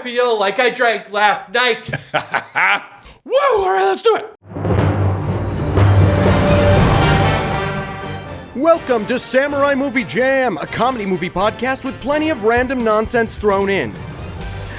feel like I drank last night. Whoa, all right, let's do it. Welcome to Samurai Movie Jam, a comedy movie podcast with plenty of random nonsense thrown in.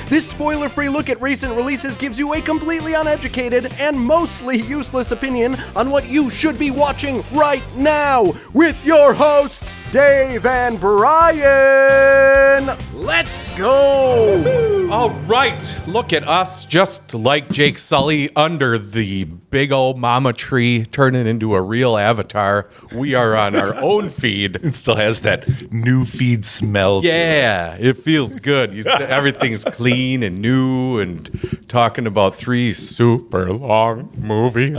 This spoiler-free look at recent releases gives you a completely uneducated and mostly useless opinion on what you should be watching right now with your hosts, Dave and Brian. Let's go! All right, look at us, just like Jake Sully under the big old mama tree, turning into a real avatar. We are on our own feed. It still has that new feed smell to it. Yeah, it feels good. Everything's clean and new, and talking about 3 super long movies.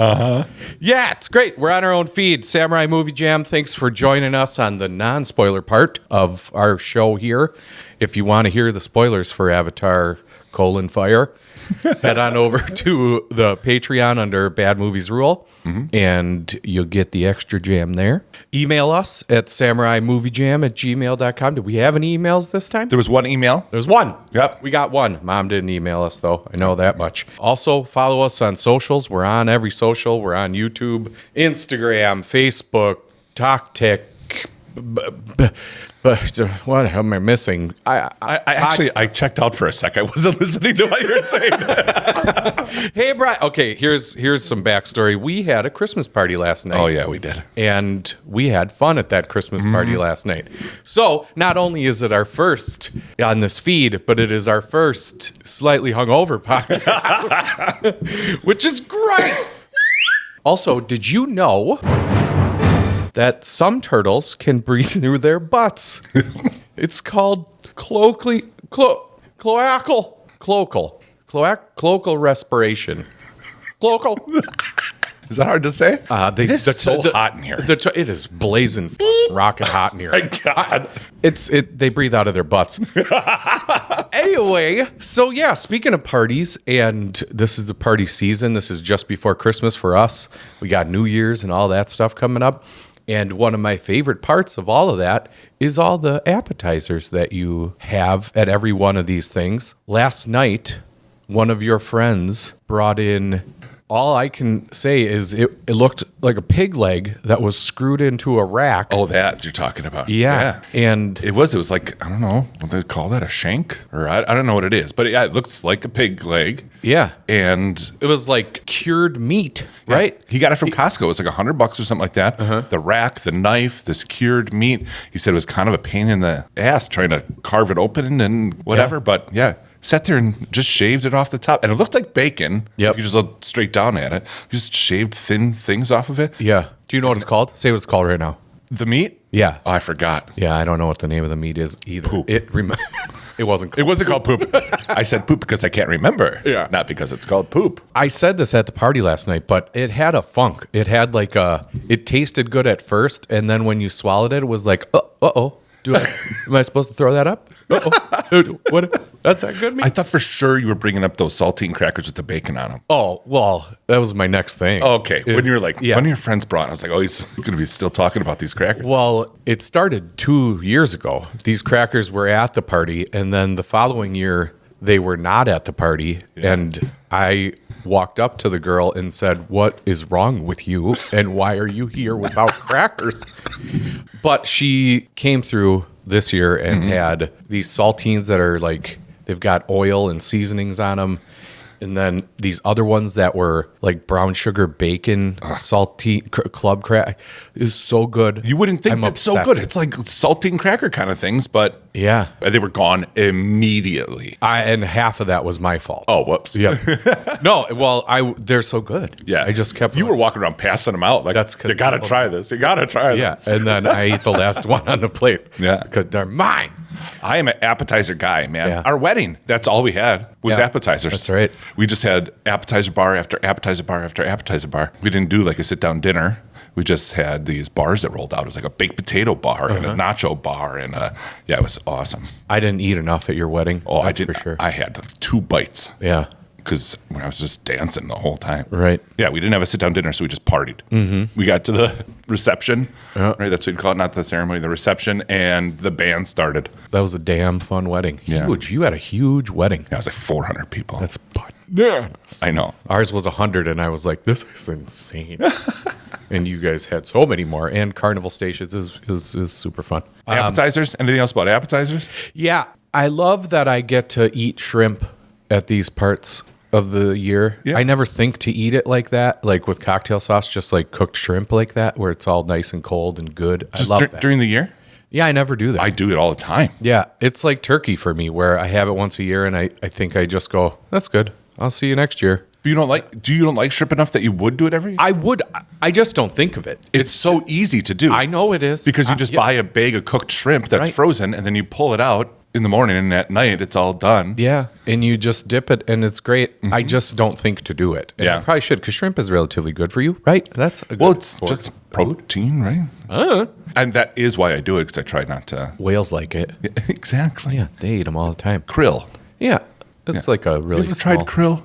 Yeah, it's great. We're on our own feed. Samurai Movie Jam, thanks for joining us on the non-spoiler part of our show here. If you want to hear the spoilers for Avatar: Fire, head on over to the Patreon under Bad Movies Rule, and you'll get the extra jam there. Email us at samuraimoviejam@gmail.com. Did we have any emails this time? There was one email. There's one. Yep. We got one. Mom didn't email us, though. I know that much. Also, follow us on socials. We're on every social. We're on YouTube, Instagram, Facebook, TokTik. But what am I missing? I checked out for a sec. I wasn't listening to what you were saying. Hey, Brian. Okay, here's some backstory. We had a Christmas party last night. Oh, yeah, we did. And we had fun at that Christmas party last night. So not only is it our first on this feed, but it is our first slightly hungover podcast, which is great. Also, did you know that some turtles can breathe through their butts? It's called cloacal respiration. Cloacal. Is that hard to say? It's so hot in here. It is blazing rocket hot in here. My God. They breathe out of their butts. Anyway, so yeah, speaking of parties, and this is the party season. This is just before Christmas for us. We got New Year's and all that stuff coming up. And one of my favorite parts of all of that is all the appetizers that you have at every one of these things. Last night, one of your friends brought in, all I can say is it looked like a pig leg that was screwed into a rack. Oh, that you're talking about. Yeah. And it was like, I don't know, what they call that, a shank? Or I don't know what it is. But yeah, it looks like a pig leg. Yeah. And it was like cured meat, right? Yeah. He got it from Costco. It was like $100 or something like that. The rack, the knife, this cured meat. He said it was kind of a pain in the ass trying to carve it open and whatever. Yeah. But yeah, sat there and just shaved it off the top. And it looked like bacon. Yep. If you just look straight down at it. Just shaved thin things off of it. Yeah. Do you know what it's called? Say what it's called right now. The meat? Yeah. Oh, I forgot. Yeah, I don't know what the name of the meat is either. Poop. It wasn't called. It wasn't called poop. I said poop because I can't remember. Yeah. Not because it's called poop. I said this at the party last night, but it had a funk. It had like it tasted good at first, and then when you swallowed it, it was like, uh-oh. Am I supposed to throw that up? Uh-oh. What? That's that good meat? I thought for sure you were bringing up those saltine crackers with the bacon on them. Oh, well, that was my next thing. Oh, okay. When you were like, yeah. one of your friends brought, I was like, oh, he's going to be still talking about these crackers. Well, it started 2 years ago. These crackers were at the party, and then the following year, they were not at the party. Yeah. And I walked up to the girl and said, what is wrong with you? And why are you here without crackers? But she came through this year and had these saltines that are like, they've got oil and seasonings on them. And then these other ones that were like brown sugar bacon, saltine club crack. It was so good. You wouldn't think that's so good. It's like saltine cracker kind of things, but yeah, they were gone immediately. And half of that was my fault. Oh, whoops. Yeah. No, well, they're so good. Yeah. I just kept. You were walking around passing them out. Like, that's you got to try this. You got to try this. Yeah. And then I ate the last one on the plate. Yeah. Because they're mine. I am an appetizer guy, man. Yeah. Our wedding, that's all we had was appetizers. That's right. We just had appetizer bar after appetizer bar after appetizer bar. We didn't do like a sit-down dinner. We just had these bars that rolled out. It was like a baked potato bar and a nacho bar. And it was awesome. I didn't eat enough at your wedding. Oh, that's I did. For sure. I had 2 bites. Yeah. because I was just dancing the whole time. Right. Yeah, we didn't have a sit down dinner, so we just partied. We got to the reception, right? That's what we'd call it, not the ceremony, the reception, and the band started. That was a damn fun wedding. Yeah. Huge. You had a huge wedding. Yeah, it was like 400 people. That's bananas. I know. Ours was 100, and I was like, this is insane. And you guys had so many more. And carnival stations is super fun. Appetizers? Anything else about appetizers? Yeah. I love that I get to eat shrimp at these parts of the year. Yeah. I never think to eat it like that, like with cocktail sauce, just like cooked shrimp like that, where it's all nice and cold and good. Just I love that. during the year? Yeah, I never do that. I do it all the time. Yeah, it's like turkey for me, where I have it once a year, and I think I just go, that's good. I'll see you next year. But you don't like shrimp enough that you would do it every year? I would. I just don't think of it. It's so easy to do. I know it is. Because you just buy a bag of cooked shrimp that's Right. frozen, and then you pull it out in the morning, and at night it's all done. Yeah, and you just dip it, and it's great. I just don't think to do it. And Yeah. I probably should, because shrimp is relatively good for you, right? That's a good Well, it's for- just protein, right? And that is why I do it, because I try not to. Whales like it. Exactly. Yeah, they eat them all the time. Krill. Yeah, that's like a really You ever small. tried krill?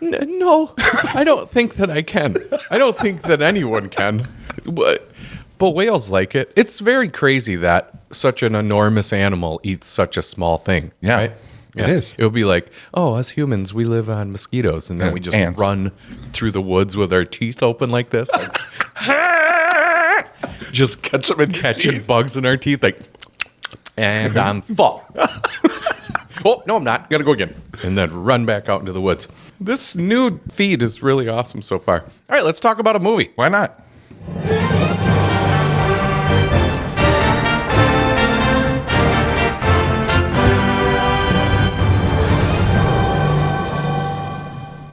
No, I don't think that I can. I don't think that anyone can. But whales like it. It's very crazy that such an enormous animal eats such a small thing. Yeah, right? it is. It would be like, oh, us humans, we live on mosquitoes, and then Yeah, we just ants. run through the woods with our teeth open like this, like, just Catch 'em in your catching teeth. bugs in our teeth, like, and I'm full. Oh, no, I'm not. Gotta go again. And then run back out into the woods. This new feed is really awesome so far. All right, let's talk about a movie. Why not?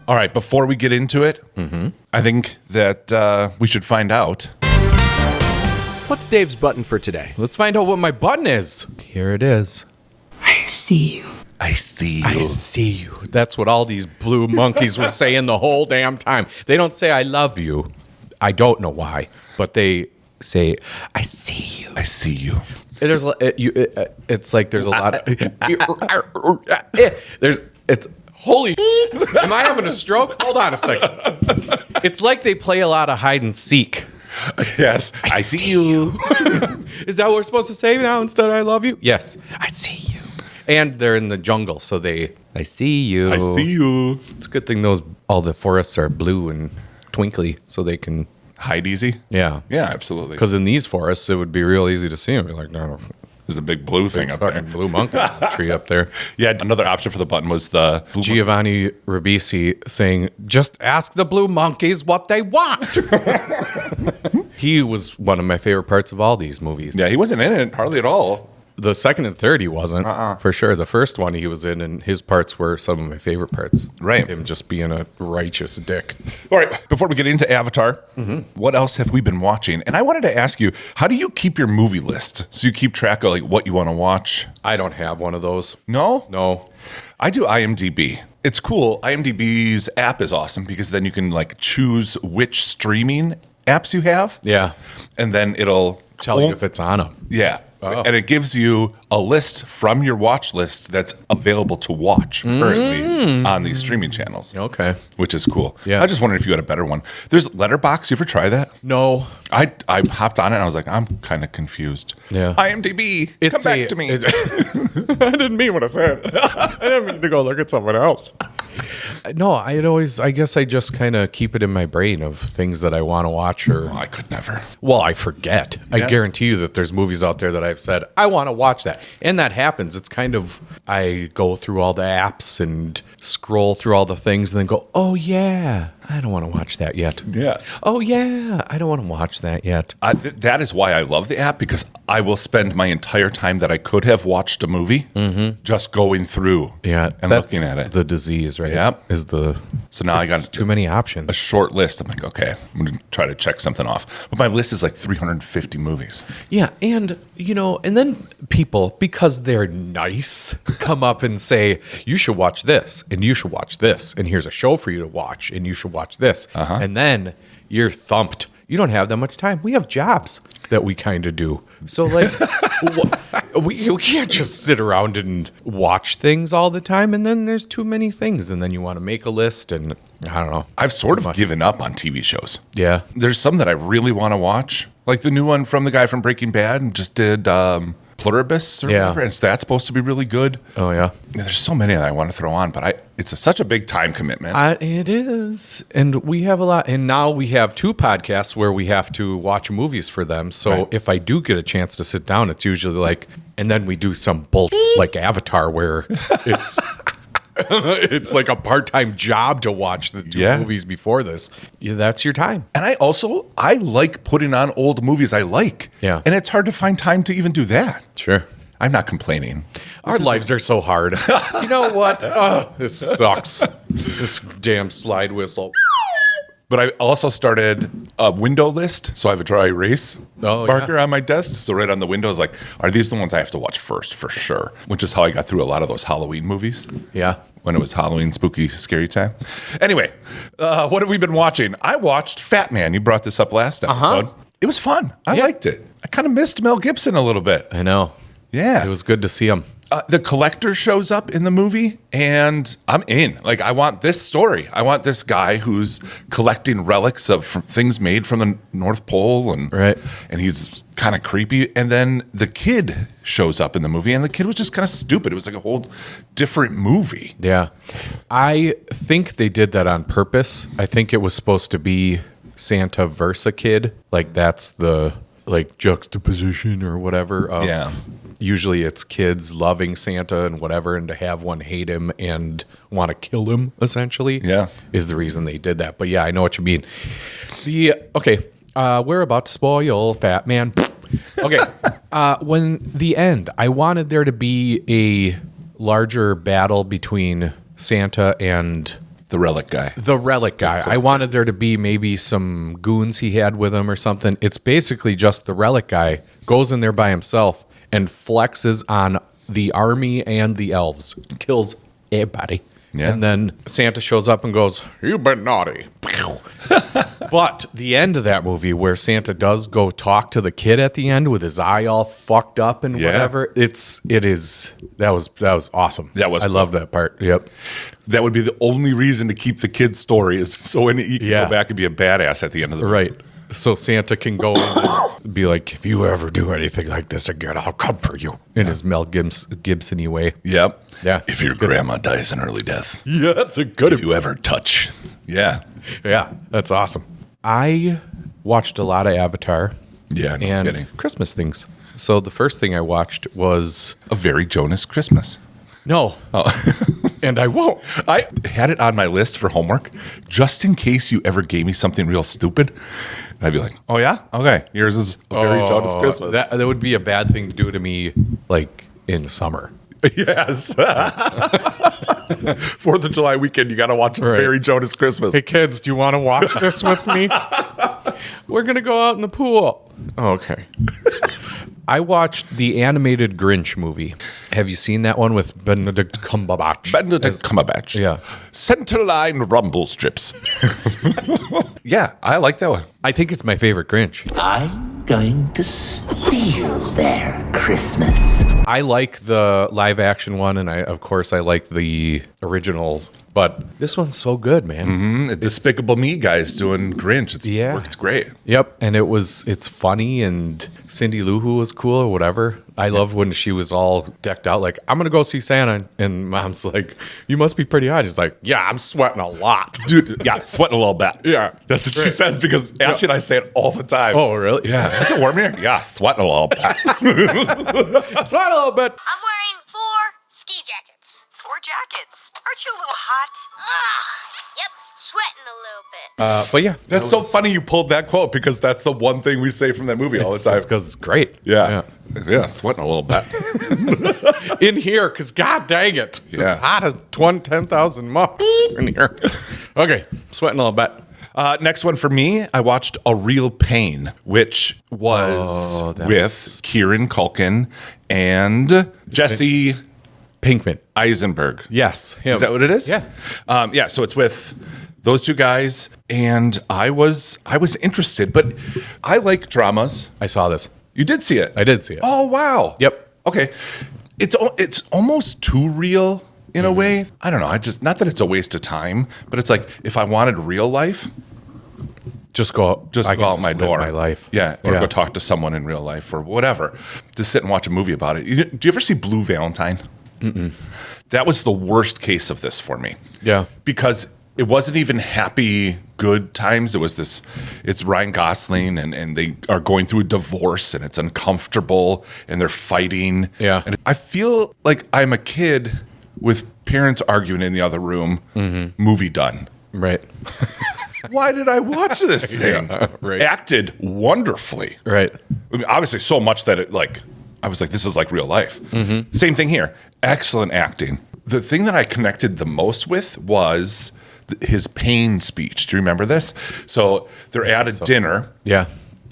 All right, before we get into it, I think that we should find out. What's Dave's button for today? Let's find out what my button is. Here it is. I see you. I see you. I see you. That's what all these blue monkeys were saying the whole damn time. They don't say I love you. I don't know why, but they say I see you. I see you. There's it's like there's a lot of it's holy am I having a stroke? Hold on a second. It's like they play a lot of hide and seek. Yes, I see you. Is that what we're supposed to say now instead of I love you? Yes. I see you. And they're in the jungle, so I see you. I see you. It's a good thing all the forests are blue and twinkly, so they can. Hide easy. Yeah. Yeah, absolutely. Because in these forests, it would be real easy to see them. Be like, no, There's a big blue thing up there. fucking blue monkey tree up there. Yeah, another option for the button was the blue Giovanni Ribisi saying, just ask the blue monkeys what they want. He was one of my favorite parts of all these movies. Yeah, he wasn't in it hardly at all. The second and third, he wasn't, for sure. The first one he was in, and his parts were some of my favorite parts. Right. Him just being a righteous dick. All right, before we get into Avatar, what else have we been watching? And I wanted to ask you, how do you keep your movie list? So you keep track of like what you want to watch? I don't have one of those. No? No. I do IMDb. It's cool. IMDb's app is awesome because then you can like choose which streaming apps you have. Yeah. And then it'll Tell you if it's on them. Yeah. Oh. And it gives you a list from your watch list that's available to watch currently on these streaming channels. Okay. Which is cool. Yeah. I just wondered if you had a better one. There's Letterboxd. You ever try that? No. I hopped on it and I was like, I'm kind of confused. Yeah. IMDb, come back to me. I didn't mean what I said. I didn't mean to go look at someone else. No, I guess I just kind of keep it in my brain of things that I want to watch or. I could never. Well, I forget. I Yeah. guarantee you that there's movies out there that I've said, I want to watch that. And that happens. It's kind of, I go through all the apps and scroll through all the things and then go, oh, yeah, I don't want to watch that yet. Yeah. Oh, yeah, I don't want to watch that yet. That is why I love the app because I will spend my entire time that I could have watched a movie just going through Yeah. and that's looking at it. the disease, right? Yep. Is the. So now I got it's too many options. a short list. I'm like, okay, I'm going to try to check something off. But my list is like 350 movies. Yeah, and and then people, because they're nice, come up and say, you should watch this, and you should watch this, and here's a show for you to watch, and you should watch this. And then you're thumped. you don't have that much time. We have jobs that we kind of do. So, like, you can't just sit around and watch things all the time. And then there's too many things. And then you want to make a list. And I don't know. I've sort of given up on TV shows. Yeah. There's some that I really want to watch. Like the new one from the guy from Breaking Bad and just did Pluribus or whatever. And that's supposed to be really good. Oh, yeah. There's so many that I want to throw on, but it's such a big time commitment. It is. And we have a lot. And now we have 2 podcasts where we have to watch movies for them. So if I do get a chance to sit down, it's usually like, and then we do some bullshit like Avatar where it's... it's like a part-time job to watch the 2 movies before this. Yeah, that's your time. And I like putting on old movies I like. Yeah. And it's hard to find time to even do that. Sure. I'm not complaining. Our lives are so hard. You know what? Oh, this sucks. This damn slide whistle. But I also started a window list, so I have a dry erase marker on my desk. So right on the window is like, are these the ones I have to watch first for sure? Which is how I got through a lot of those Halloween movies. Yeah. When it was Halloween, spooky, scary time. Anyway, what have we been watching? I watched Fat Man. You brought this up last episode. It was fun. I liked it. I kind of missed Mel Gibson a little bit. I know. Yeah. It was good to see him. The collector shows up in the movie, and I'm in. Like, I want this story. I want this guy who's collecting relics of things made from the North Pole, and he's kind of creepy. And then the kid shows up in the movie, and the kid was just kind of stupid. It was like a whole different movie. Yeah. I think they did that on purpose. I think it was supposed to be Santa versus a kid. Like, that's the, like, juxtaposition or whatever. Yeah. Usually it's kids loving Santa and whatever, and to have one hate him and want to kill him, essentially, is the reason they did that. But yeah, I know what you mean. We're about to spoil Fat Man. Okay, when the end, I wanted there to be a larger battle between Santa and the relic guy. I wanted there to be maybe some goons he had with him or something. It's basically just the relic guy goes in there by himself and flexes on the army and the elves. Kills everybody. Yeah. And then Santa shows up and goes, "You've been naughty." But the end of that movie where Santa does go talk to the kid at the end with his eye all fucked up and whatever, that was awesome. I love that part. Yep. That would be the only reason to keep the kid's story is so he can go back and be a badass at the end of the movie. Right. So Santa can go and be like, if you ever do anything like this again, I'll come for you. In his Mel Gibson-y way. Yep. Yeah. If your grandma dies an early death. Yeah, that's a good. If you ever touch. Yeah. Yeah, that's awesome. I watched a lot of Avatar. Yeah, no and kidding. Christmas things. So the first thing I watched was A Very Jonas Christmas. No. Oh. And I won't. I had it on my list for homework just in case you ever gave me something real stupid. And I'd be like, oh, yeah? Okay. Yours is A Very Jonas Christmas. That would be a bad thing to do to me, like, in summer. Yes. 4th of July weekend, you got to watch A Very Jonas Christmas. Hey, kids, do you want to watch this with me? We're going to go out in the pool. Okay. I watched the animated Grinch movie. Have you seen that one with Benedict Cumberbatch? Cumberbatch. Yeah. Centerline rumble strips. Yeah, I like that one. I think it's my favorite Grinch. I'm going to steal their Christmas. I like the live action one, and I like the original. But this one's so good, man. Mm-hmm. Despicable Me guys doing Grinch. It's great. Yep, and it's funny, and Cindy Lou Who was cool or whatever. I loved when she was all decked out like, I'm going to go see Santa. And Mom's like, you must be pretty hot. She's like, yeah, I'm sweating a lot. Dude, yeah, sweating a little bit. Yeah. That's what she says because Ashley and I say it all the time. Oh, really? Yeah. Is it warm here? Yeah, sweating a little bit. Sweating a little bit. I'm wearing 4 ski jackets. 4 jackets? Aren't you a little hot? Yep, sweating a little bit. But yeah. That's so funny you pulled that quote because that's the one thing we say from that movie all the time. It's because it's great. Yeah, sweating a little bit. In here, because god dang it. Yeah. It's hot as 10,000 miles in here. Okay, sweating a little bit. Next one for me, I watched A Real Pain, which was with Kieran Culkin and Jesse Pinkman. Eisenberg. Yes. Him. Is that what it is? Yeah. So it's with those two guys, and I was interested, but I like dramas. I saw this. You did see it? I did see it. Oh, wow. Yep. Okay. It's almost too real in a way. I don't know. Not that it's a waste of time, but it's like if I wanted real life, just go out my door. My life. Yeah. Or go talk to someone in real life or whatever. Just sit and watch a movie about it. Do you ever see Blue Valentine? Mm-mm. That was the worst case of this for me. Yeah. Because it wasn't even happy, good times. It's Ryan Gosling and they are going through a divorce and it's uncomfortable and they're fighting. Yeah. And I feel like I'm a kid with parents arguing in the other room, movie done. Right. Why did I watch this thing? Yeah, right. Acted wonderfully. Right. I mean, obviously so much that I was like, this is like real life. Same thing here. Excellent acting. The thing that I connected the most with was his pain speech. Do you remember this? So they're at a dinner. Yeah.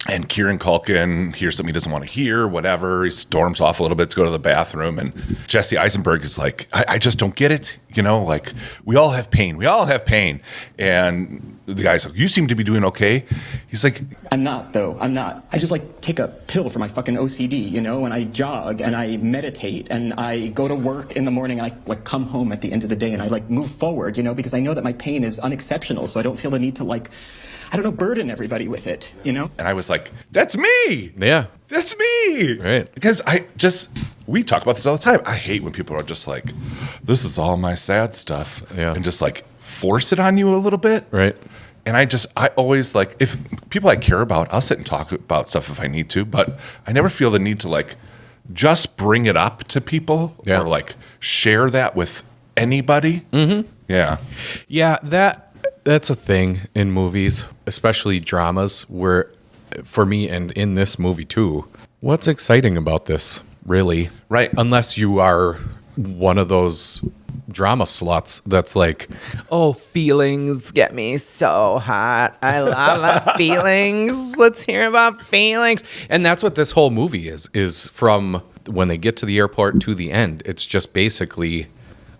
And Kieran Culkin hears something he doesn't want to hear, whatever. He storms off a little bit to go to the bathroom. And Jesse Eisenberg is like, I just don't get it. Like, we all have pain. We all have pain. And the guy's like, you seem to be doing okay. He's like, I'm not, though. I'm not. I just, take a pill for my fucking OCD, and I jog, and I meditate, and I go to work in the morning, and I, come home at the end of the day, and I, move forward, because I know that my pain is unexceptional, so I don't feel the need to, burden everybody with it, And I was like, that's me. Yeah. That's me. Right. Because we talk about this all the time. I hate when people are just like, this is all my sad stuff. Yeah. And just force it on you a little bit. Right. And I always if people I care about, I'll sit and talk about stuff if I need to, but I never feel the need to just bring it up to people or share that with anybody. Mm-hmm. Yeah. Yeah. That's a thing in movies, especially dramas, where for me and in this movie too, what's exciting about this, really? Right. Unless you are one of those drama sluts that's like, oh, feelings get me so hot. I love feelings. Let's hear about feelings. And that's what this whole movie is from when they get to the airport to the end. It's just basically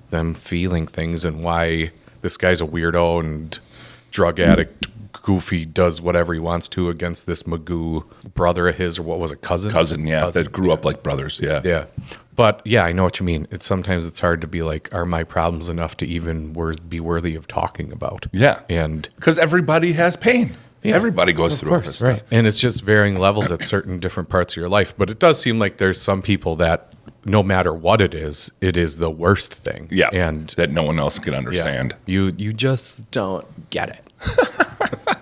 them feeling things and why this guy's a weirdo and drug addict, goofy, does whatever he wants to against this Magoo brother of his, or what was it, cousin? Cousin, yeah, that grew up like brothers, yeah. Yeah. But yeah, I know what you mean. Sometimes it's hard to be like, are my problems enough to even be worthy of talking about? Yeah. And because everybody has pain. Yeah, everybody goes through all this stuff. Right. And it's just varying levels at certain different parts of your life. But it does seem like there's some people that no matter what it is the worst thing. Yeah. And that no one else can understand. Yeah, you just don't get it.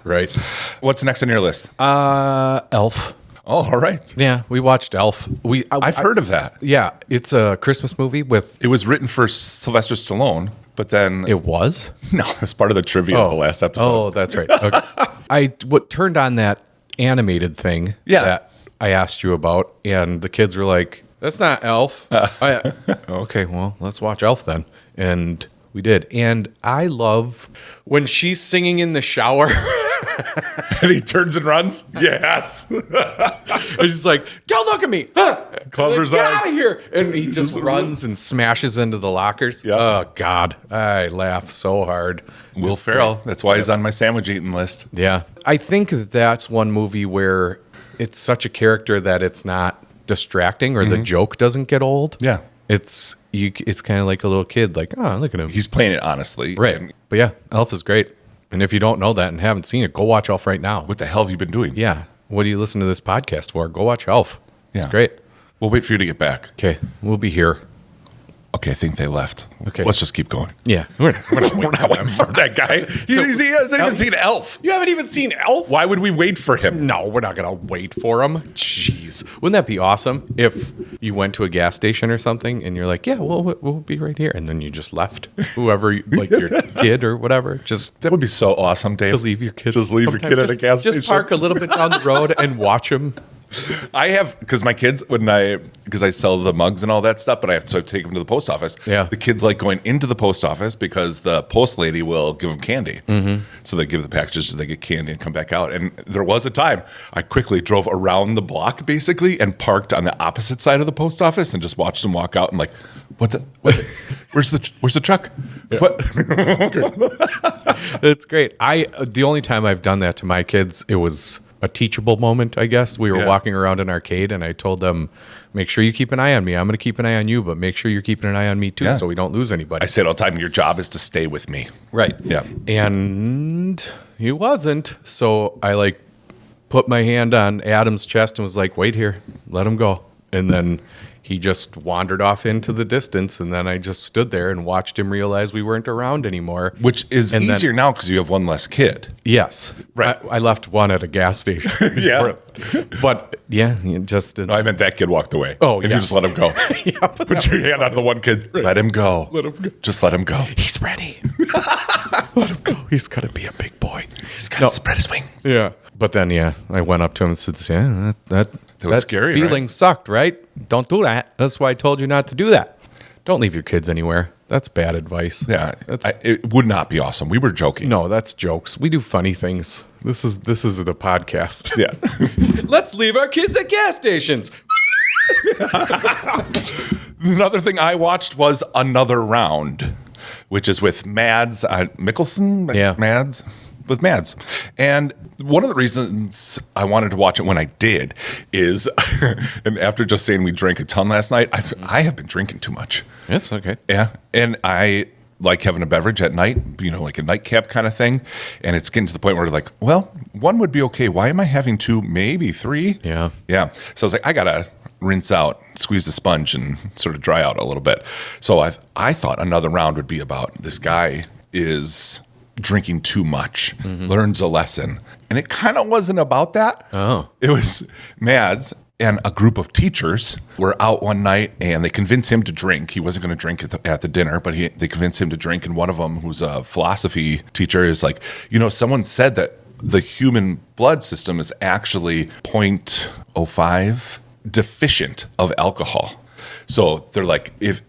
Right. What's next on your list? Elf. Oh, all right. Yeah, we watched Elf. I've heard of that. Yeah, it's a Christmas movie with... It was written for Sylvester Stallone, but then... It was? No, it's part of the trivia of the last episode. Oh, that's right. Okay. What turned on that animated thing that I asked you about, and the kids were like, that's not Elf. Okay, well, let's watch Elf then. And we did. And I love when she's singing in the shower... And he turns and runs? Yes. And he's like, don't look at me. Covers Get eyes. out of here. And he just runs and smashes into the lockers. Yep. Oh, God. I laugh so hard. Will Ferrell. That's why he's on my sandwich eating list. Yeah. I think that's one movie where it's such a character that it's not distracting or the joke doesn't get old. Yeah. It's kind of like a little kid, like, oh, look at him. He's playing it honestly. Right. But yeah, Elf is great. And if you don't know that and haven't seen it, go watch Elf right now. What the hell have you been doing? Yeah. What do you listen to this podcast for? Go watch Elf. Yeah. It's great. We'll wait for you to get back. Okay. We'll be here. Okay, I think they left. Okay. Let's just keep going. Yeah. We're not waiting for that guy. He hasn't even seen Elf. You haven't even seen Elf? Why would we wait for him? No, we're not going to wait for him. Jeez. Wouldn't that be awesome if you went to a gas station or something and you're like, yeah, we'll be right here. And then you just left whoever, like your kid or whatever. Just that would be so awesome, Dave. to leave your kid. Just leave your kid at a gas station. Just park a little bit down the road and watch him I have, because my kids, because I sell the mugs and all that stuff, but I take them to the post office. Yeah. The kids like going into the post office because the post lady will give them candy. Mm-hmm. So they give the packages so they get candy and come back out. And there was a time I quickly drove around the block basically and parked on the opposite side of the post office and just watched them walk out and like, where's the truck? Yeah. What? It's great. The only time I've done that to my kids, it was a teachable moment, I guess. We were walking around an arcade and I told them, make sure you keep an eye on me. I'm going to keep an eye on you, but make sure you're keeping an eye on me too, so we don't lose anybody. I say it all the time, your job is to stay with me. Right. Yeah. And he wasn't. So I put my hand on Adam's chest and was like, wait here, let him go. And then he just wandered off into the distance, and then I just stood there and watched him realize we weren't around anymore. Which is easier now because you have one less kid. Yes. Right. I left one at a gas station. Yeah. But, yeah, you just... No, I meant that kid walked away. Oh, and yeah. you just let him go. Yeah, Put your hand on the one kid. Right. Let him go. Let him go. Just let him go. He's ready. Let him go. He's going to be a big boy. He's got to spread his wings. Yeah. But then, I went up to him and said, yeah, that was scary, feeling right? sucked, right? Don't do that. That's why I told you not to do that. Don't leave your kids anywhere. That's bad advice. Yeah. It would not be awesome. We were joking. No, that's jokes. We do funny things. This is the podcast. Yeah. Let's leave our kids at gas stations. Another thing I watched was Another Round, which is with Mads Mikkelsen. Yeah. With Mads. And one of the reasons I wanted to watch it when I did is, and after just saying we drank a ton last night, I have been drinking too much. It's okay. Yeah. And I like having a beverage at night, like a nightcap kind of thing. And it's getting to the point where like, well, one would be okay. Why am I having two, maybe three? Yeah. Yeah. So I was like, I got to rinse out, squeeze the sponge and sort of dry out a little bit. So I thought Another Round would be about this guy is drinking too much, learns a lesson. And it kind of wasn't about that. Oh. It was Mads and a group of teachers were out one night and they convinced him to drink. He wasn't going to drink at the dinner, but they convinced him to drink. And one of them, who's a philosophy teacher, is like, someone said that the human blood system is actually 0.05 deficient of alcohol. So they're like, if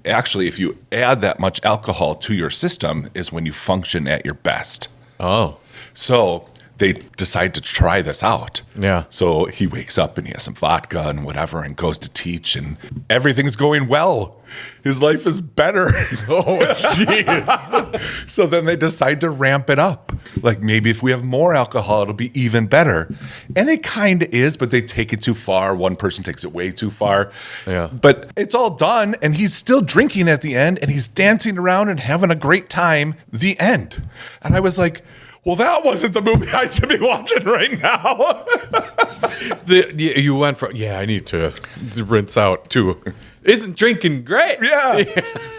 you add that much alcohol to your system is when you function at your best. Oh. So they decide to try this out. Yeah. So he wakes up and he has some vodka and whatever and goes to teach and everything's going well. His life is better. Oh, jeez. So then they decide to ramp it up. Like maybe if we have more alcohol, it'll be even better. And it kind of is, but they take it too far. One person takes it way too far. Yeah. But it's all done and he's still drinking at the end and he's dancing around and having a great time. The end. And I was like, well, that wasn't the movie I should be watching right now. You went from, I need to rinse out to, isn't drinking great? Yeah.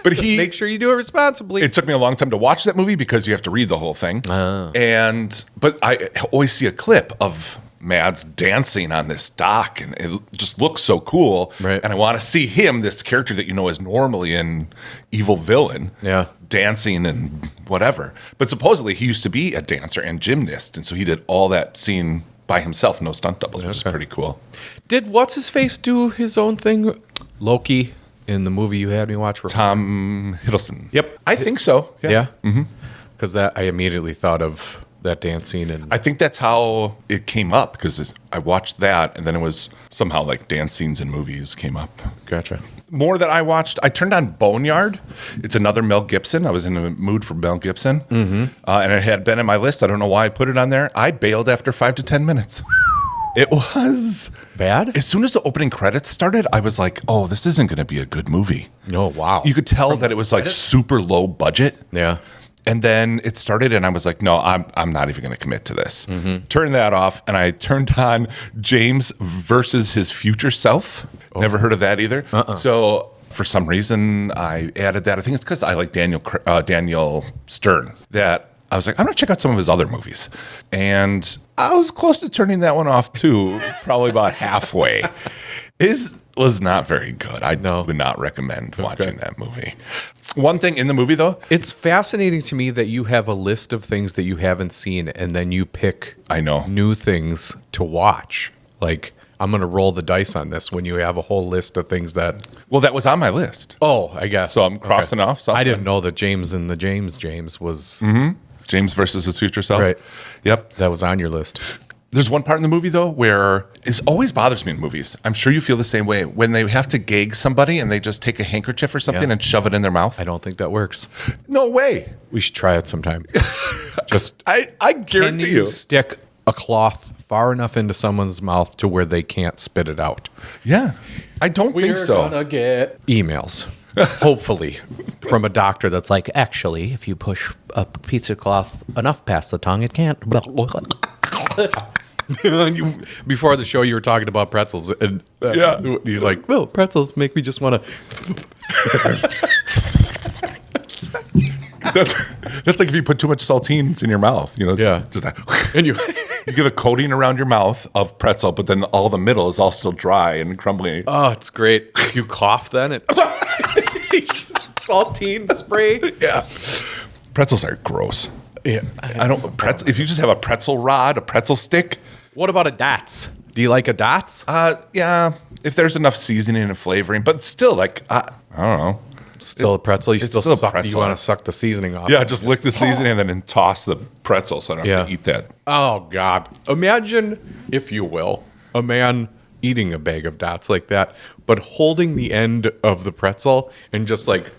But make sure you do it responsibly. It took me a long time to watch that movie because you have to read the whole thing. But I always see a clip of Mads dancing on this dock and it just looks so cool. Right. And I want to see him, this character that is normally an evil villain, dancing and whatever. But supposedly he used to be a dancer and gymnast. And so he did all that scene by himself, no stunt doubles, which is pretty cool. Did What's-His-Face do his own thing? Loki in the movie you had me watch? Tom Hiddleston. Yep. I think so. Yeah? Because I immediately thought of that dance scene. And I think that's how it came up because I watched that and then it was somehow like dance scenes in movies came up. Gotcha. More that I watched, I turned on Boneyard. It's another Mel Gibson. I was in a mood for Mel Gibson. And it had been in my list. I don't know why I put it on there. I bailed after 5 to 10 minutes. It was bad. As soon as the opening credits started, I was like, oh, this isn't going to be a good movie. Oh, wow. You could tell that it was like super low budget. Yeah. And then it started, and I was like, no, I'm not even going to commit to this. Turned that off, and I turned on James versus his future self. Never heard of that either. So for some reason, I added that. I think it's because I like Daniel Stern. That I was like, I'm going to check out some of his other movies. And I was close to turning that one off, too, probably about halfway. Was not very good. I would not recommend watching that movie. One thing in the movie, though. It's fascinating to me that you have a list of things that you haven't seen, and then you pick new things to watch. Like, I'm going to roll the dice on this when you have a whole list of things that. Well, that was on my list. Oh, I guess. So I'm crossing off something. I didn't know that James and the James was. James versus his future self. Right. Yep. That was on your list. There's one part in the movie, though, where it always bothers me in movies. I'm sure you feel the same way. When they have to gag somebody and they just take a handkerchief or something and shove it in their mouth. I don't think that works. No way. We should try it sometime. Just I guarantee can you stick a cloth far enough into someone's mouth to where they can't spit it out. Yeah. I don't think so. We're gonna get emails, hopefully, from a doctor that's like, actually, if you push a pizza cloth enough past the tongue, it can't. Before the show, you were talking about pretzels, and you're like, "Well, pretzels make me just want to." That's like if you put too much saltines in your mouth, just that. And you get a coating around your mouth of pretzel, but then all the middle is all still dry and crumbly. Oh, it's great. If you cough, then it saltine spray. Yeah, pretzels are gross. Yeah, If you just have a pretzel rod, a pretzel stick. What about a Dots? Do you like a Dots? Yeah, if there's enough seasoning and flavoring, but still, like I don't know. Still a pretzel. You It's still still a suck. pretzel. You want to suck the seasoning off? Yeah, just lick the seasoning and then toss the pretzel so I don't have to eat that. Oh God! Imagine, if you will, a man eating a bag of Dots like that, but holding the end of the pretzel and just like.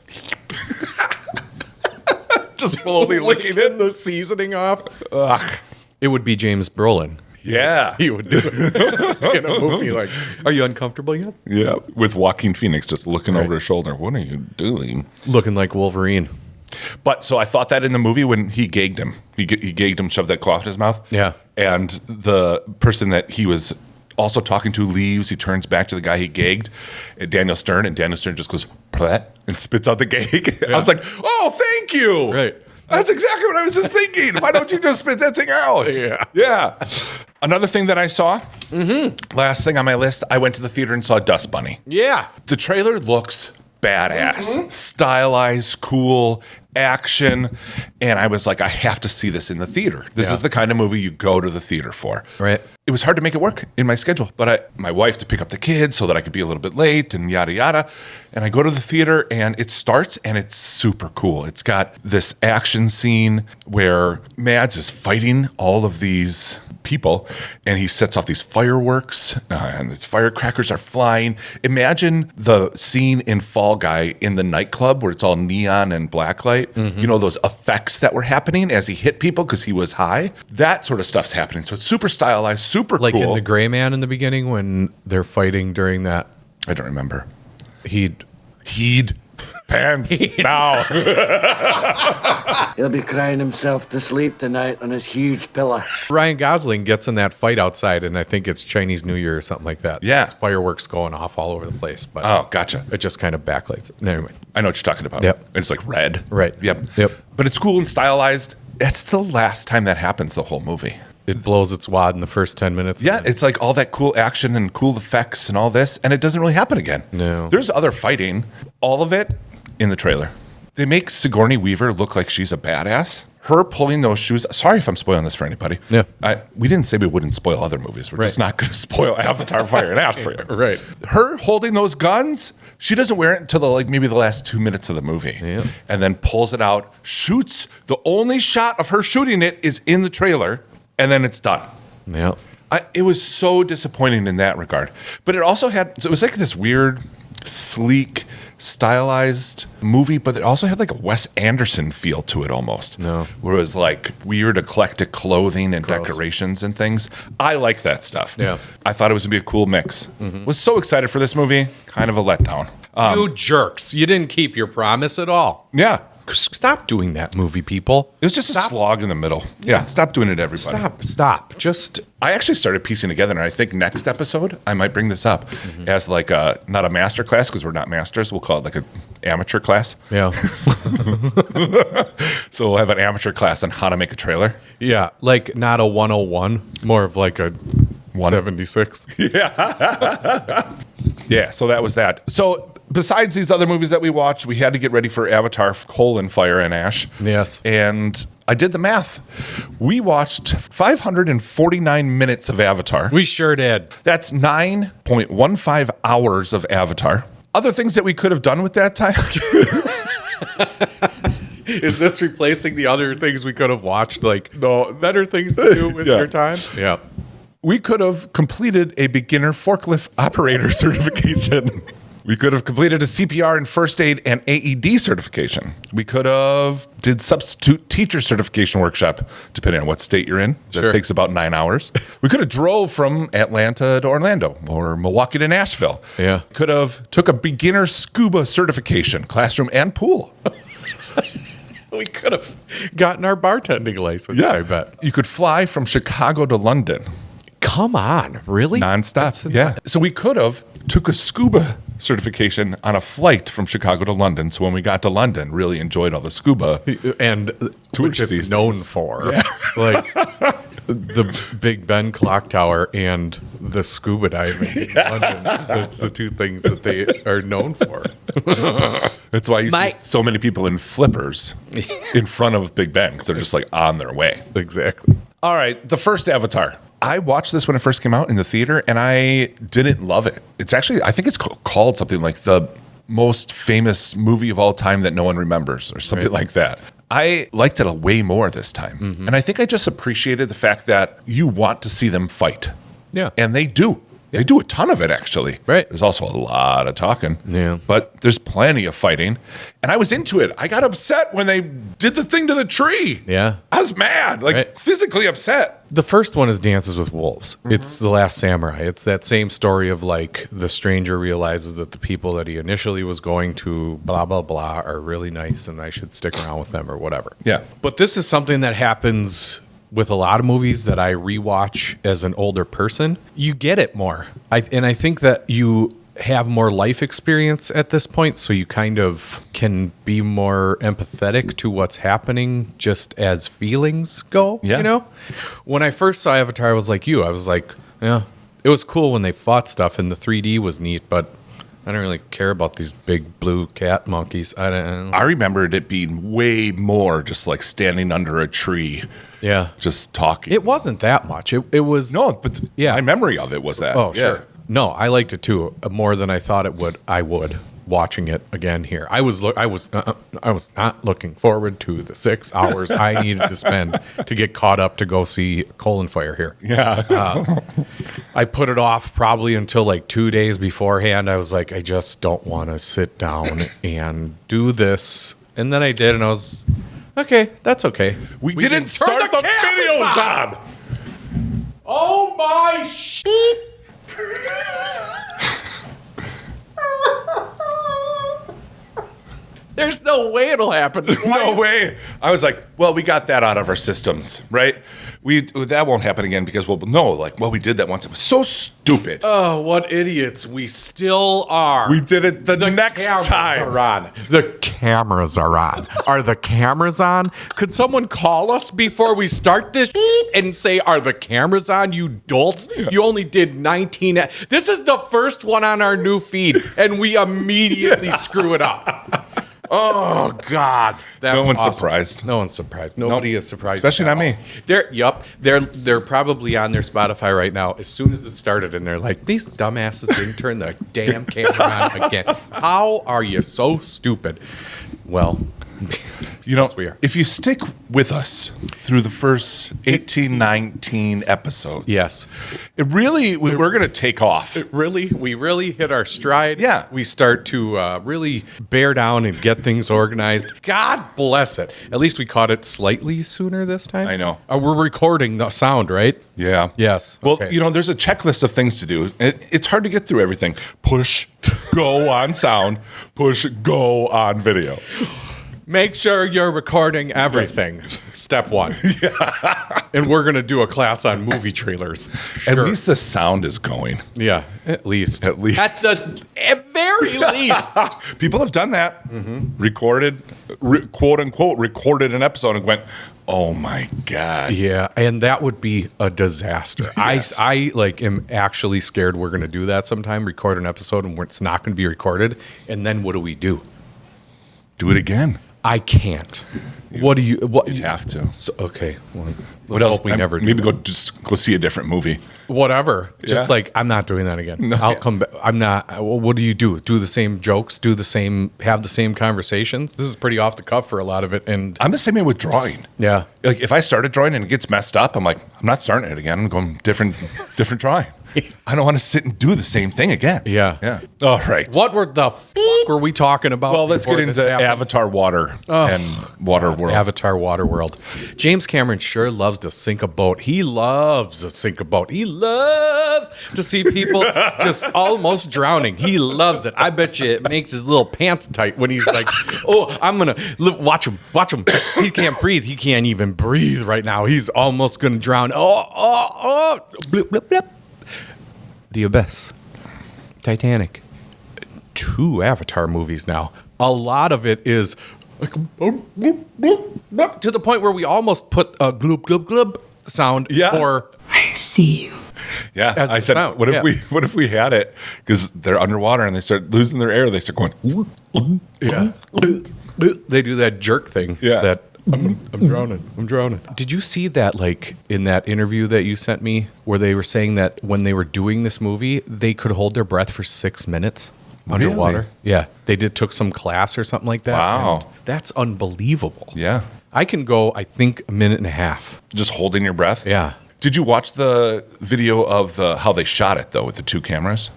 Just slowly licking in the seasoning off. Ugh. It would be James Brolin. Yeah. He would do it in a movie like, are you uncomfortable yet? Yeah, with Joaquin Phoenix just looking over his shoulder. What are you doing? Looking like Wolverine. But so I thought that in the movie when he gagged him. He gagged him, shoved that cloth in his mouth. Yeah. And the person that he was also talking to leaves. He turns back to the guy he gagged, Daniel Stern, and Daniel Stern just goes, bleh, and spits out the gag. Yeah. I was like, oh, thank you. Right. That's exactly what I was just thinking. Why don't you just spit that thing out? Yeah. Yeah. Another thing that I saw, last thing on my list, I went to the theater and saw Dust Bunny. Yeah. The trailer looks badass, stylized, cool, action. And I was like, I have to see this in the theater. This is the kind of movie you go to the theater for. Right. It was hard to make it work in my schedule, but my wife to pick up the kids so that I could be a little bit late and yada, yada. And I go to the theater and it starts and it's super cool. It's got this action scene where Mads is fighting all of these people and he sets off these fireworks and these firecrackers are flying. Imagine the scene in Fall Guy in the nightclub where it's all neon and blacklight. You know, those effects that were happening as he hit people because he was high. That sort of stuff's happening. So it's super stylized, super like cool. in The Gray Man in the beginning when they're fighting during that. I don't remember. He'd pants now. He'll be crying himself to sleep tonight on his huge pillow. Ryan Gosling gets in that fight outside, and I think it's Chinese New Year or something like that. Yeah. There's fireworks going off all over the place. But Oh, gotcha. it just kind of backlights it. Anyway. I know what you're talking about. Yep. It's like red. Right. Yep. Yep. But it's cool and stylized. That's the last time that happens the whole movie. It blows its wad in the first 10 minutes. Yeah, it's like all that cool action and cool effects and all this, and it doesn't really happen again. No. There's other fighting, all of it in the trailer. They make Sigourney Weaver look like she's a badass. Her pulling those shoes. Sorry if I'm spoiling this for anybody. Yeah. We didn't say we wouldn't spoil other movies. We're just not going to spoil Avatar Fire and Ash for you. Right. Her holding those guns, she doesn't wear it until maybe the last 2 minutes of the movie. Yeah. And then pulls it out, shoots. The only shot of her shooting it is in the trailer, and then it's done. Yeah. It was so disappointing in that regard. But it also it was like this weird, sleek, stylized movie, but it also had like a Wes Anderson feel to it almost. No. Where it was like weird, eclectic clothing and Gross. decorations and things. I like that stuff. Yeah. I thought it was going to be a cool mix. Was so excited for this movie. Kind of a letdown. You jerks. You didn't keep your promise at all. Yeah. Stop doing that, movie people. It was just a slog in the middle. Yeah. Stop doing it, everybody. Stop. Just I actually started piecing together, and I think next episode I might bring this up as like not a master class because we're not masters. We'll call it like an amateur class. yeah. So we'll have an amateur class on how to make a trailer. Yeah, like not a 101, more of like a 176. Yeah. So that was that. So besides these other movies that we watched, we had to get ready for Avatar: Fire and Ash. Yes. And I did the math. We watched 549 minutes of Avatar. We sure did. That's 9.15 hours of Avatar. Other things that we could have done with that time. Is this replacing the other things we could have watched? Like, no, better things to do with your time? Yeah. We could have completed a beginner forklift operator certification. We could have completed a CPR and first aid and AED certification. We could have did substitute teacher certification workshop, depending on what state you're in. That takes about 9 hours. We could have drove from Atlanta to Orlando or Milwaukee to Nashville. Yeah. Could have took a beginner scuba certification, classroom and pool. We could have gotten our bartending license, I bet. You could fly from Chicago to London. Come on, really? Nonstop. Yeah. So we could have took a scuba certification on a flight from Chicago to London. So when we got to London, really enjoyed all the scuba and which it's known for. Yeah. Like the Big Ben clock tower and the scuba diving in London. That's the two things that they are known for. That's why you see so many people in flippers in front of Big Ben, because they're just like on their way. Exactly. All right, the first Avatar. I watched this when it first came out in the theater, and I didn't love it. It's actually, I think it's called something like the most famous movie of all time that no one remembers, or something like that. I liked it way more this time. Mm-hmm. And I think I just appreciated the fact that you want to see them fight. Yeah. And they do. They do a ton of it, actually. Right. There's also a lot of talking. Yeah. But there's plenty of fighting. And I was into it. I got upset when they did the thing to the tree. Yeah. I was mad, like physically upset. The first one is Dances with Wolves. Mm-hmm. It's The Last Samurai. It's that same story of like the stranger realizes that the people that he initially was going to blah, blah, blah are really nice and I should stick around with them or whatever. Yeah. But this is something that happens with a lot of movies that I rewatch as an older person. You get it more. And I think that you have more life experience at this point, so you kind of can be more empathetic to what's happening just as feelings go. Yeah. You know? When I first saw Avatar, I was like you. I was like, yeah, it was cool when they fought stuff and the 3D was neat, but I don't really care about these big blue cat monkeys. I remembered it being way more just like standing under a tree. Yeah. Just talking. It wasn't that much. It was... No, but my memory of it was that. Oh, sure. No, I liked it too, more than I thought it would. I would, watching it again here. I was not looking forward to the 6 hours I needed to spend to get caught up to go see Fire here. Yeah. I put it off probably until like 2 days beforehand. I was like, I just don't want to sit down and do this. And then I did, and I was... Okay, that's okay. We didn't start the videos on. Oh my shit! There's no way it'll happen twice. No way. I was like, well, we got that out of our systems, right? That won't happen again because we did that once. It was so stupid. Oh, what idiots we still are. We did it the next time. Are on. The cameras are on. Are the cameras on? Could someone call us before we start this and say, are the cameras on, you dolts? Yeah. You only did 19. This is the first one on our new feed, and we immediately screw it up. Oh God! That's no one's awesome. surprised. No one's surprised. Nobody is surprised, especially not me. They're probably on their Spotify right now. As soon as it started, and they're like, "These dumbasses didn't turn the damn camera on again. How are you so stupid?" Well, you know, yes, we are. If you stick with us through the first 18, 19 episodes, yes, we're going to take off. We really hit our stride. Yeah, we start to really bear down and get things organized. God bless it. At least we caught it slightly sooner this time. I know. We're recording the sound, right? Yeah. Yes. Well, there's a checklist of things to do. It's hard to get through everything. Push, go on sound. Push, go on video. Make sure you're recording everything. Step one. Yeah. And we're going to do a class on movie trailers. At Sure. least the sound is going. Yeah, at least. At least. At the very least. People have done that. Recorded, quote unquote, recorded an episode and went, oh my God. Yeah, and that would be a disaster. Yes. I like am actually scared we're going to do that sometime, record an episode and it's not going to be recorded. And then what do we do? Do it again. I can't. What do you? What You have to. So, okay. Well, What let's else? hope we never do Maybe that. go see a different movie. Whatever. Just Yeah. like I'm not doing that again. No. I'll come back. I'm not. Well, what do you do? Do the same jokes? Do the same? Have the same conversations? This is pretty off the cuff for a lot of it. And I'm the same way with drawing. yeah, Like if I started drawing and it gets messed up, I'm like, I'm not starting it again. I'm going different drawing. I don't want to sit and do the same thing again. Yeah. Yeah. All right. what were the were we talking about? Well, let's get before this into happened? Avatar Water and Water World. Avatar Waterworld. James Cameron sure loves to sink a boat. He loves to sink a boat. He loves to see people just almost drowning. He loves it. I bet you it makes his little pants tight when he's like, oh, I'm going to watch him. Watch him. He can't breathe. He can't even breathe right now. He's almost going to drown. Oh. Blip, blip, blip. The Abyss. Titanic. 2 Avatar movies now. A lot of it is like to the point where we almost put a gloob gloob gloob sound for I see you. Yeah, as I the said, sound, what if yeah. what if we had it because they're underwater and they start losing their air? They start going. yeah. They do that jerk thing. Yeah. That I'm drowning. I'm drowning. Did you see that like in that interview that you sent me where they were saying that when they were doing this movie, they could hold their breath for 6 minutes underwater? Really? Yeah. They took some class or something like that. Wow. and that's unbelievable. Yeah, I can go, I think, a minute and a half. just holding your breath. Yeah. Did you watch the video of how they shot it though with the 2 cameras?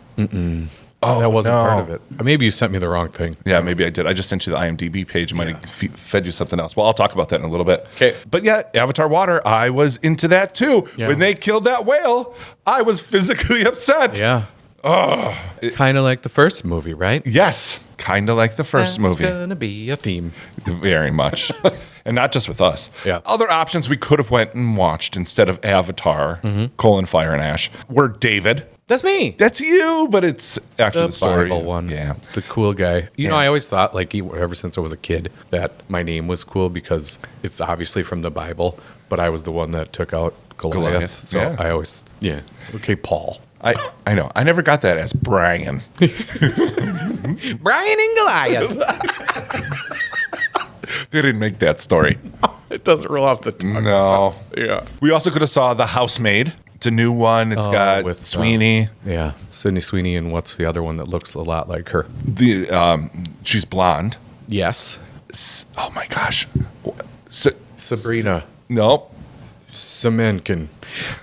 Oh, That wasn't no. part of it. Maybe you sent me the wrong thing. Yeah, maybe I did. I just sent you the IMDb page. Might have fed you something else. Well, I'll talk about that in a little bit. 'Kay. But yeah, Avatar Water, I was into that too. Yeah. When they killed that whale, I was physically upset. Yeah. Kind of like the first movie, right? Yes, kind of like the first movie. It's gonna be a theme. Very much. And not just with us. Yeah. Other options we could have went and watched instead of Avatar, Fire and Ash, were David. That's me. That's you, but it's actually the story. Bible one. Yeah. The cool guy. You know, Yeah. I always thought, like, ever since I was a kid, that my name was cool because it's obviously from the Bible, but I was the one that took out Goliath. So yeah. I always, okay, Paul. I know. I never got that as Brian. Brian and Goliath. They didn't make that story. It doesn't roll off the tongue. No. Yeah. We also could have saw The Housemaid. It's a new one. It's got with, Sweeney. Yeah. Sydney Sweeney, and what's the other one that looks a lot like her? She's blonde. Yes. Oh my gosh. Sabrina. Nope. Semenkin.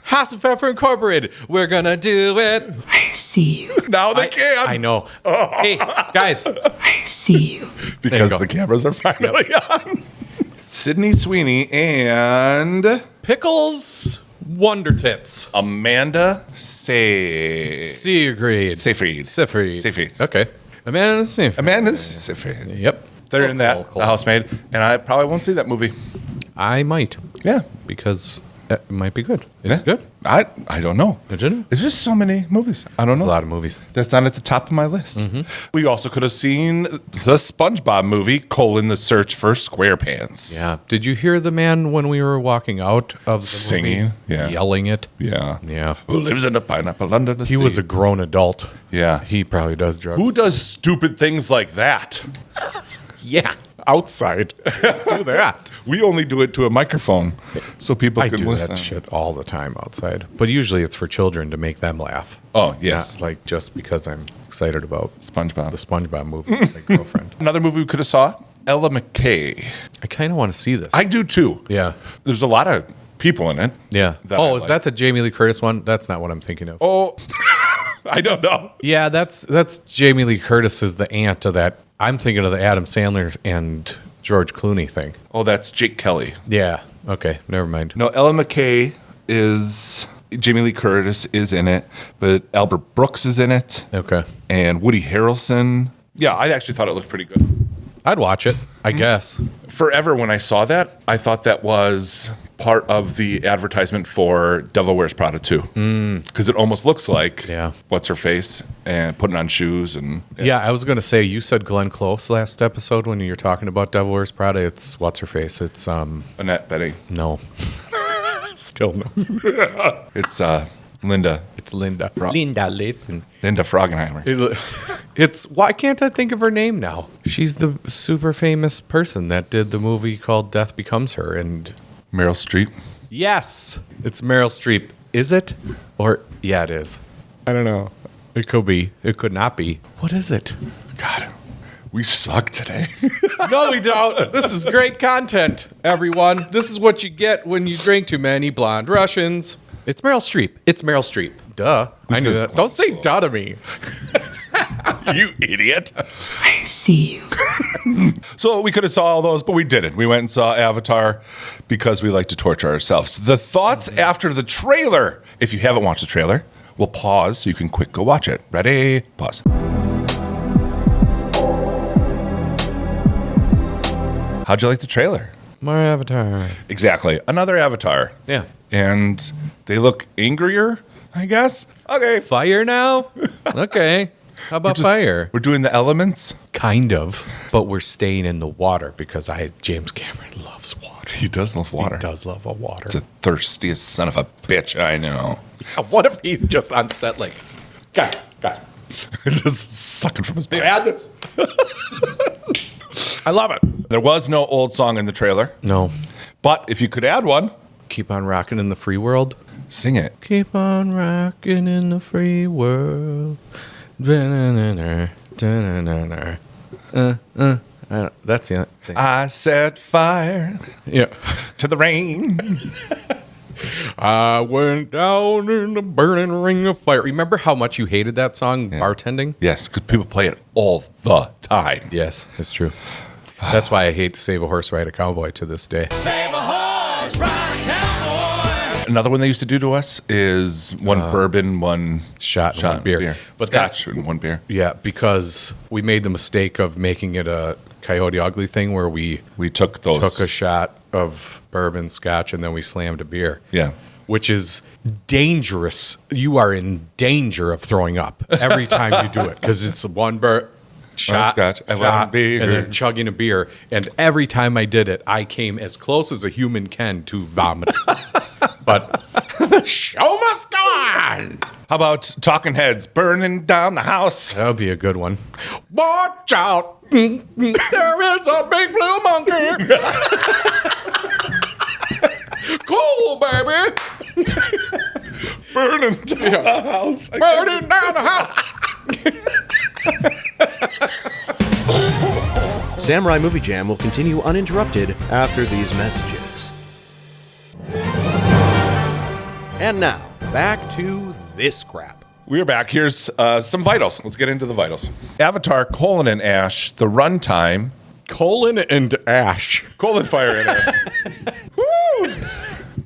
House of Pepper Incorporated. We're gonna do it. I see you. Now they can. I know. Hey, guys. I see you. Because go. the cameras are finally on. Sydney Sweeney and Pickles Wonder Tits. Amanda Seyfried. Seyfried. Okay. Amanda Seyfried. Amanda Seyfried. Yep. They're in that, Cool. The Housemaid, and I probably won't see that movie. I might, Yeah. because it might be good. Is Yeah. it good? I don't know. Is it? There's just so many movies. I don't There's know. a lot of movies. That's not at the top of my list. We also could have seen the SpongeBob movie, The Search for SquarePants. Yeah. Did you hear the man when we were walking out of the Singing? movie? Yeah. Yelling it? Yeah. Yeah. Who lives in a pineapple under the sea? He was a grown adult. Yeah. He probably does drugs. Who does stupid things like that? Yeah. Outside. Do that. We only do it to a microphone so people I can do listen. that shit all the time outside. But usually it's for children to make them laugh. Oh, yes. Not like just because I'm excited about SpongeBob. the SpongeBob movie with my girlfriend. Another movie we could have saw, Ella McKay. I kind of want to see this. I do too. yeah. There's a lot of people in it. Yeah. that I Oh, is like. that the Jamie Lee Curtis one? That's not what I'm thinking of. Oh, I don't know. Yeah, that's Jamie Lee Curtis is the aunt of that. I'm thinking of the Adam Sandler and George Clooney thing. Oh, that's Jake Kelly. Yeah. Okay. Never mind. No, Ella McKay is Jamie Lee Curtis is in it, but Albert Brooks is in it, Okay. and Woody Harrelson. Yeah, I actually thought it looked pretty good. I'd watch it, I guess. Forever when I saw that, I thought that was part of the advertisement for Devil Wears Prada 2. Because it almost looks like what's her face and putting on shoes and Yeah, I was going to say, you said Glenn Close last episode when you were talking about Devil Wears Prada. It's what's her face? It's Annette Bening. No. Still no. It's Linda. It's Linda. Linda, listen. Linda Froggenheimer. It's why can't I think of her name now? She's the super famous person that did the movie called Death Becomes Her, and Meryl Streep. Yes, it's Meryl Streep. Is it? Or yeah, it is. I don't know. It could be. It could not be. What is it? God, we suck today. No, we don't. This is great content, everyone. This is what you get when you drink too many blonde Russians. It's Meryl Streep. It's Meryl Streep. Duh. I knew that. Don't say duh to me. You idiot. I see you. So we could have saw all those, but we didn't. We went and saw Avatar because we like to torture ourselves. The thoughts after the trailer. If you haven't watched the trailer, we'll pause so you can quick go watch it. Ready? Pause. How'd you like the trailer? More Avatar. Exactly. Another Avatar. Yeah. And they look angrier, I guess. Okay. Fire now? Okay. How about fire? We're doing the elements. Kind of. But we're staying in the water because James Cameron loves water. He does love water. He does love a water. It's the thirstiest son of a bitch I know. What if he's just on set like, guys. Just sucking from his mouth. Add this. I love it. There was no old song in the trailer. No. But if you could add one. Keep on rocking in the free world. Sing it. Keep on rocking in the free world. That's the thing. I set fire to the rain. I went down in the burning ring of fire. Remember how much you hated that song, Bartending? Yes, because people play it all the time. Yes, it's true. That's why I hate Save a Horse, Ride a Cowboy to this day. Save a horse, ride a cowboy. Another one they used to do to us is one bourbon, one shot and one beer. But Scotch and one beer. Yeah, because we made the mistake of making it a Coyote Ugly thing where we took a shot of bourbon, Scotch, and then we slammed a beer. Yeah. Which is dangerous. You are in danger of throwing up every time you do it because it's one shot, Scotch, and then chugging a beer. And every time I did it, I came as close as a human can to vomiting. But the show must go on. How about Talking Heads burning down the house? That would be a good one. Watch out. There is a big blue monkey. Cool, baby. Burning down the house. Burning down the house. Samurai Movie Jam will continue uninterrupted after these messages. And now, back to this crap. We're back. Here's some vitals. Let's get into the vitals. Avatar, colon, and ash. The runtime. Colon and ash. Colon, fire, and ash. Woo!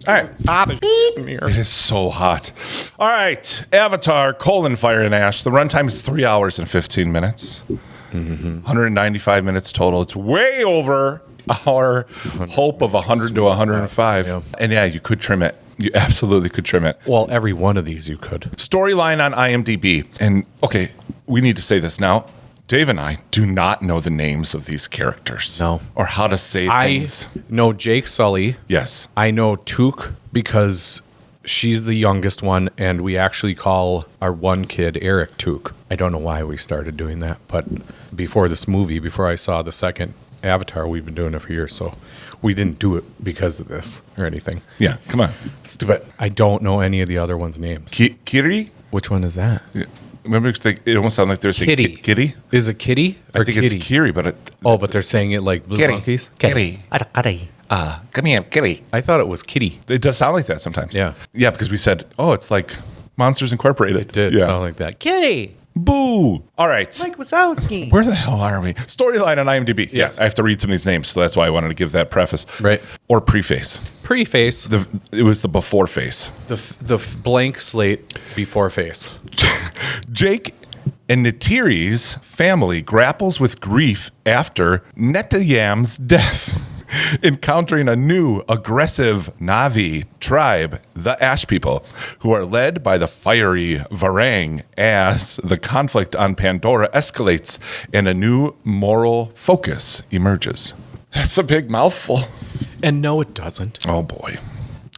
All right. It's hot as shit in here. It is so hot. All right. Avatar, colon, fire, and ash. The runtime is 3 hours and 15 minutes. 195 minutes total. It's way over our hope of 100 to 105. Yeah. And yeah, you could trim it. You absolutely could trim it. Well, every one of these you could. Storyline on IMDb. And okay, we need to say this now. Dave and I do not know the names of these characters. No. Or how to say things. I know Jake Sully. Yes. I know Took because she's the youngest one, and we actually call our one kid Eric Took. I don't know why we started doing that, but before this movie, before I saw the second Avatar, we've been doing it for years, so we didn't do it because of this or anything. Yeah, come on. Stupid. I don't know any of the other ones' names. Kiri? Which one is that? Yeah. Remember, it almost sounded like they're saying Kitty. Kitty? Is it Kitty? I think Kitty? it's Kiri, but but they're saying it like Blue Monkeys? Kitty. Come here, Kitty. I thought it was Kitty. It does sound like that sometimes. Yeah. Yeah, because we said, it's like Monsters Incorporated. It did sound like that. Kitty. Boo. All right. Mike Wazowski. Where the hell are we? Storyline on IMDb. Yes. Yeah, I have to read some of these names, so that's why I wanted to give that preface. Right. Or preface. Preface. It was the before face. The blank slate before face. Jake And Neytiri's family grapples with grief after Netayam's death, encountering a new aggressive Navi tribe, the Ash People, who are led by the fiery Varang as the conflict on Pandora escalates and a new moral focus emerges. That's a big mouthful. And no, it doesn't. Oh, boy.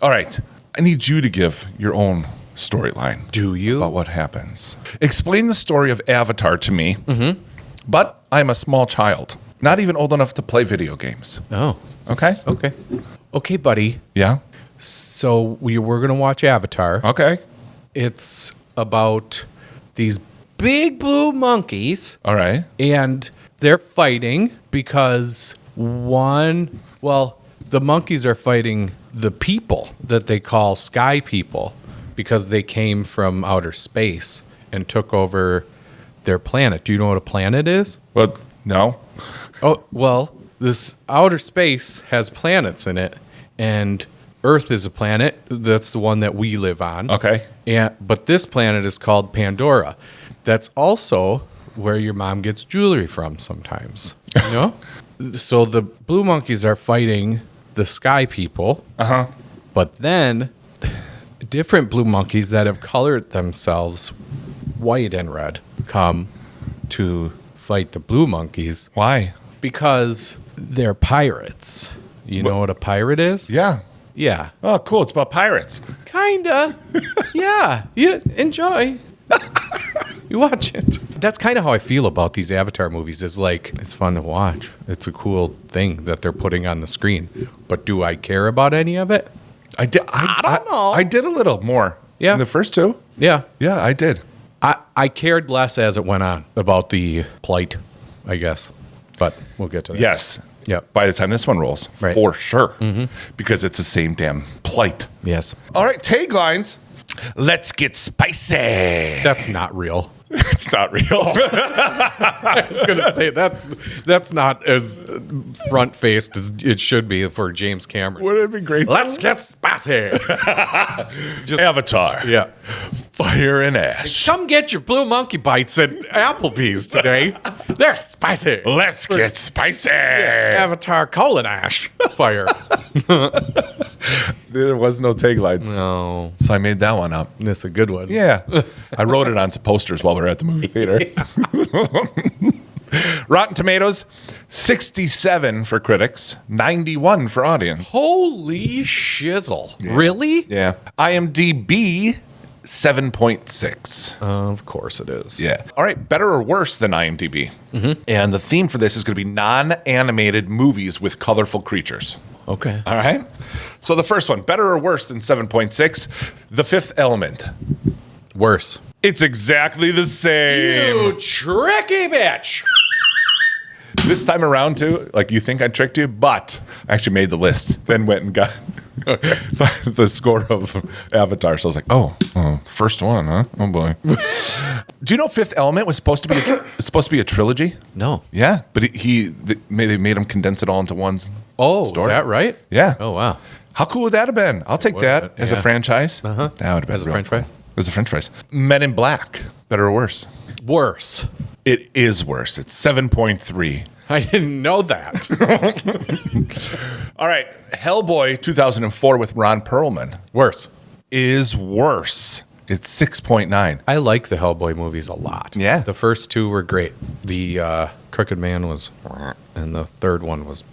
All right. I need you to give your own storyline. Do you? About what happens. Explain the story of Avatar to me, but I'm a small child, not even old enough to play video games. Oh. Okay? Okay, buddy. Yeah? So we're going to watch Avatar. Okay. It's about these big blue monkeys. All right. And they're fighting because the monkeys are fighting the people that they call sky people because they came from outer space and took over their planet. Do you know what a planet is? Well, no. Oh, well, this outer space has planets in it, and Earth is a planet. That's the one that we live on. Okay. But this planet is called Pandora. That's also where your mom gets jewelry from sometimes. You know? So the blue monkeys are fighting the sky people. Uh-huh. But then different blue monkeys that have colored themselves white and red come to fight the blue monkeys. Why? Because they're pirates. You know what a pirate is? Yeah. Yeah. Oh, cool. It's about pirates. Kinda. Yeah. You enjoy. You watch it. That's kind of how I feel about these Avatar movies. Is like, it's fun to watch. It's a cool thing that they're putting on the screen. But do I care about any of it? I did. I don't know. I did a little more. Yeah. In the first two. Yeah. Yeah, I did. I cared less as it went on about the plight, I guess. But we'll get to that. Yes. Yeah. By the time this one rolls, Right. for sure. Because it's the same damn plight. Yes. All right, taglines. Let's get spicy. That's not real. It's not real. I was going to say that's not as front-faced as it should be for James Cameron. Wouldn't it be great? Let's get spicy. Just Avatar. Yeah. Fire and ash. Come get your blue monkey bites at Applebee's today. They're spicy. Let's get spicy. Avatar colon ash fire. There was no taglines. No. So I made that one up. That's a good one. Yeah. I wrote it onto posters while we were at the movie theater. Rotten Tomatoes, 67 for critics, 91 for audience. Holy shizzle. Really? Yeah. IMDb, 7.6. Of course it is. Yeah. All right. Better or worse than IMDb? And the theme for this is going to be non-animated movies with colorful creatures. Okay. All right. So the first one, better or worse than 7.6? The Fifth Element. Worse. It's exactly the same. You tricky bitch. This time around, too, like you think I tricked you, but I actually made the list, then went and got the score of Avatar. So I was like, oh, first one, huh? Oh, boy. Do you know Fifth Element was supposed to be a trilogy? No. Yeah, but they made him condense it all into one story. Is that right? Yeah. Oh, wow. How cool would that have been? I'll take that as a franchise. Uh-huh. That would have been As a real french fries? cool. As a french fries. Men in Black, better or worse? Worse. It is worse. It's 7.3. I didn't know that. All right. Hellboy 2004 with Ron Perlman Worse. is worse. It's 6.9. I like the Hellboy movies a lot. Yeah. The first two were great. The Crooked Man was, and the third one was,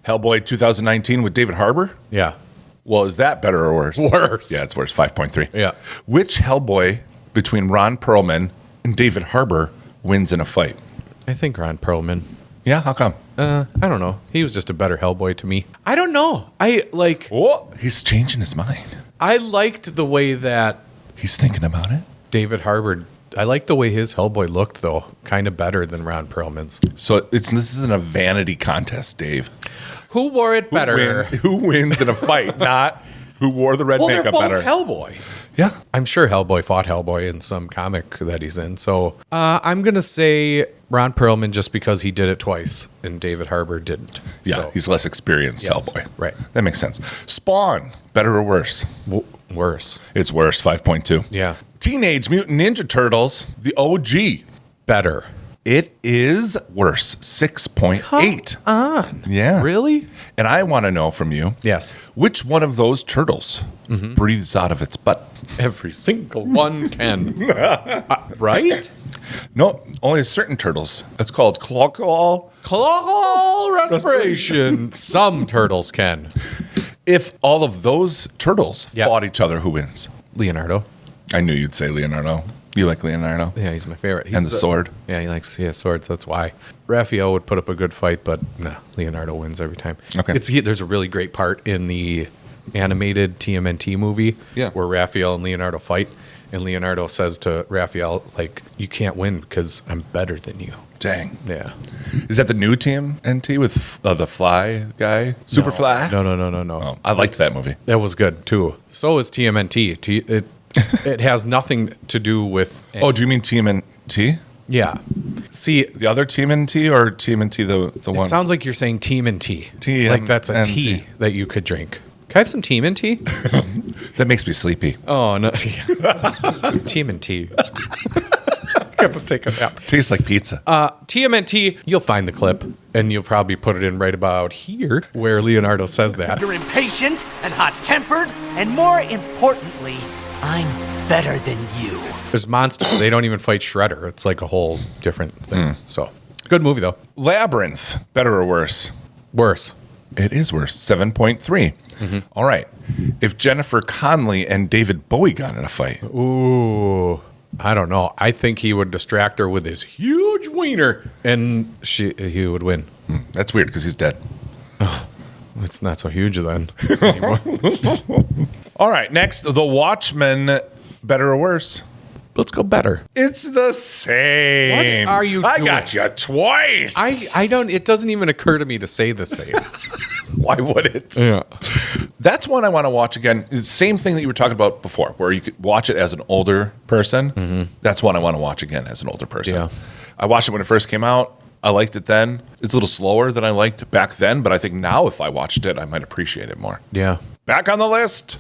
Hellboy 2019 with David Harbour. yeah. Well, is that better or worse? Worse. Yeah, it's worse. 5.3. Yeah. Which Hellboy between Ron Perlman and David Harbour wins in a fight? I think Ron Perlman. Yeah, how come? I don't know. He was just a better Hellboy to me. I don't know. Oh, he's changing his mind. I liked the way that He's thinking about it. David Harbour, I liked the way his Hellboy looked, though. Kind of better than Ron Perlman's. So this isn't a vanity contest, Dave. Who wore it better? Who wins in a fight, not who wore the red Well, they're makeup both better. Hellboy. Yeah. I'm sure Hellboy fought Hellboy in some comic that he's in. So I'm going to say Ron Perlman just because he did it twice and David Harbour didn't. Yeah, So, he's less experienced yes, Hellboy. right. That makes sense. Spawn, better or worse? worse. It's worse, 5.2. Yeah. Teenage Mutant Ninja Turtles, the OG, better? It is worse. 6.8. On. Yeah. Really? And I want to know from you. Yes. Which one of those turtles breathes out of its butt? Every single one can. Right? No, only certain turtles. It's called claw Respiration. Some turtles can. If all of those turtles fought each other, who wins? Leonardo. I knew you'd say Leonardo. You like Leonardo? Yeah, he's my favorite. He's And the sword. Yeah, he likes swords. That's why. Raphael would put up a good fight, but no, Leonardo wins every time. Okay. There's a really great part in the animated TMNT movie where Raphael and Leonardo fight, and Leonardo says to Raphael, like, you can't win because I'm better than you. Dang. Yeah. Is that the new TMNT with the Fly guy? Superfly? No. Oh, I liked that movie. That was good, too. So is TMNT. It has nothing to do with... Oh, do you mean TMNT? Yeah. See... The other TMNT or TMNT the one? It sounds like you're saying Team and Tea. TMNT. Like that's a tea that you could drink. Can I have some Team and Tea? That makes me sleepy. Oh, no. Team and Tea. Gotta take a nap. Tastes like pizza. TMNT, you'll find the clip, and you'll probably put it in right about here, where Leonardo says that. You're impatient and hot-tempered, and more importantly, I'm better than you. There's monsters. They don't even fight Shredder. It's like a whole different thing. So, good movie, though. Labyrinth, better or worse? Worse. It is worse. 7.3. All right. If Jennifer Connelly and David Bowie got in a fight. Ooh. I don't know. I think he would distract her with his huge wiener, and he would win. That's weird because he's dead. Oh, it's not so huge then anymore. All right. Next, The Watchmen, better or worse? Let's go better. It's the same. What are you I doing? got you twice. I don't. It doesn't even occur to me to say the same. Why would it? Yeah. That's one I want to watch again. It's the same thing that you were talking about before, where you could watch it as an older person. That's one I want to watch again as an older person. Yeah. I watched it when it first came out. I liked it then. It's a little slower than I liked back then, but I think now if I watched it, I might appreciate it more. Yeah. Back on the list.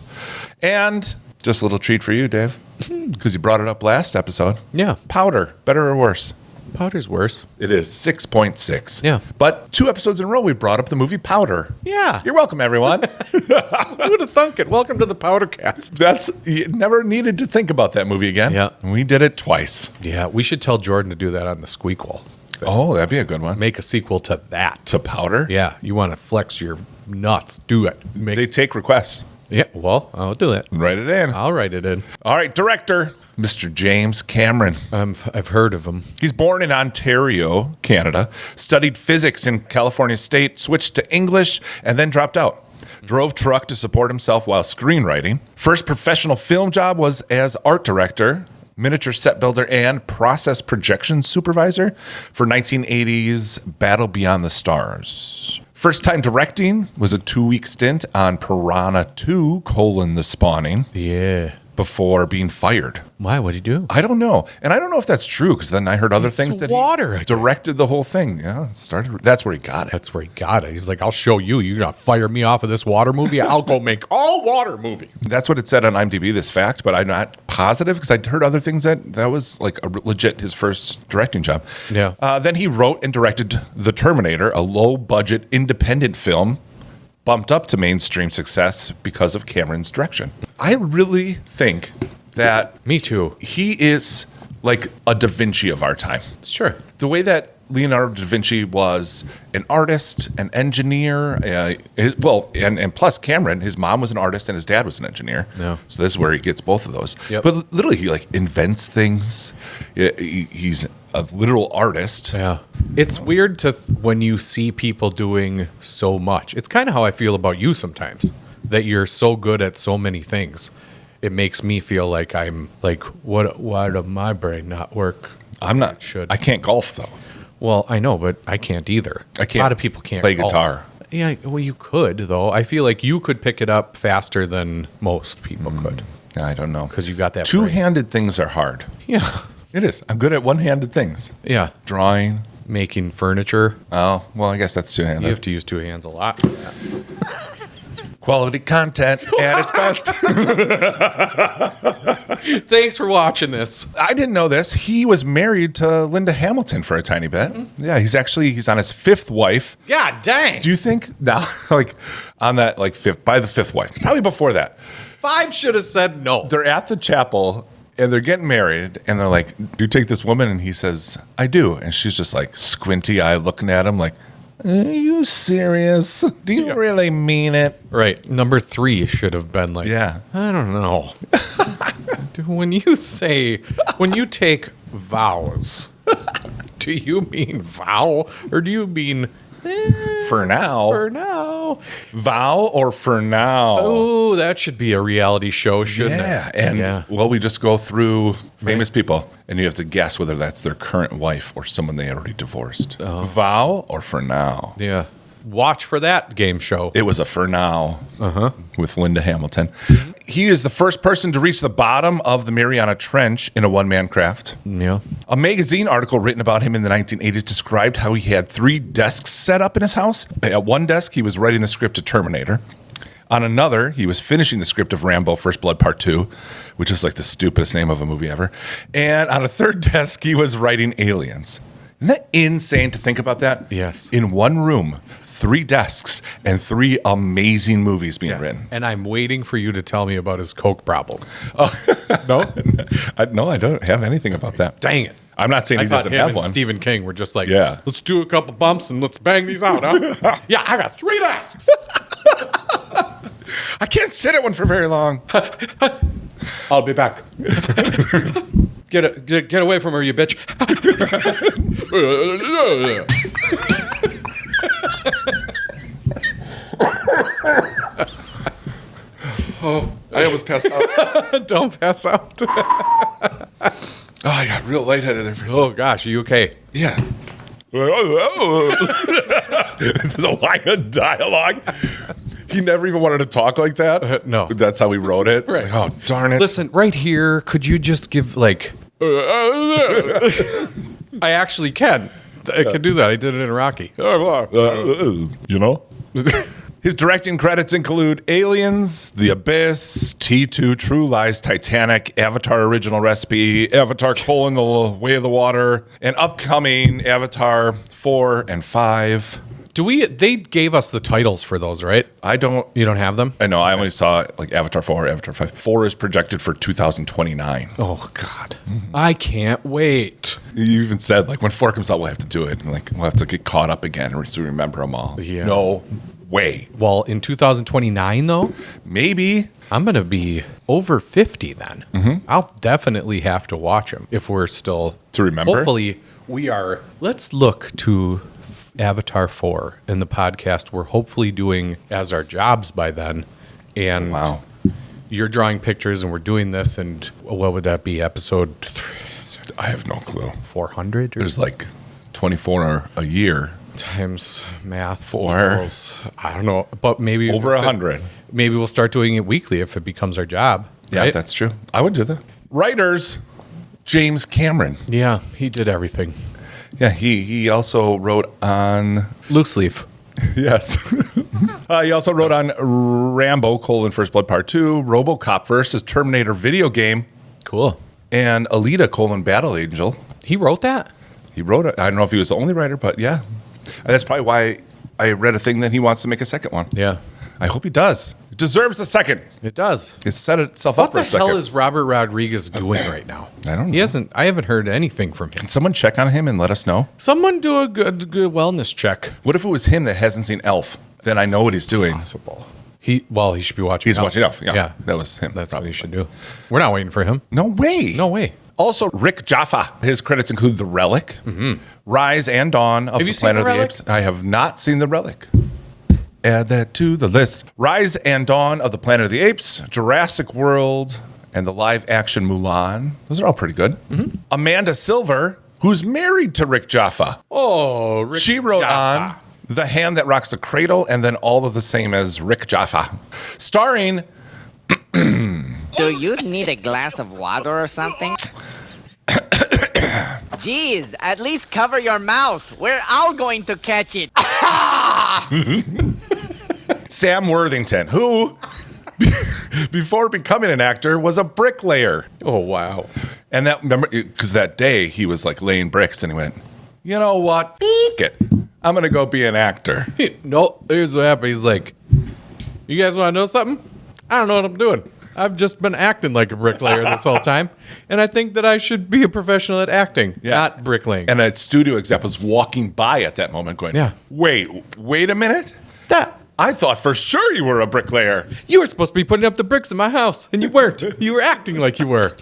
And just a little treat for you, Dave, because you brought it up last episode. Yeah. Powder, better or worse? Powder's worse. It is 6.6. Yeah. But 2 episodes in a row, we brought up the movie Powder. Yeah. You're welcome, everyone. Who would have thunk it? Welcome to the Powdercast. You never needed to think about that movie again. Yeah. We did it twice. Yeah. We should tell Jordan to do that on the Squeakquel. Oh, that'd be a good one. Make a sequel to that. To Powder? Yeah. You want to flex your nuts? Do it. They take requests. Yeah. Well, I'll do it. Write it in. I'll write it in. All right, director, Mr. James Cameron. I've heard of him. He's born in Ontario, Canada, studied physics in California State, switched to English, and then dropped out. Drove truck to support himself while screenwriting. First professional film job was as art director, miniature set builder, and process projection supervisor for 1980's Battle Beyond the Stars. First time directing was a 2-week stint on Piranha 2, The Spawning. Yeah. Before being fired. Why? What'd he do? I don't know. And I don't know if that's true, because then I heard other things that water he directed the whole thing. Yeah, that's where he got it. That's where he got it. He's like, I'll show you. You're going to fire me off of this water movie? I'll go make all water movies. That's what it said on IMDb, this fact, but I'm not positive, because I'd heard other things that was like a legit his first directing job. Yeah. Then he wrote and directed The Terminator, a low-budget independent film bumped up to mainstream success because of Cameron's direction. I really think that... Me too. He is like a Da Vinci of our time. Sure. The way that Leonardo da Vinci was an artist, an engineer, and plus Cameron, his mom was an artist and his dad was an engineer. Yeah. So this is where he gets both of those. Yep. But literally, he like invents things. He's a literal artist. Yeah. It's weird when you see people doing so much. It's kind of how I feel about you sometimes, that you're so good at so many things. It makes me feel like I'm like, why does my brain not work? I'm not. Should. I can't golf though. Well, I know, but I can't either. I can't. A lot of people can't play golf. guitar. Yeah, well, you could though. I feel like you could pick it up faster than most people could. I don't know, because you got that. Two-handed things are hard. Yeah, it is. I'm good at one-handed things. Yeah, drawing, making furniture. Oh, well, I guess that's two-handed. You have to use 2 hands a lot. Quality content at its best. Thanks for watching this. I didn't know this. He was married to Linda Hamilton for a tiny bit. Mm-hmm. Yeah, he's on his fifth wife. God dang. Do you think now, like on that, like by the fifth wife, probably before that, 5 should have said no. they're at the chapel and they're getting married and they're like, do you take this woman? And he says, I do. And she's just like squinty eye looking at him like, are you serious? Do you really mean it? Right. Number 3 should have been like, Yeah. I don't know. When you take vows, do you mean vow or do you mean For now. for now? Vow or for now? Oh, that should be a reality show, shouldn't Yeah. it? And well, we just go through famous people and you have to guess whether that's their current wife or someone they already divorced. Vow or for now? Yeah. Watch for that game show. It was a for now with Linda Hamilton. He is the first person to reach the bottom of the Mariana Trench in a one-man craft. Yeah. A magazine article written about him in the 1980s described how he had 3 desks set up in his house. At one desk, he was writing the script to Terminator. On another, he was finishing the script of Rambo First Blood Part 2, which is like the stupidest name of a movie ever. And on a third desk, he was writing Aliens. Isn't that insane to think about that? Yes. In one room, 3 desks, and 3 amazing movies being written. And I'm waiting for you to tell me about his Coke problem. No? No, I don't have anything about that. Dang it. I'm not saying I he thought doesn't him have and one. Stephen King were just like, Yeah. let's do a couple bumps and let's bang these out, huh? Yeah, I got 3 desks. I can't sit at one for very long. I'll be back. Get away from her, you bitch. I almost passed out. Don't pass out. I got real lightheaded there for a second. Oh, gosh, are you okay? Yeah. There's a line of dialogue. He never even wanted to talk like that. No. That's how we wrote it. Right. Like, oh, darn it. Listen, right here, could you just give, like... I actually can. I can do that. I did it in Rocky. You know? His directing credits include Aliens, The Abyss, T2, True Lies, Titanic, Avatar Original Recipe, Avatar: The Way of the Water, and upcoming Avatar 4 and 5. They gave us the titles for those, right? You don't have them? I know. I only saw like Avatar 4, Avatar 5. 4 is projected for 2029. Oh, God. I can't wait. You even said, like, when 4 comes out, we'll have to do it. And, like, we'll have to get caught up again to remember them all. Yeah. No way. Well, in 2029, though? Maybe. I'm going to be over 50 then. Mm-hmm. I'll definitely have to watch them if we're still... To remember? Hopefully, we are... Let's look to Avatar 4 in the podcast we're hopefully doing as our jobs by then. And wow. You're drawing pictures and we're doing this, and what would that be? Episode 3? I have no clue. 400? There's like 24 a year. Times math 4. equals, I don't know, but maybe over 100. Maybe we'll start doing it weekly if it becomes our job. Yeah, right? that's true. I would do that. Writers, James Cameron. Yeah, he did everything. Yeah, he also wrote on Loose Leaf. Yes. He also wrote on Rambo: First Blood Part 2, RoboCop versus Terminator video game. Cool. And Alita: Battle Angel. He wrote that? He wrote it. I don't know if he was the only writer, but yeah. And that's probably why I read a thing that he wants to make a second one. Yeah. I hope he does. It deserves a second. It does. It set itself up for a second. What the hell is Robert Rodriguez doing right now? I don't know. I haven't heard anything from him. Can someone check on him and let us know? Someone do a good wellness check. What if it was him that hasn't seen Elf? Then I know what he's doing. Possible. He should be watching. He's watching Elf. Yeah. That was him. That's probably what he should do. We're not waiting for him. No way. No way. Also, Rick Jaffa. His credits include The Relic, Rise and Dawn of the Planet of the Apes. I have not seen The Relic. Add that to the list. Rise and Dawn of the Planet of the Apes, Jurassic World, and the live-action Mulan. Those are all pretty good. Amanda Silver, who's married to Rick Jaffa. Oh, Rick She wrote Jaffa. on The Hand That Rocks the Cradle, and then All of the Same as Rick Jaffa. Starring... Do you need a glass of water or something? Jeez, at least cover your mouth. We're all going to catch it. Sam Worthington, who, before becoming an actor, was a bricklayer. Oh, wow. And that, remember, because that day he was like laying bricks and he went, you know what? It. I'm going to go be an actor. No, here's what happened. He's like, you guys want to know something? I don't know what I'm doing. I've just been acting like a bricklayer this whole time, and I think that I should be a professional at acting, not bricklaying. And a studio exec was walking by at that moment going, wait a minute? I thought for sure you were a bricklayer. You were supposed to be putting up the bricks in my house, and you weren't. You were acting like you were.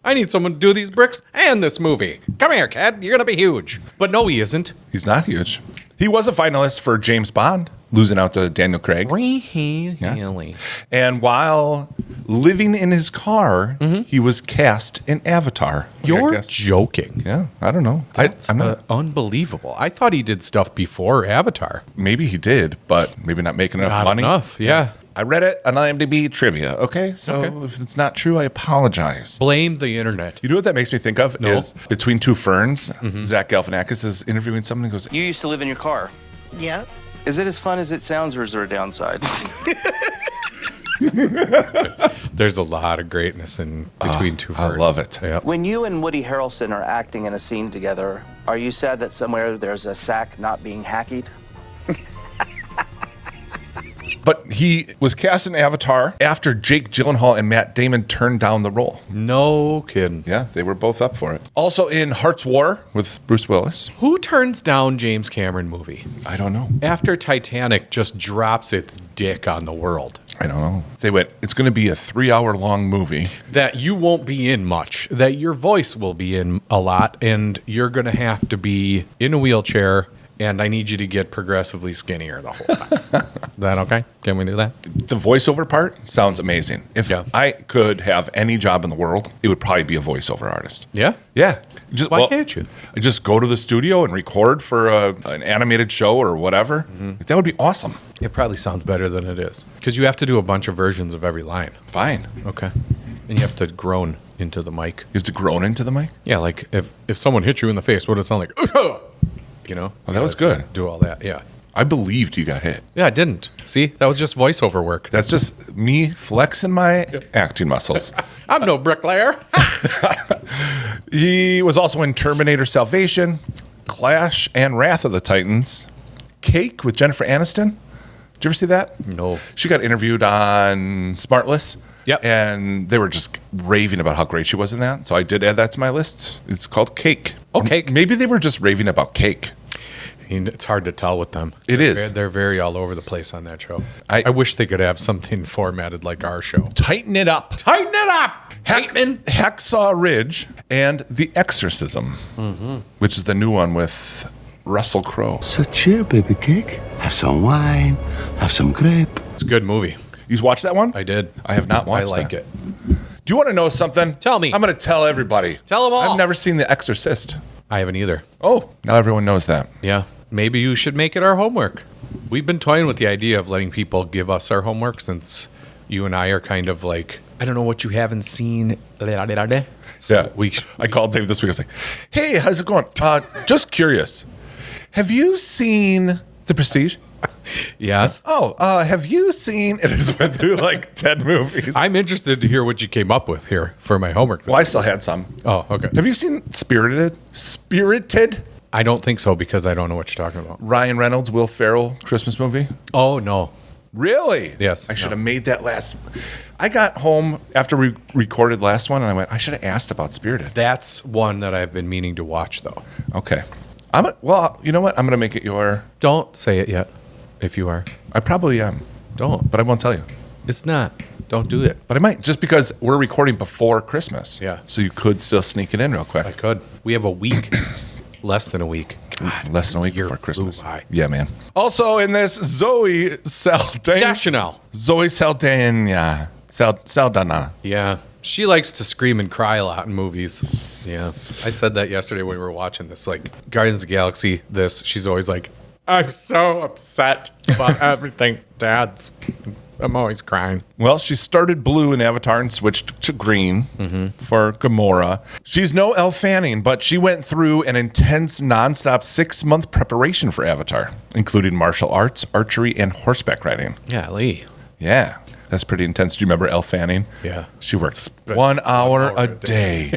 I need someone to do these bricks and this movie. Come here, kid. You're going to be huge. But no, he isn't. He's not huge. He was a finalist for James Bond, losing out to Daniel Craig. Really? And while living in his car, he was cast in Avatar. You're joking. Yeah, I don't know. That's unbelievable. I thought he did stuff before Avatar. Maybe he did, but maybe not making enough money. Yeah. I read it on IMDb trivia, okay? So if it's not true, I apologize. Blame the internet. You know what that makes me think of is Between Two Ferns, Zach Galifianakis is interviewing someone and goes, You used to live in your car. Yeah. Is it as fun as it sounds, or is there a downside? There's a lot of greatness in Between Two Ferns. I love it. Yep. When you and Woody Harrelson are acting in a scene together, are you sad that somewhere there's a sack not being hacked? But he was cast in Avatar after Jake Gyllenhaal and Matt Damon turned down the role. No kidding. Yeah, they were both up for it. Also in Heart's War with Bruce Willis. Who turns down James Cameron movie? I don't know. After Titanic just drops its dick on the world. I don't know. They went, it's going to be a 3-hour long movie. That you won't be in much. That your voice will be in a lot. And you're going to have to be in a wheelchair. And I need you to get progressively skinnier the whole time. Is that okay? Can we do that? The voiceover part sounds amazing. If I could have any job in the world, it would probably be a voiceover artist. Yeah? Yeah. Why can't you? Just go to the studio and record for an animated show or whatever. That would be awesome. It probably sounds better than it is. Because you have to do a bunch of versions of every line. Fine. Okay. And you have to groan into the mic. You have to groan into the mic? Yeah, like if someone hit you in the face, what does it sound like? You know? Oh, that was good. Do all that, yeah. I believed you got hit. Yeah, I didn't. See? That was just voiceover work. That's just me flexing my acting muscles. I'm no bricklayer. He was also in Terminator Salvation, Clash, and Wrath of the Titans. Cake with Jennifer Aniston. Did you ever see that? No. She got interviewed on Smartless. Yep. And they were just raving about how great she was in that. So I did add that to my list. It's called Cake. Oh, Cake. Maybe they were just raving about cake. It's hard to tell with them. They're very all over the place on that show. I wish they could have something formatted like our show. Tighten it up. Tighten it up! Hacksaw Ridge and The Exorcism, which is the new one with Russell Crowe. So chill, baby cake. Have some wine. Have some grape. It's a good movie. You watched that one? I did. I have not watched I like it. Do you want to know something? Tell me. I'm going to tell everybody. Tell them all. I've never seen The Exorcist. I haven't either. Oh, now everyone knows that. Yeah. Maybe you should make it our homework. We've been toying with the idea of letting people give us our homework since you and I are kind of like, I don't know what you haven't seen. So I called Dave this week. I was like, hey, how's it going? Just curious. Have you seen The Prestige? Yes. Oh, have you seen... It just went through like 10 movies. I'm interested to hear what you came up with here for my homework. Well, I still had some. Oh, okay. Have you seen Spirited? Spirited? I don't think so because I don't know what you're talking about. Ryan Reynolds, Will Ferrell, Christmas movie? Oh, no. Really? Yes. I should have made that last... I got home after we recorded last one and I went, I should have asked about Spirited. That's one that I've been meaning to watch, though. Okay. Well, you know what? I'm going to make it your... Don't say it yet, if you are. I probably am. Don't. But I won't tell you. It's not. Don't do it. But I might, just because we're recording before Christmas. Yeah. So you could still sneak it in real quick. I could. We have a week. Less than a week. God, less than a week before Christmas. High. Yeah, man. Also in this, Zoe Saldana. Zoe Saldana. Saldana. Yeah. She likes to scream and cry a lot in movies. Yeah. I said that yesterday when we were watching this, like Guardians of the Galaxy, she's always like, I'm so upset about everything Dad's I'm always crying. Well, she started blue in Avatar and switched to green for Gamora. She's no Elle Fanning, but she went through an intense, nonstop 6-month preparation for Avatar, including martial arts, archery, and horseback riding. Yeah, Lee. Yeah, that's pretty intense. Do you remember Elle Fanning? Yeah. She works 1 hour a day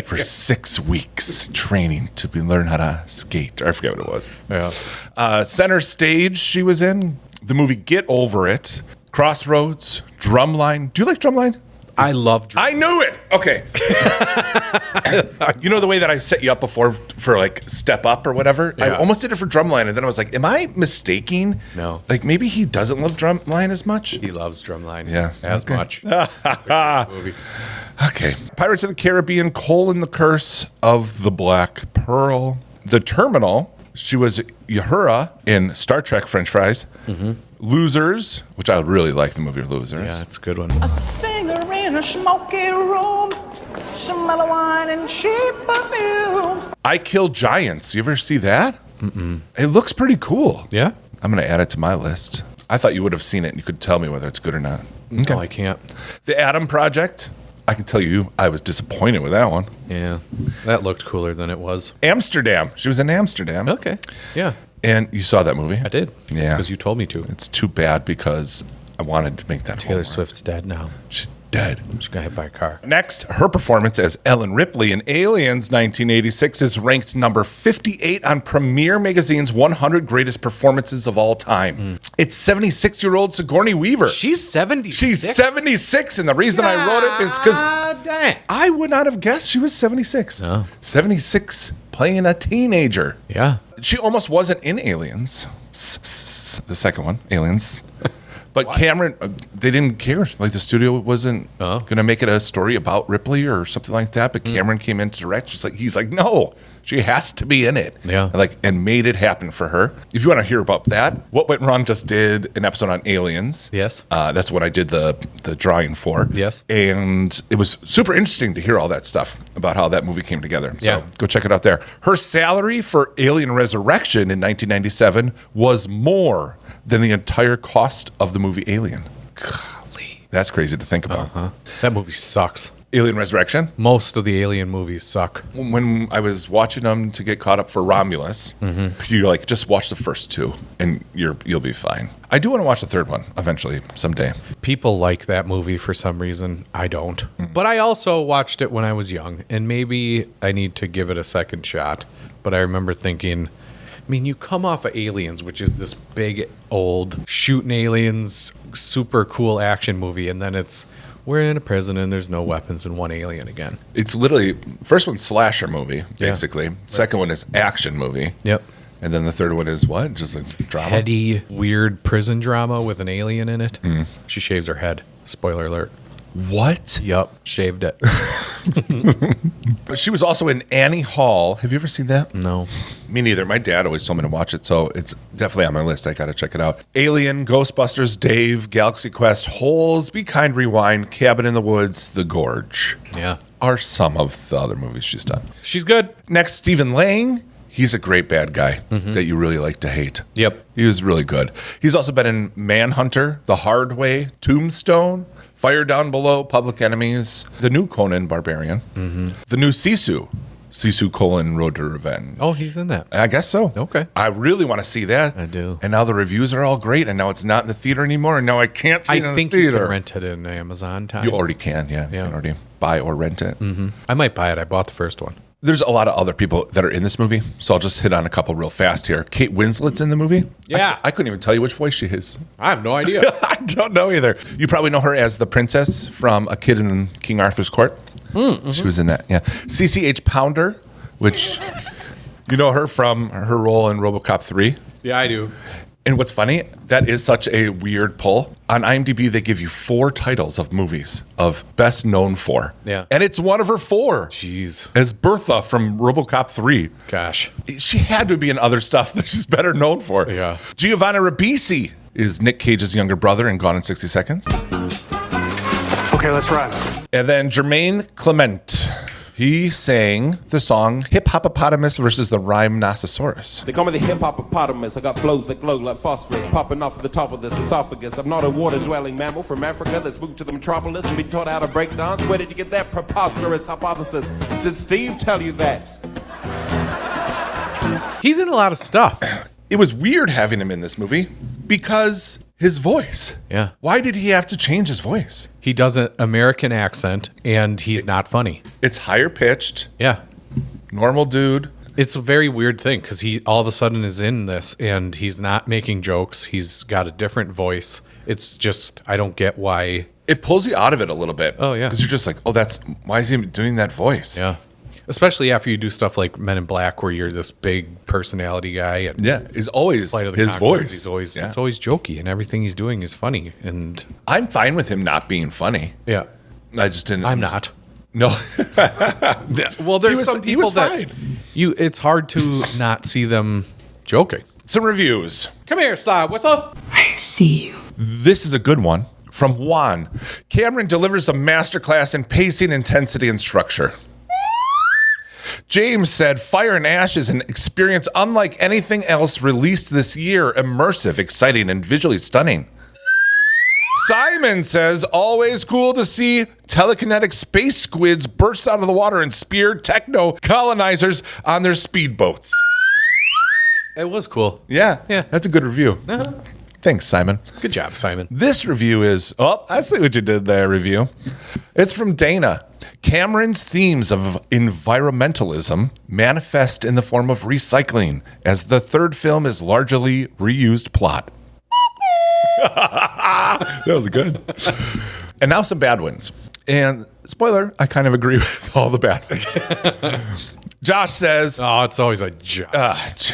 for 6 weeks training to learn how to skate. I forget what it was. Yeah. Center Stage she was in. The movie Get Over It. Crossroads. Drumline. Do you like Drumline? I love Drumline. I knew it. Okay. You know the way that I set you up before for like Step Up or whatever? Yeah. I almost did it for Drumline, and then I was like, am I mistaking? No. Like maybe he doesn't love Drumline as much? He loves Drumline. Yeah. As Okay. much. It's a great movie. Okay. Pirates of the Caribbean, Cole and the Curse of the Black Pearl. The Terminal. She was Uhura in Star Trek French Fries. Losers, which I really like the movie Losers. Yeah, it's a good one. A singer in a smoky room, some mellow wine and cheap perfume. I Kill Giants. You ever see that? It looks pretty cool. Yeah? I'm going to add it to my list. I thought you would have seen it and you could tell me whether it's good or not. No, I can't. The Atom Project. I can tell you I was disappointed with that one. Yeah. That looked cooler than it was. Amsterdam. She was in Amsterdam. Okay. Yeah. And you saw that movie? I did. Yeah. Because you told me to. It's too bad because I wanted to make that Taylor homework. Swift's dead now. She's dead. She got hit by a car. Next, her performance as Ellen Ripley in Aliens 1986 is ranked number 58 on Premiere Magazine's 100 Greatest Performances of All Time. It's 76-year-old Sigourney Weaver. She's 76? She's 76, and the reason I wrote it is because I would not have guessed she was 76. No. 76, playing a teenager. Yeah. She almost wasn't in Aliens. The second one, Aliens. But Cameron, they didn't care. Like the studio wasn't going to make it a story about Ripley or something like that. But Cameron came in to direct. He's like, no, she has to be in it. Yeah. And made it happen for her. If you want to hear about that, What Went Wrong just did an episode on Aliens. Yes. That's what I did the drawing for. Yes. And it was super interesting to hear all that stuff about how that movie came together. So Yeah. go check it out there. Her salary for Alien Resurrection in 1997 was more than the entire cost of the movie Alien. Golly. That's crazy to think about. That movie sucks. Alien Resurrection? Most of the Alien movies suck. When I was watching them to get caught up for Romulus, you're like, just watch the first two and you'll be fine. I do want to watch the third one eventually, someday. People like that movie for some reason. I don't. But I also watched it when I was young, and maybe I need to give it a second shot. But I remember thinking, I mean, you come off of Aliens, which is this big, old, shooting aliens, super cool action movie, and then it's, we're in a prison and there's no weapons and one alien again. It's literally, first one's slasher movie, basically. Second one is action movie. Yep. And then the third one is what? Just a drama? Heady, weird prison drama with an alien in it. She shaves her head. Spoiler alert. What? Yup. Shaved it. She was also in Annie Hall. Have you ever seen that? No. Me neither. My dad always told me to watch it, so it's definitely on my list. I got to check it out. Alien, Ghostbusters, Dave, Galaxy Quest, Holes, Be Kind, Rewind, Cabin in the Woods, The Gorge. Yeah. Are some of the other movies she's done. She's good. Next, Stephen Lang. He's a great bad guy that you really like to hate. Yep. He was really good. He's also been in Manhunter, The Hard Way, Tombstone, Fire Down Below, Public Enemies, the new Conan Barbarian, the new Sisu, Road to Revenge. Oh, he's in that. I guess so. Okay. I really want to see that. I do. And now the reviews are all great, and now it's not in the theater anymore, and now I can't see it in the think theater. you can rent it in Amazon time. You already can, yeah. You can already buy or rent it. I might buy it. I bought the first one. There's a lot of other people that are in this movie, so I'll just hit on a couple real fast here. Kate Winslet's in the movie. Yeah. I couldn't even tell you which voice she is. I have no idea. I don't know either. You probably know her as the princess from A Kid in King Arthur's Court. She was in that, yeah. CCH Pounder, which you know her from her role in RoboCop 3. Yeah, I do. And what's funny, that is such a weird pull. On IMDb, they give you 4 titles of movies of best known for. Yeah. And it's one of her 4. Jeez. As Bertha from RoboCop 3. Gosh. She had to be in other stuff that she's better known for. Yeah. Giovanni Ribisi is Nick Cage's younger brother in Gone in 60 Seconds. Okay, let's run. And then Jermaine Clement, He sang the song Hip Hopopotamus versus the Rhymenosaurus. They call me the hip hopopotamus. I got flows that glow like phosphorus popping off the top of this esophagus. I'm not a water-dwelling mammal from Africa that's moved to the metropolis and been taught how to break dance. Where did you get that preposterous hypothesis? Did Steve tell you that? He's in a lot of stuff. It was weird having him in this movie because his voice. Yeah. Why did he have to change his voice? He does an American accent, and he's not funny. It's higher pitched. Yeah. Normal dude. It's a very weird thing because he all of a sudden is in this, and he's not making jokes. He's got a different voice. It's just, I don't get why. It pulls you out of it a little bit. Oh, yeah. Because you're just like, oh, why is he doing that voice? Yeah. Especially after you do stuff like Men in Black, where you're this big personality guy, and it's always Flight of the his Conchords, voice. It's always jokey, and everything he's doing is funny. And I'm fine with him not being funny. Yeah, I just didn't. I'm not. No. Well, there's some people that fine. It's hard to not see them joking. Some reviews. Come here, Sly. What's up? I see you. This is a good one from Juan. Cameron delivers a masterclass in pacing, intensity, and structure. James said, Fire and Ash is an experience unlike anything else released this year. Immersive, exciting, and visually stunning. Simon says, always cool to see telekinetic space squids burst out of the water and spear techno colonizers on their speedboats. It was cool. Yeah, that's a good review. Uh-huh. Thanks, Simon. Good job, Simon. This review is, I see what you did there, review. It's from Dana. Cameron's themes of environmentalism manifest in the form of recycling, as the third film is largely reused plot. That was good. And now some bad ones. And spoiler, I kind of agree with all the bad ones. Josh says, oh, it's always a Josh.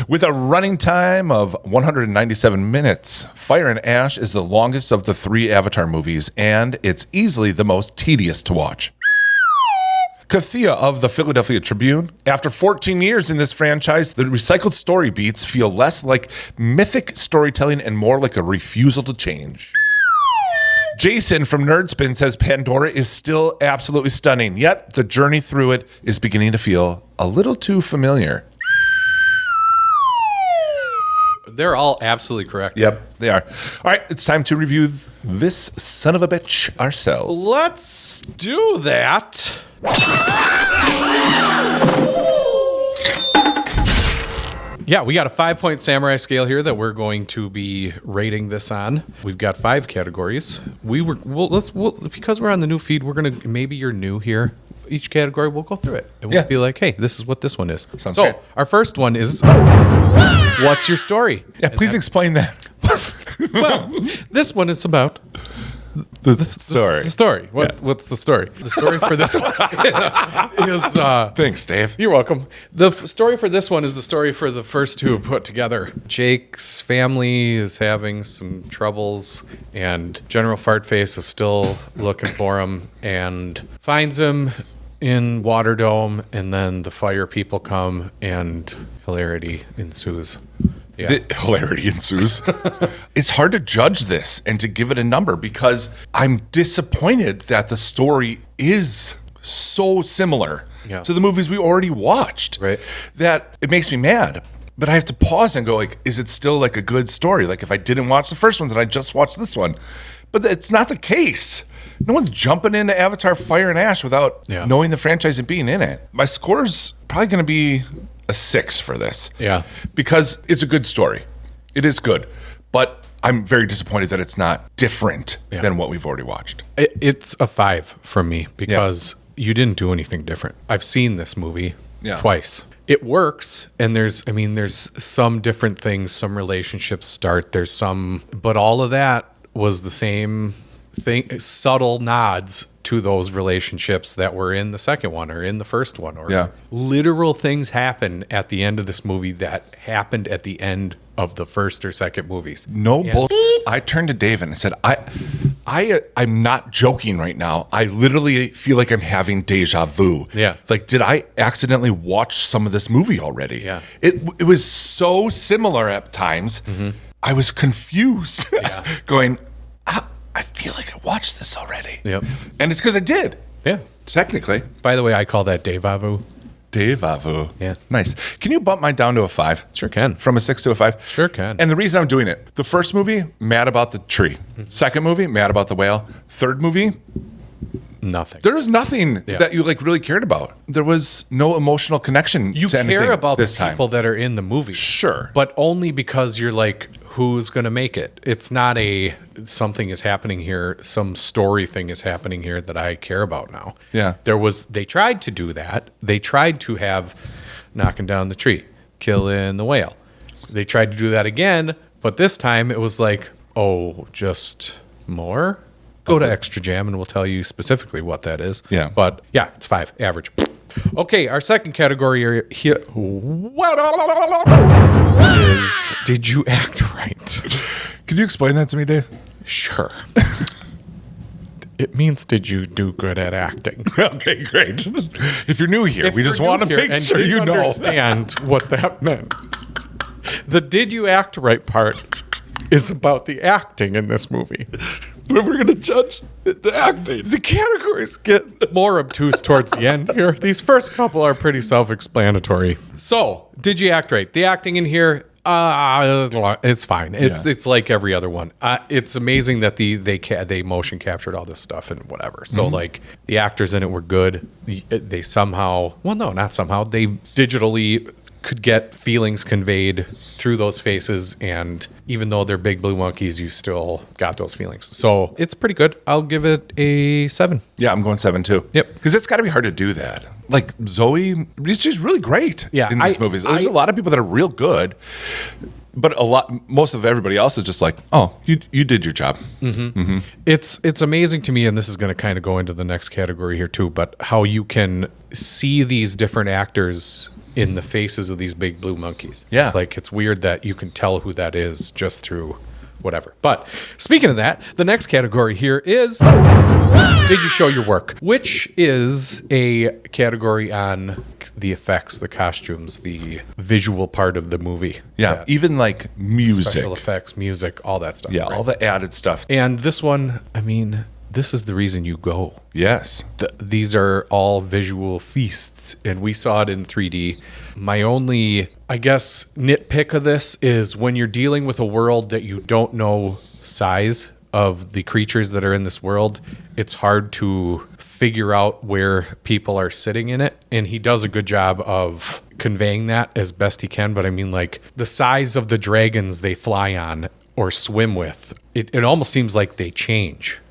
With a running time of 197 minutes, Fire and Ash is the longest of the 3 Avatar movies, and it's easily the most tedious to watch. Kathia of the Philadelphia Tribune. After 14 years in this franchise, the recycled story beats feel less like mythic storytelling and more like a refusal to change. Jason from Nerdspin says Pandora is still absolutely stunning, yet the journey through it is beginning to feel a little too familiar. They're all absolutely correct. Yep, they are. All right, it's time to review this son of a bitch ourselves. Let's do that. Yeah, we got a 5-point samurai scale here that we're going to be rating this on. We've got 5 categories. Because we're on the new feed, we're gonna, maybe you're new here. Each category, we'll go through it and we'll be like, hey, this is what this one is. Sounds so great. Our first one is, what's your story? Yeah, please explain that. Well, this one is about the story. The story. What's the story? The story for this one is... Thanks, Dave. You're welcome. The story for this one is the story for the first 2 put together. Jake's family is having some troubles, and General Fartface is still looking for him and finds him in Waterdome, and then the fire people come, and hilarity ensues. Yeah. The hilarity ensues. It's hard to judge this and to give it a number because I'm disappointed that the story is so similar to the movies we already watched. Right. That it makes me mad. But I have to pause and go, like, is it still like a good story? Like if I didn't watch the first ones and I just watched this one. But it's not the case. No one's jumping into Avatar Fire and Ash without knowing the franchise and being in it. My score's probably going to be a 6 for this. Yeah. Because it's a good story. It is good. But I'm very disappointed that it's not different than what we've already watched. It's a 5 from me because you didn't do anything different. I've seen this movie twice. It works, and there's some different things, some relationships start, but all of that was the same thing, subtle nods to those relationships that were in the second one or in the first one, or literal things happen at the end of this movie that happened at the end of the first or second movies. No bullshit. I turned to Dave and I said, I'm not joking right now. I literally feel like I'm having deja vu. Yeah. Like, did I accidentally watch some of this movie already? Yeah. It was so similar at times. Mm-hmm. I was confused, going, I feel like I watched this already. Yep. And it's because I did. Yeah. Technically. By the way, I call that devavu. Devavu. Yeah. Nice. Can you bump mine down to a 5? Sure can. From a 6 to a 5? Sure can. And the reason I'm doing it, the first movie, mad about the tree. Second movie, mad about the whale. Third movie, nothing. There's nothing that you like really cared about. There was no emotional connection You to anything care about this the people time. that are in the movie. Sure. But only because you're like, who's going to make it? It's not a something is happening here, some story thing is happening here that I care about now. Yeah. They tried to do that. They tried to have knocking down the tree, killing the whale. They tried to do that again, but this time it was like, oh, just more? Go to Extra Jam and we'll tell you specifically what that is. Yeah. But yeah, it's 5, average. Okay, our second category here is Did You Act Right? Could you explain that to me, Dave? Sure. It means did you do good at acting? Okay, great. If you're new here, we just want to make sure you know. Understand what that meant. The did you act right part is about the acting in this movie. But we're going to judge the acting. The categories get more obtuse towards the end here. These first couple are pretty self-explanatory. So, did you act right? The acting in here, it's fine. It's like every other one. It's amazing that they motion captured all this stuff and whatever. So like the actors in it were good. They somehow, well, no, not somehow. They digitally could get feelings conveyed through those faces, and even though they're big blue monkeys, you still got those feelings. So it's pretty good. I'll give it a 7. Yeah, I'm going 7 too. Yep. Because it's got to be hard to do that. Like Zoe, she's really great in these movies. There's a lot of people that are real good, but most of everybody else is just like, oh, you did your job. It's amazing to me, and this is going to kind of go into the next category here too, but how you can see these different actors in the faces of these big blue monkeys. Yeah. Like it's weird that you can tell who that is just through whatever. But speaking of that, the next category here is Did You Show Your Work? Which is a category on the effects, the costumes, the visual part of the movie. Yeah, even like music. Special effects, music, all that stuff. Yeah, right? all the added stuff. And this one, I mean, this is the reason you go. Yes. These are all visual feasts, and we saw it in 3D. My only, I guess, nitpick of this is when you're dealing with a world that you don't know size of the creatures that are in this world, it's hard to figure out where people are sitting in it. And he does a good job of conveying that as best he can. But I mean, like the size of the dragons they fly on or swim with, it almost seems like they change.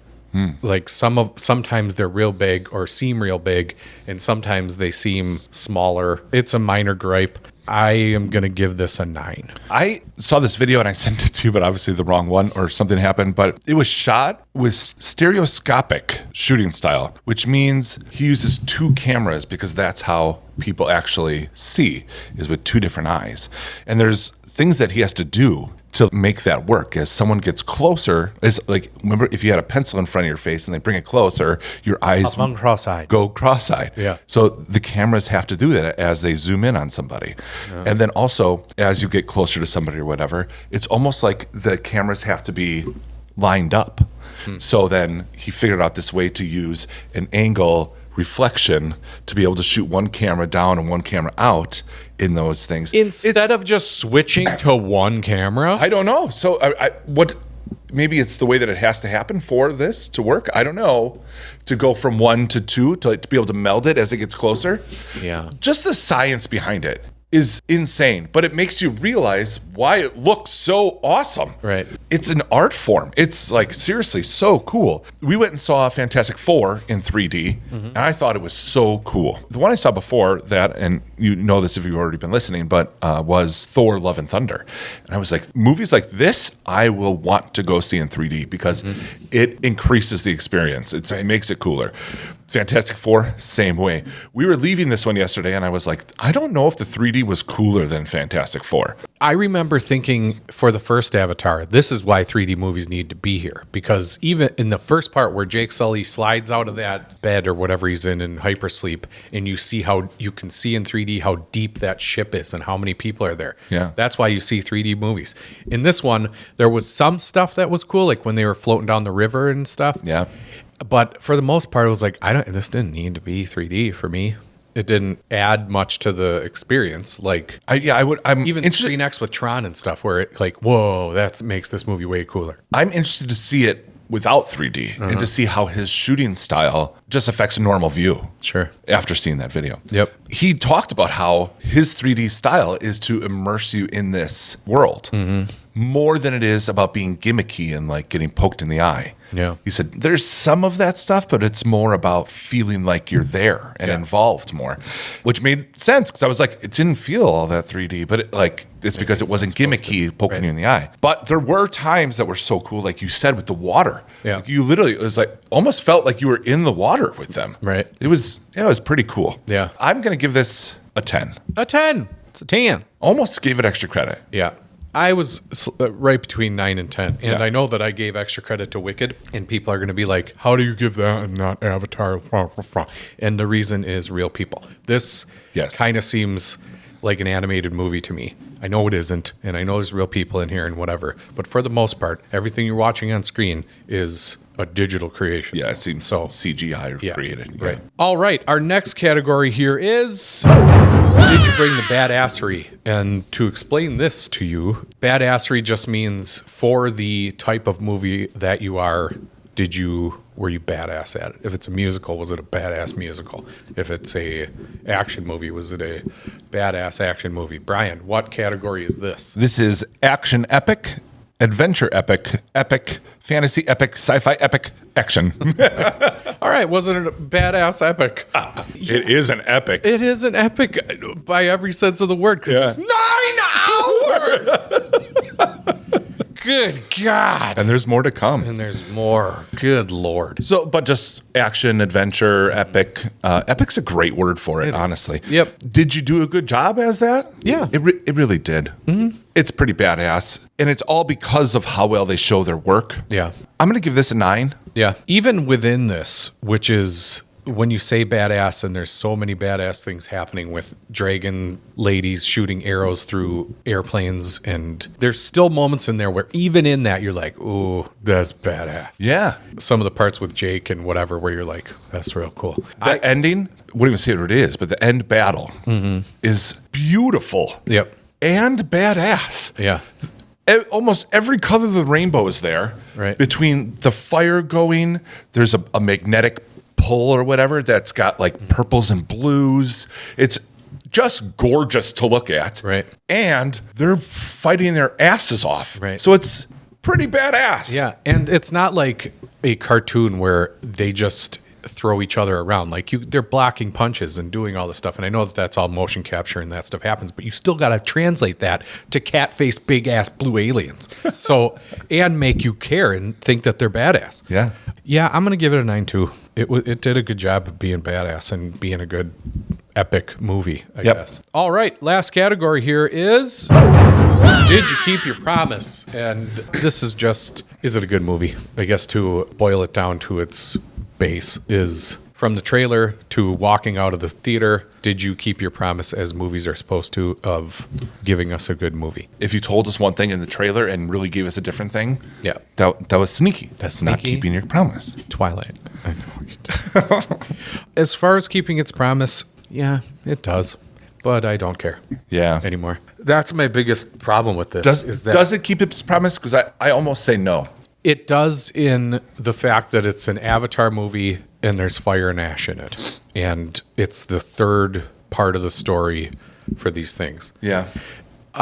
Like sometimes they're real big or seem real big, and sometimes they seem smaller. It's a minor gripe. I am going to give this a 9. I saw this video and I sent it to you, but obviously the wrong one or something happened. But it was shot with stereoscopic shooting style, which means he uses 2 cameras because that's how people actually see, is with 2 different eyes. And there's things that he has to do to make that work. As someone gets closer, it's like, remember if you had a pencil in front of your face and they bring it closer, your eyes go cross-eyed. Yeah. So the cameras have to do that as they zoom in on somebody. Yeah. And then also, as you get closer to somebody or whatever, it's almost like the cameras have to be lined up. So then he figured out this way to use an angle reflection to be able to shoot one camera down and one camera out in those things. Instead of just switching to one camera? I don't know. So what? Maybe it's the way that it has to happen for this to work. I don't know. To go from 1 to 2 to be able to meld it as it gets closer. Yeah. Just the science behind it is insane, but it makes you realize why it looks so awesome. Right. It's an art form. It's like seriously so cool. We went and saw Fantastic Four in 3D, and I thought it was so cool. The one I saw before that, and you know this if you've already been listening, but was Thor: Love and Thunder. And I was like, movies like this, I will want to go see in 3D because it increases the experience. It makes it cooler. Fantastic Four, same way. We were leaving this one yesterday, and I was like, I don't know if the 3D was cooler than Fantastic Four. I remember thinking for the first Avatar, this is why 3D movies need to be here. Because even in the first part where Jake Sully slides out of that bed or whatever he's in hypersleep, and you see how you can see in 3D how deep that ship is and how many people are there. Yeah. That's why you see 3D movies. In this one, there was some stuff that was cool, like when they were floating down the river and stuff. Yeah. But for the most part, it was like, this didn't need to be 3D for me. It didn't add much to the experience. Like, I'm even Screen X with Tron and stuff, where it like, whoa, that makes this movie way cooler. I'm interested to see it without 3D and to see how his shooting style just affects a normal view. Sure. After seeing that video. Yep. He talked about how his 3D style is to immerse you in this world more than it is about being gimmicky and like getting poked in the eye. Yeah. He said there's some of that stuff, but it's more about feeling like you're there and involved more, which made sense because I was like, it didn't feel all that 3D, but it's because it wasn't gimmicky poking you in the eye. But there were times that were so cool, like you said, with the water. Yeah. Like you literally, it was like almost felt like you were in the water with them. Right. It was pretty cool. Yeah. I'm going to give this a 10. A 10. It's a 10. Almost gave it extra credit. Yeah. I was right between 9 and 10. And I know that I gave extra credit to Wicked, and people are going to be like, how do you give that and not Avatar? And the reason is real people. This kind of seems like an animated movie to me. I know it isn't, and I know there's real people in here and whatever. But for the most part, everything you're watching on screen is a digital creation. Yeah, it seems CGI created. Yeah. Right. All right. Our next category here is, did you bring the badassery? And to explain this to you, badassery just means for the type of movie that you are, were you badass at it? If it's a musical, was it a badass musical? If it's a action movie, was it a badass action movie? Brian, what category is this? This is action epic, adventure epic, epic, fantasy epic, sci-fi epic, action. All right, wasn't it a badass epic? It is an epic. It is an epic by every sense of the word, because it's 9 hours! Good God. And there's more to come. And there's more. Good Lord. So, but just action, adventure, epic. Epic's a great word for it, honestly. Yep. Did you do a good job as that? Yeah. It really did. Mm-hmm. It's pretty badass. And it's all because of how well they show their work. Yeah. I'm going to give this a 9. Yeah. Even within this, which is when you say badass, and there's so many badass things happening with dragon ladies shooting arrows through airplanes, and there's still moments in there where even in that you're like, ooh, that's badass. Yeah. Some of the parts with Jake and whatever where you're like, that's real cool. The ending, wouldn't even say what it is, but the end battle is beautiful. Yep. And badass. Yeah. Almost every color of the rainbow is there. Right. Between the fire going, there's a magnetic pull or whatever that's got like purples and blues. It's just gorgeous to look at. Right. And they're fighting their asses off. Right. So it's pretty badass. Yeah. And it's not like a cartoon where they just throw each other around. Like they're blocking punches and doing all this stuff. And I know that that's all motion capture and that stuff happens, but you still got to translate that to cat-faced big ass blue aliens. So, and make you care and think that they're badass. Yeah. Yeah. I'm going to give it a 9 too. It did a good job of being badass and being a good epic movie, I guess. All right. Last category here is, did you keep your promise? And this is just, is it a good movie? I guess to boil it down to its base is from the trailer to walking out of the theater, did you keep your promise as movies are supposed to of giving us a good movie? If you told us one thing in the trailer and really gave us a different thing, yeah, that was sneaky. That's not sneaky. keeping your promise. Twilight. I know. As far as keeping its promise, yeah, it does. But I don't care. Yeah. Anymore. That's my biggest problem with this. Does it keep its promise? Because I almost say no. It does in the fact that it's an Avatar movie and there's fire and ash in it. And it's the third part of the story for these things. Yeah.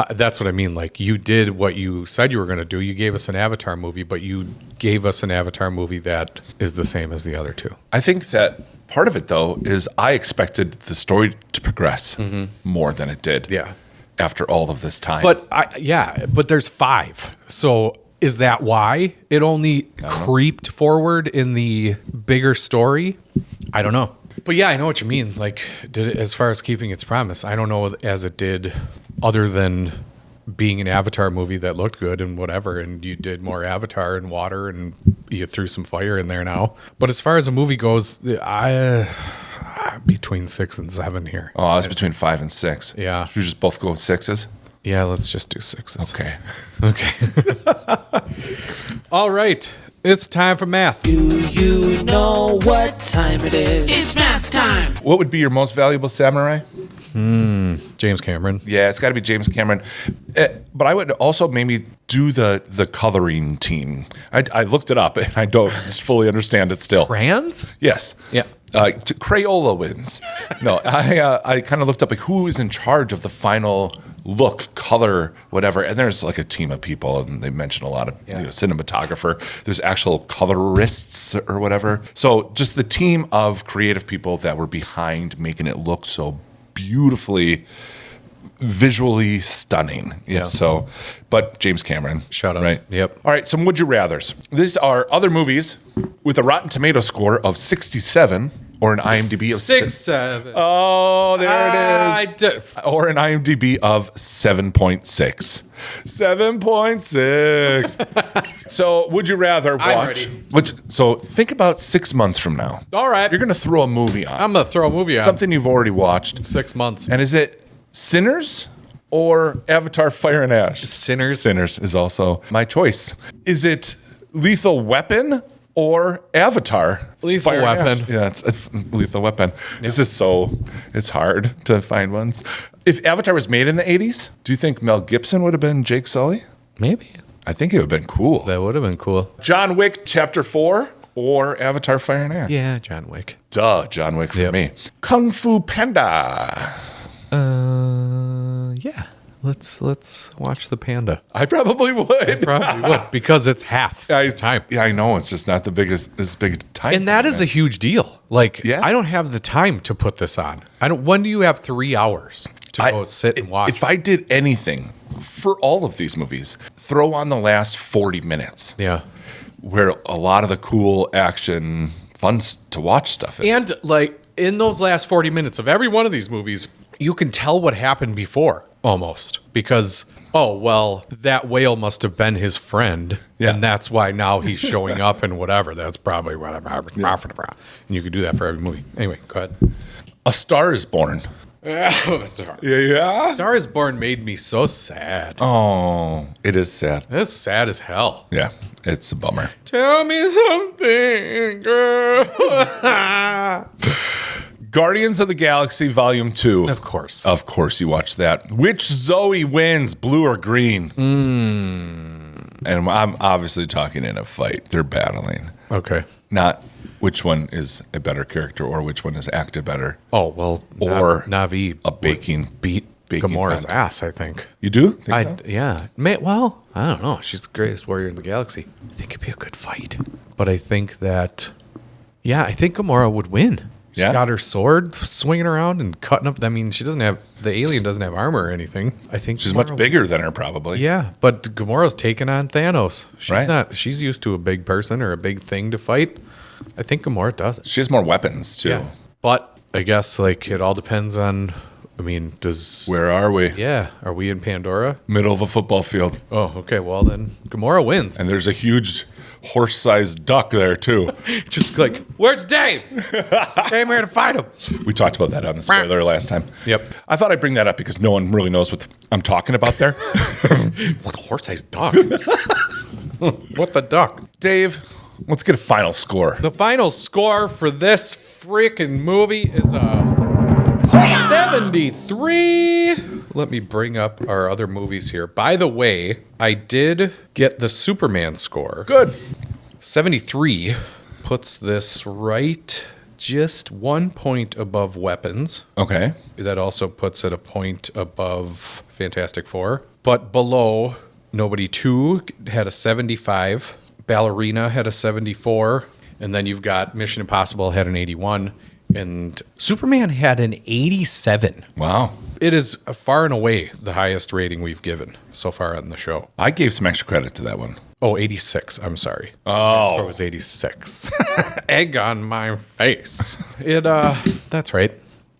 That's what I mean. Like, you did what you said you were going to do. You gave us an Avatar movie, but you gave us an Avatar movie that is the same as the other two. I think that part of it, though, is I expected the story to progress more than it did. Yeah. After all of this time. But but there's 5. So is that why it only creeped forward in the bigger story? I don't know. But yeah, I know what you mean. Like, did it, as far as keeping its promise, I don't know as it did, other than being an Avatar movie that looked good and whatever, and you did more Avatar and water and you threw some fire in there now. But as far as a movie goes, I between 6 and 7 here. Oh, I was between 5 and 6. Yeah. Should we just both go with 6s? Yeah, let's just do 6s. Okay. Okay. All right. It's time for math. Do you know what time it is? It's math time. What would be your most valuable samurai? James Cameron. Yeah, it's got to be James Cameron. But I would also maybe do the coloring team. I looked it up, and I don't fully understand it still. Crayons? Yes. Yeah. Crayola wins. No, I kind of looked up like who is in charge of the final look, color, whatever. And there's like a team of people, and they mention a lot of cinematographer. There's actual colorists or whatever. So just the team of creative people that were behind making it look so beautifully, visually stunning. Yeah. So, but James Cameron. Shout out. Right. Yep. All right. Some would you rathers. These are other movies with a Rotten Tomato score of 67 or an IMDb of 6.7. Oh, there it is. Or an IMDb of 7.6. 7.6. So, would you rather watch? So, think about 6 months from now. All right. You're going to throw a movie on. I'm going to throw a movie on. Something you've already watched. 6 months. And is it Sinners or Avatar Fire and Ash? Sinners. Sinners is also my choice. Is it Lethal Weapon or Avatar? Lethal Fire and Weapon. Ash? Yeah, it's Lethal Weapon. This is it's hard to find ones. If Avatar was made in the 80s, do you think Mel Gibson would have been Jake Sully? Maybe. I think it would have been cool. That would have been cool. John Wick Chapter 4 or Avatar Fire and Ash? Yeah, John Wick. Duh, John Wick for me. Kung Fu Panda. Yeah. Let's watch the Panda. I probably would. Because it's half time. Yeah, I know. It's just not the biggest as big a time. And that is a huge deal. Like, I don't have the time to put this on. When do you have 3 hours to go sit and watch? If I did anything for all of these movies, throw on the last 40 minutes. Yeah. Where a lot of the cool action, fun to watch stuff is. And like in those last 40 minutes of every one of these movies, you can tell what happened before almost because, oh, well, that whale must have been his friend. Yeah. And that's why now he's showing up and whatever. That's probably whatever. And you could do that for every movie. Anyway, go ahead. A Star is Born. Yeah. Star is Born made me so sad. Oh, it is sad. It's sad as hell. Yeah, it's a bummer. Tell me something, girl. Guardians of the Galaxy Volume 2. Of course. Of course you watched that. Which Zoe wins, blue or green? And I'm obviously talking in a fight. They're battling. Okay. Not which one is a better character or which one has acted better. Oh, well, or Na'vi a baking Gamora's contest. ass, I think. You do? Think so? Yeah. Well, I don't know. She's the greatest warrior in the galaxy. I think it'd be a good fight. But I think that, I think Gamora would win. She's got her sword swinging around and cutting up. I mean, the alien doesn't have armor or anything. I think she's much bigger than her, probably. Yeah, but Gamora's taking on Thanos. She's used to a big person or a big thing to fight. I think Gamora does it. She has more weapons, too. Yeah. But I guess, it all depends on, where are we? Yeah. Are we in Pandora? Middle of a football field. Oh, okay. Well, then Gamora wins. And there's a huge horse-sized duck there, too. Just where's Dave? Came here to fight him. We talked about that on the spoiler last time. Yep. I thought I'd bring that up because no one really knows what I'm talking about there. What horse-sized duck? What the duck? Dave, let's get a final score. The final score for this freaking movie is 73. Let me bring up our other movies here. By the way, I did get the Superman score. Good. 73 puts this right just 1 point above Weapons. Okay. That also puts it a point above Fantastic Four. But below, Nobody 2 had a 75. Ballerina had a 74. And then you've got Mission Impossible had an 81. And Superman had an 87. Wow. It is far and away the highest rating we've given so far on the show. I gave some extra credit to that one. Oh, 86. I'm sorry. Oh. It was 86. Egg on my face. That's right.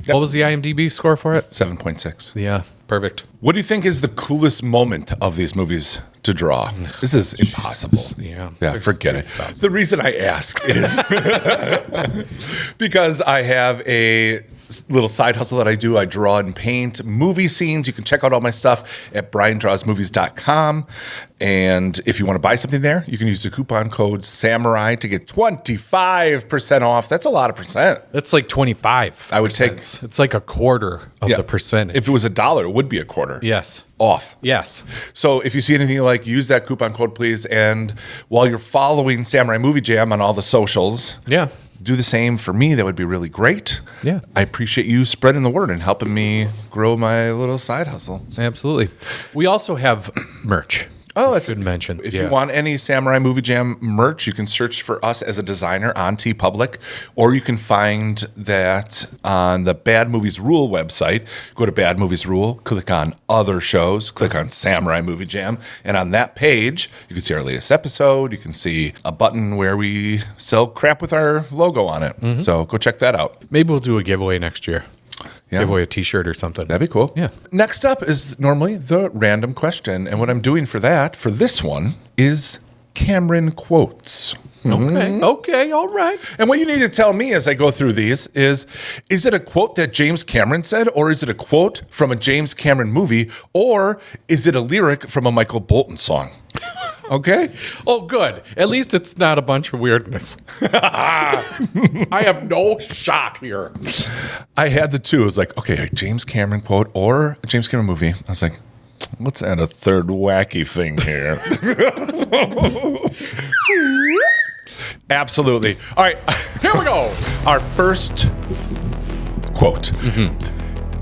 Yep. What was the IMDb score for it? 7.6. Yeah, perfect. What do you think is the coolest moment of these movies to draw? This is impossible. Yeah, forget it. The reason I ask is because I have a little side hustle that I do. I draw and paint movie scenes. You can check out all my stuff at briandrawsmovies.com. And if you want to buy something there, you can use the coupon code SAMURAI to get 25% off. That's a lot of percent. That's like 25. I would take. It's like a quarter of the percentage. If it was $1, it would be a quarter. Yes. Off. Yes. So if you see anything you like, use that coupon code, please. And while you're following Samurai Movie Jam on all the socials, do the same for me. That would be really great. Yeah. I appreciate you spreading the word and helping me grow my little side hustle. Absolutely. We also have merch. Oh, that's a good mention. If you want any Samurai Movie Jam merch, you can search for us as a designer on TeePublic, or you can find that on the Bad Movies Rule website. Go to Bad Movies Rule, click on Other Shows, click on Samurai Movie Jam, and on that page, you can see our latest episode. You can see a button where we sell crap with our logo on it. So go check that out. Maybe we'll do a giveaway next year. Give away a t-shirt or something. That'd be cool. Yeah. Next up is normally the random question. And what I'm doing for this one, is Cameron quotes. Okay, all right. And what you need to tell me as I go through these is it a quote that James Cameron said, or is it a quote from a James Cameron movie, or is it a lyric from a Michael Bolton song? Okay? Oh, good. At least it's not a bunch of weirdness. I have no shot here. I had the two. I was like, okay, a James Cameron quote or a James Cameron movie. I was like, let's add a third wacky thing here. Absolutely. All right. Here we go. Our first quote.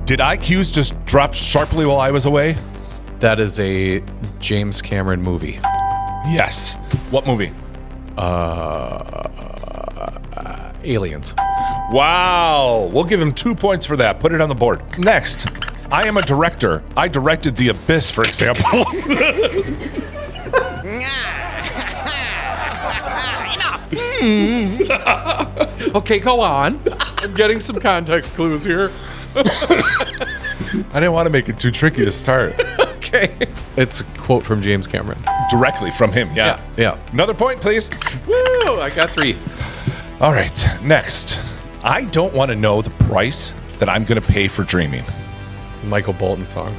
Did IQs just drop sharply while I was away? That is a James Cameron movie. Yes. What movie? Aliens. Wow. We'll give him 2 points for that. Put it on the board. Next. I am a director. I directed The Abyss, for example. Okay, go on. I'm getting some context clues here. I didn't want to make it too tricky to start. Okay. It's a quote from James Cameron. Directly from him, yeah. Another point, please. Woo! I got 3. All right, next. I don't want to know the price that I'm going to pay for dreaming. Michael Bolton song.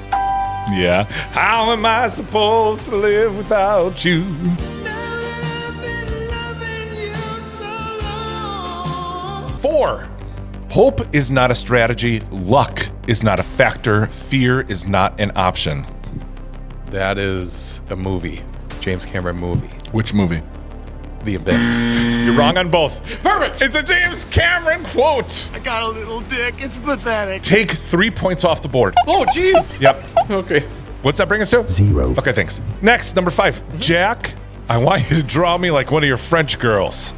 Yeah. How am I supposed to live without you? Four. Hope is not a strategy. Luck is not a factor. Fear is not an option. That is a movie. James Cameron movie. Which movie? The Abyss. You're wrong on both. Perfect! It's a James Cameron quote. I got a little dick. It's pathetic. Take 3 points off the board. Oh, jeez. Yep. Okay. What's that bring us to? 0. Okay, thanks. Next, number 5. Jack, I want you to draw me like one of your French girls.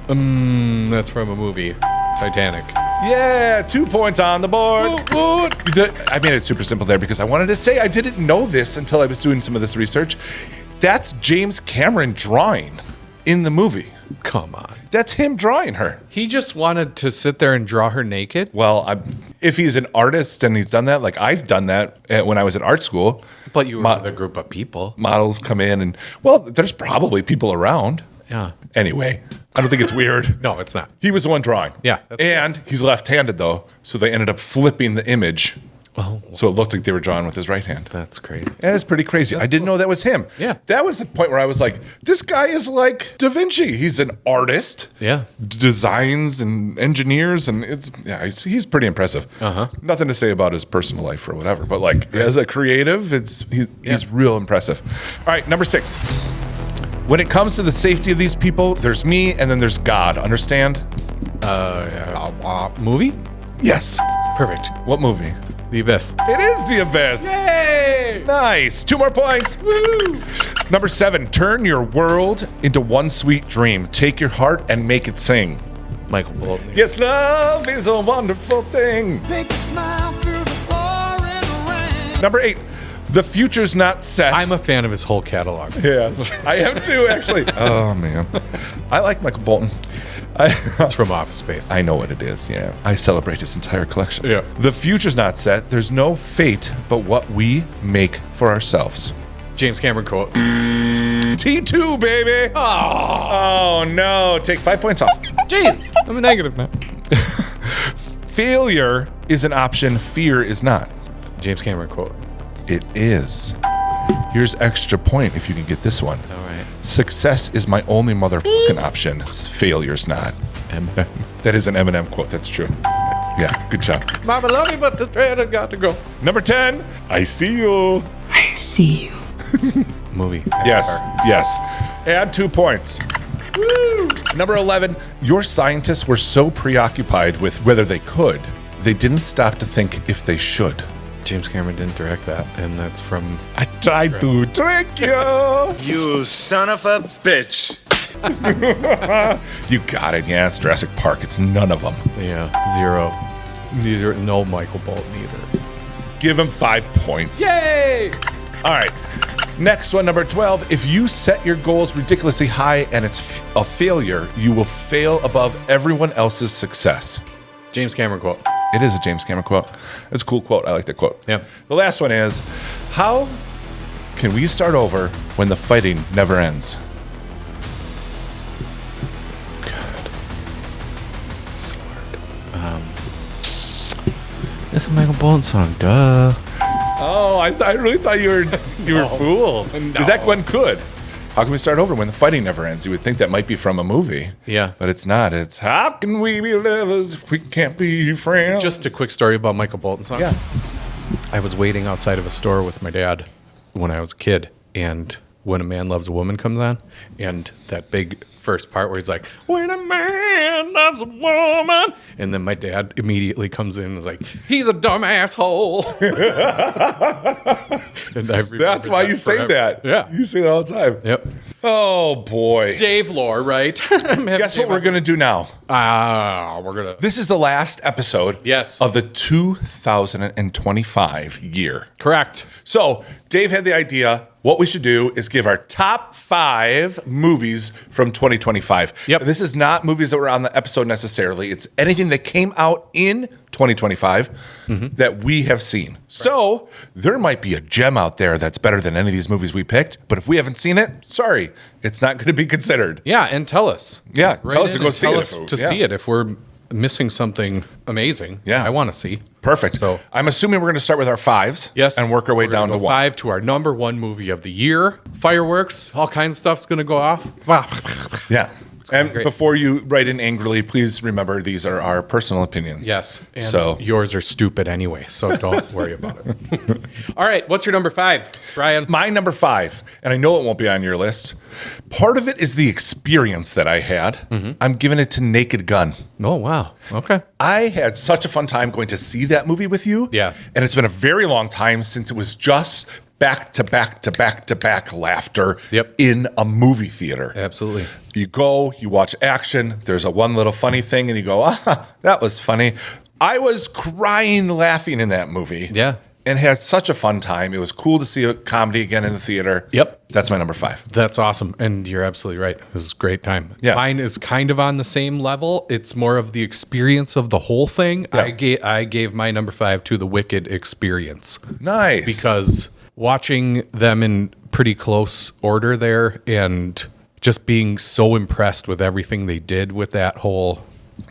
That's from a movie. Titanic. Yeah, 2 points on the board. I made it super simple there because I wanted to say I didn't know this until I was doing some of this research. That's James Cameron drawing in the movie. Come on. That's him drawing her. He just wanted to sit there and draw her naked? Well, if he's an artist and he's done that, like I've done that when I was in art school. But you were with a group of people. Models come in and, well, there's probably people around. Yeah. Anyway, I don't think it's weird. No, it's not. He was the one drawing. Yeah. And he's left-handed, though, so they ended up flipping the image. Oh. So it looked like they were drawing with his right hand. That's crazy. Yeah, it's pretty crazy. I didn't know that was him. Yeah. That was the point where I was like, this guy is like Da Vinci. He's an artist. Yeah. Designs and engineers, and he's pretty impressive. Uh-huh. Nothing to say about his personal life or whatever, but like as a creative, he's real impressive. All right, number 6. When it comes to the safety of these people, there's me and then there's God. Understand? Movie? Yes. Perfect. What movie? The Abyss. It is The Abyss. Yay! Nice. 2 more points. Woo! Number 7. Turn your world into one sweet dream. Take your heart and make it sing. Michael Bolton. Yes, love is a wonderful thing. Take a smile through the pouring rain. Number 8. The future's not set. I'm a fan of his whole catalog. Yes, I am too, actually. Oh, man. I like Michael Bolton. It's from Office Space. I know what it is, yeah. I celebrate his entire collection. Yeah. The future's not set. There's no fate but what we make for ourselves. James Cameron quote. T2, baby. Oh, no. Take 5 points off. Jeez. I'm a negative now. failure is an option, fear is not. James Cameron quote. It is. Here's extra point if you can get this one. All right. Success is my only motherfucking option. Failure's not. Eminem. That is an Eminem quote. That's true. Yeah, good job. Mama love you, but this train has got to go. Number 10, I see you. I see you. Movie. Yes. Add 2 points. Woo! Number 11, your scientists were so preoccupied with whether they could, they didn't stop to think if they should. James Cameron didn't direct that, and that's from... I tried to trick you. You son of a bitch. You got it. Yeah, it's Jurassic Park. It's none of them. Yeah, 0. Neither. No Michael Bolton either. Give him 5 points. Yay! All right. Next one, number 12. If you set your goals ridiculously high and it's a failure, you will fail above everyone else's success. James Cameron quote. It is a James Cameron quote. It's a cool quote. I like that quote. Yeah. The last one is, how can we start over when the fighting never ends? God. It's so hard. It's a Michael Bolton song. Duh. Oh, I really thought you were fooled. No. Is that Gwen could? How can we start over when the fighting never ends? You would think that might be from a movie. Yeah. But it's not. It's how can we be lovers if we can't be friends? Just a quick story about Michael Bolton song. Yeah. I was waiting outside of a store with my dad when I was a kid, and When a Man Loves a Woman comes on, and that big first part where he's like, when a man loves a woman, and then my dad immediately comes in and is like, he's a dumb asshole. And That's why you say that. Yeah. You say that all the time. Yep. Oh, boy. Dave lore, right? Guess what we're going to do now? We're going to... This is the last episode Yes. of the 2025 year. Correct. So Dave had the idea. What we should do is give our top 5 movies from 2025. Yep. This is not movies that were on the episode necessarily. It's anything that came out in 2025 that we have seen. Right. So there might be a gem out there that's better than any of these movies we picked. But if we haven't seen it, sorry, it's not going to be considered. Yeah, and tell us. Yeah, tell us to go see it. See it if we're missing something amazing. Yeah. I want to see. Perfect. So I'm assuming we're going to start with our 5s. Yes. And work our way down to 1. 5 to our number 1 movie of the year. Fireworks, all kinds of stuff's going to go off. Wow. Yeah. And great. before you write in angrily, please remember these are our personal opinions. Yes. And yours are stupid anyway, so don't worry about it. All right. What's your number 5, Brian? My number 5, and I know it won't be on your list. Part of it is the experience that I had. I'm giving it to Naked Gun. Oh, wow. Okay. I had such a fun time going to see that movie with you. Yeah. And it's been a very long time since it was just back to back to back to back laughter in a movie theater. Absolutely. You go, you watch action, there's a one little funny thing, and you go, that was funny. I was crying laughing in that movie. Yeah. And had such a fun time. It was cool to see a comedy again in the theater. Yep. That's my number 5. That's awesome. And you're absolutely right. It was a great time. Yeah. Mine is kind of on the same level. It's more of the experience of the whole thing. Yeah. I gave my number 5 to the Wicked experience. Nice. Because watching them in pretty close order there and just being so impressed with everything they did with that whole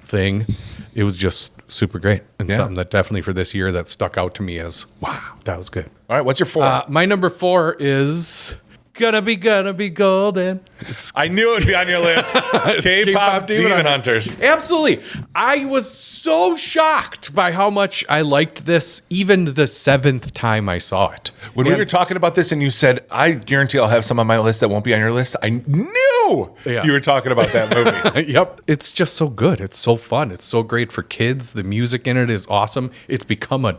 thing, it was just super great. And something that definitely for this year that stuck out to me as, wow, that was good. All right, what's your 4? My number 4 is Gonna Be Golden. I knew it would be on your list. K-pop Demon Hunters. Absolutely. I was so shocked by how much I liked this, even the 7th time I saw it. When we were talking about this and you said, I guarantee I'll have some on my list that won't be on your list, I knew you were talking about that movie. Yep. It's just so good. It's so fun. It's so great for kids. The music in it is awesome. It's become a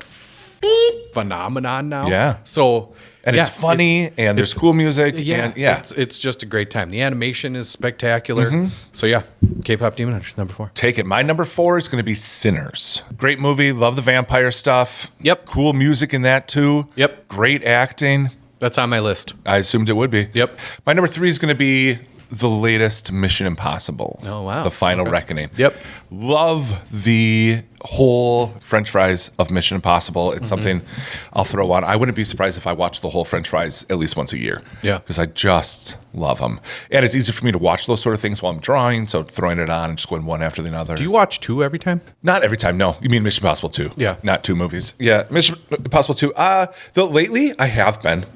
phenomenon now. Yeah. So... And it's funny, and there's cool music. Yeah, and it's just a great time. The animation is spectacular. So yeah, K-pop Demon Hunters, number 4. Take it. My number 4 is going to be Sinners. Great movie. Love the vampire stuff. Yep. Cool music in that too. Yep. Great acting. That's on my list. I assumed it would be. Yep. My number 3 is going to be the latest Mission Impossible. Oh, wow. The Final Okay. Reckoning. Yep. Love the whole French fries of Mission Impossible. It's something I'll throw on. I wouldn't be surprised if I watched the whole French fries at least once a year. Yeah. Because I just love them. And it's easy for me to watch those sort of things while I'm drawing. So throwing it on and just going one after the other. Do you watch 2 every time? Not every time, no. You mean Mission Impossible 2? Yeah. Not 2 movies. Yeah, Mission Impossible 2. Though lately, I have been.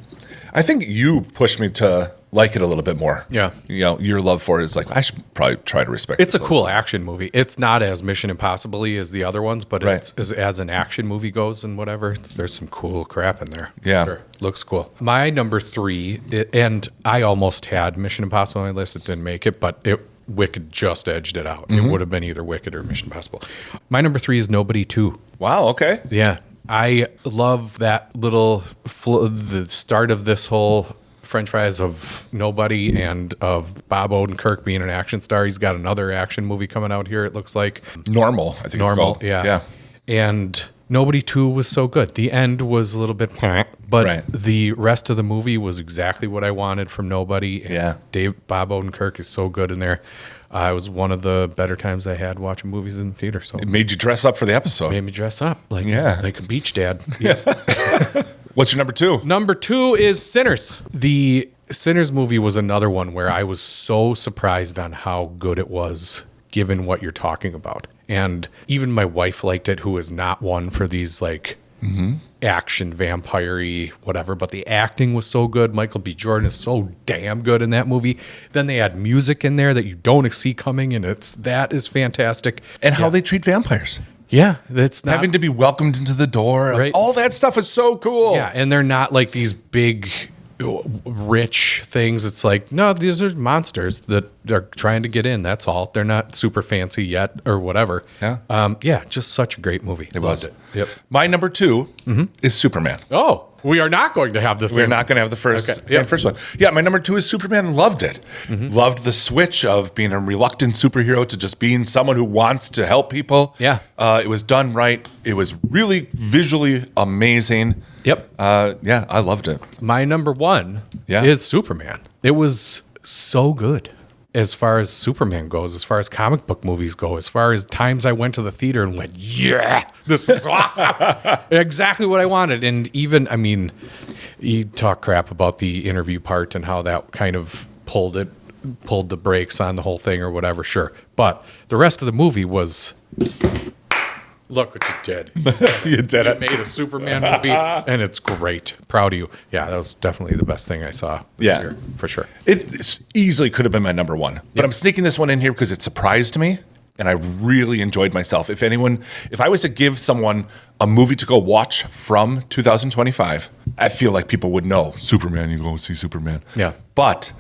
I think you pushed me to like it a little bit more. Yeah. You know, your love for it is like, I should probably try to respect it. It's a cool action movie. It's not as Mission Impossible-y as the other ones, but Right. it's as an action movie goes and whatever, there's some cool crap in there. Yeah. Sure. Looks cool. My number 3, and I almost had Mission Impossible on my list. It didn't make it, but Wicked just edged it out. It would have been either Wicked or Mission Impossible. My number 3 is Nobody 2. Wow, okay. Yeah. I love that little the start of this whole French fries of Nobody and of Bob Odenkirk being an action star. He's got another action movie coming out here, it looks like. Normal, I think it's called. Yeah. And Nobody 2 was so good. The end was a little bit, but the rest of the movie was exactly what I wanted from Nobody. And Bob Odenkirk is so good in there. It was one of the better times I had watching movies in the theater. So It made you dress up for the episode. made me dress up like a beach dad. What's your number 2? Number 2 is Sinners. The Sinners movie was another one where I was so surprised on how good it was, given what you're talking about. And even my wife liked it, who is not one for these like action vampire-y whatever, but the acting was so good. Michael B. Jordan is so damn good in that movie. Then they had music in there that you don't see coming, and that is fantastic. And how they treat vampires. Yeah, that's not having to be welcomed into the door. Right. All that stuff is so cool. Yeah, and they're not like these big, rich things. It's like, no, these are monsters that are trying to get in. That's all. They're not super fancy yet or whatever. Yeah. Just such a great movie. It was. Yep. My number 2 is Superman. Oh, we are not going to have this. We're not going to have the first one. Yeah, my number 2 is Superman. Loved it. Loved the switch of being a reluctant superhero to just being someone who wants to help people. Yeah. It was done right. It was really visually amazing. Yep. Yeah, I loved it. My number 1 is Superman. It was so good as far as Superman goes, as far as comic book movies go, as far as times I went to the theater and went, yeah, this was awesome. Exactly what I wanted. And even, I mean, you talk crap about the interview part and how that kind of pulled the brakes on the whole thing or whatever, sure. But the rest of the movie was... Look what you did. You did it. You made a Superman movie, and it's great. Proud of you. Yeah, that was definitely the best thing I saw this year, for sure. It easily could have been my number 1. But I'm sneaking this one in here because it surprised me, and I really enjoyed myself. If I was to give someone a movie to go watch from 2025, I feel like people would know Superman. You go see Superman. Yeah. But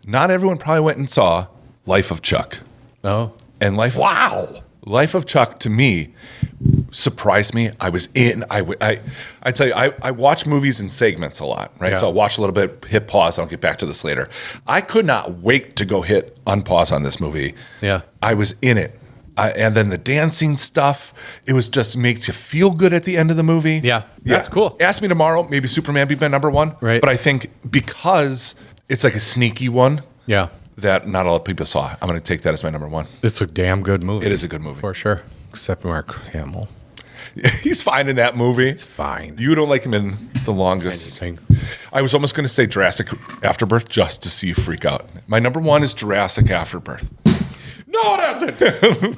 not everyone probably went and saw Life of Chuck. Oh. And Life of Chuck, to me, surprised me. I was in. I tell you, I watch movies in segments a lot, right? Yeah. So I'll watch a little bit, hit pause, I'll get back to this later. I could not wait to go hit unpause on this movie. Yeah. I was in it. And then the dancing stuff, it was just makes you feel good at the end of the movie. Yeah, that's cool. Ask me tomorrow, maybe Superman be my number 1. Right. But I think because it's like a sneaky one. Yeah. That not a lot of people saw. I'm going to take that as my number 1. It's a damn good movie. It is a good movie. For sure. Except Mark Hamill. He's fine in that movie. He's fine. You don't like him in the longest. I was almost going to say Jurassic Afterbirth just to see you freak out. My number 1 is Jurassic Afterbirth. No, it isn't.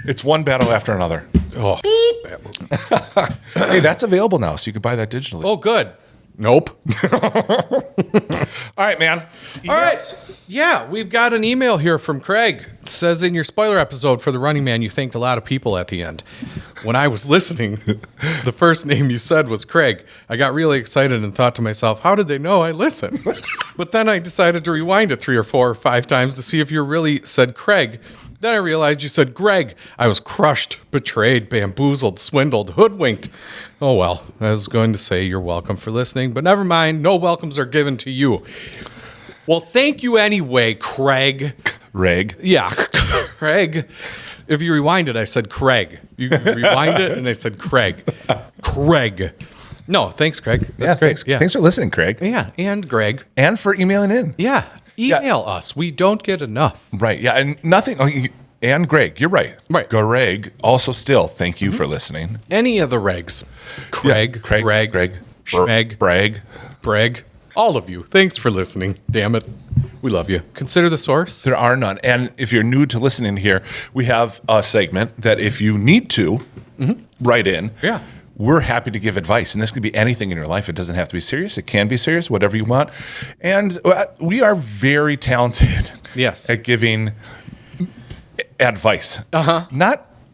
It's one battle after another. Oh, that movie. Hey, that's available now, so you can buy that digitally. Oh, good. Nope. All right, man. All right. Yeah, we've got an email here from Craig. It says in your spoiler episode for The Running Man, you thanked a lot of people at the end. When I was listening, the first name you said was Craig. I got really excited and thought to myself, how did they know I listened? But then I decided to rewind it 3 or 4 or 5 times to see if you really said Craig. Then I realized you said Greg. I was crushed, betrayed, bamboozled, swindled, hoodwinked. Oh well, I was going to say you're welcome for listening, but never mind. No welcomes are given to you. Well, thank you anyway, Craig. Reg. Yeah, Craig. If you rewind it, I said Craig. You rewind it, and I said Craig. Craig. No, thanks, Craig. That's great. Thanks for listening, Craig. Yeah, and Greg. And for emailing in. Yeah. Email us. We don't get enough. Right. Yeah. And nothing. And Greg, you're right. Right. Greg, also still, thank you for listening. Any of the regs. Greg, Schmeg, Bragg. All of you. Thanks for listening. Damn it. We love you. Consider the source. There are none. And if you're new to listening here, we have a segment that if you need to write in, we're happy to give advice. And this could be anything in your life. It doesn't have to be serious. It can be serious, whatever you want. And we are very talented at giving advice.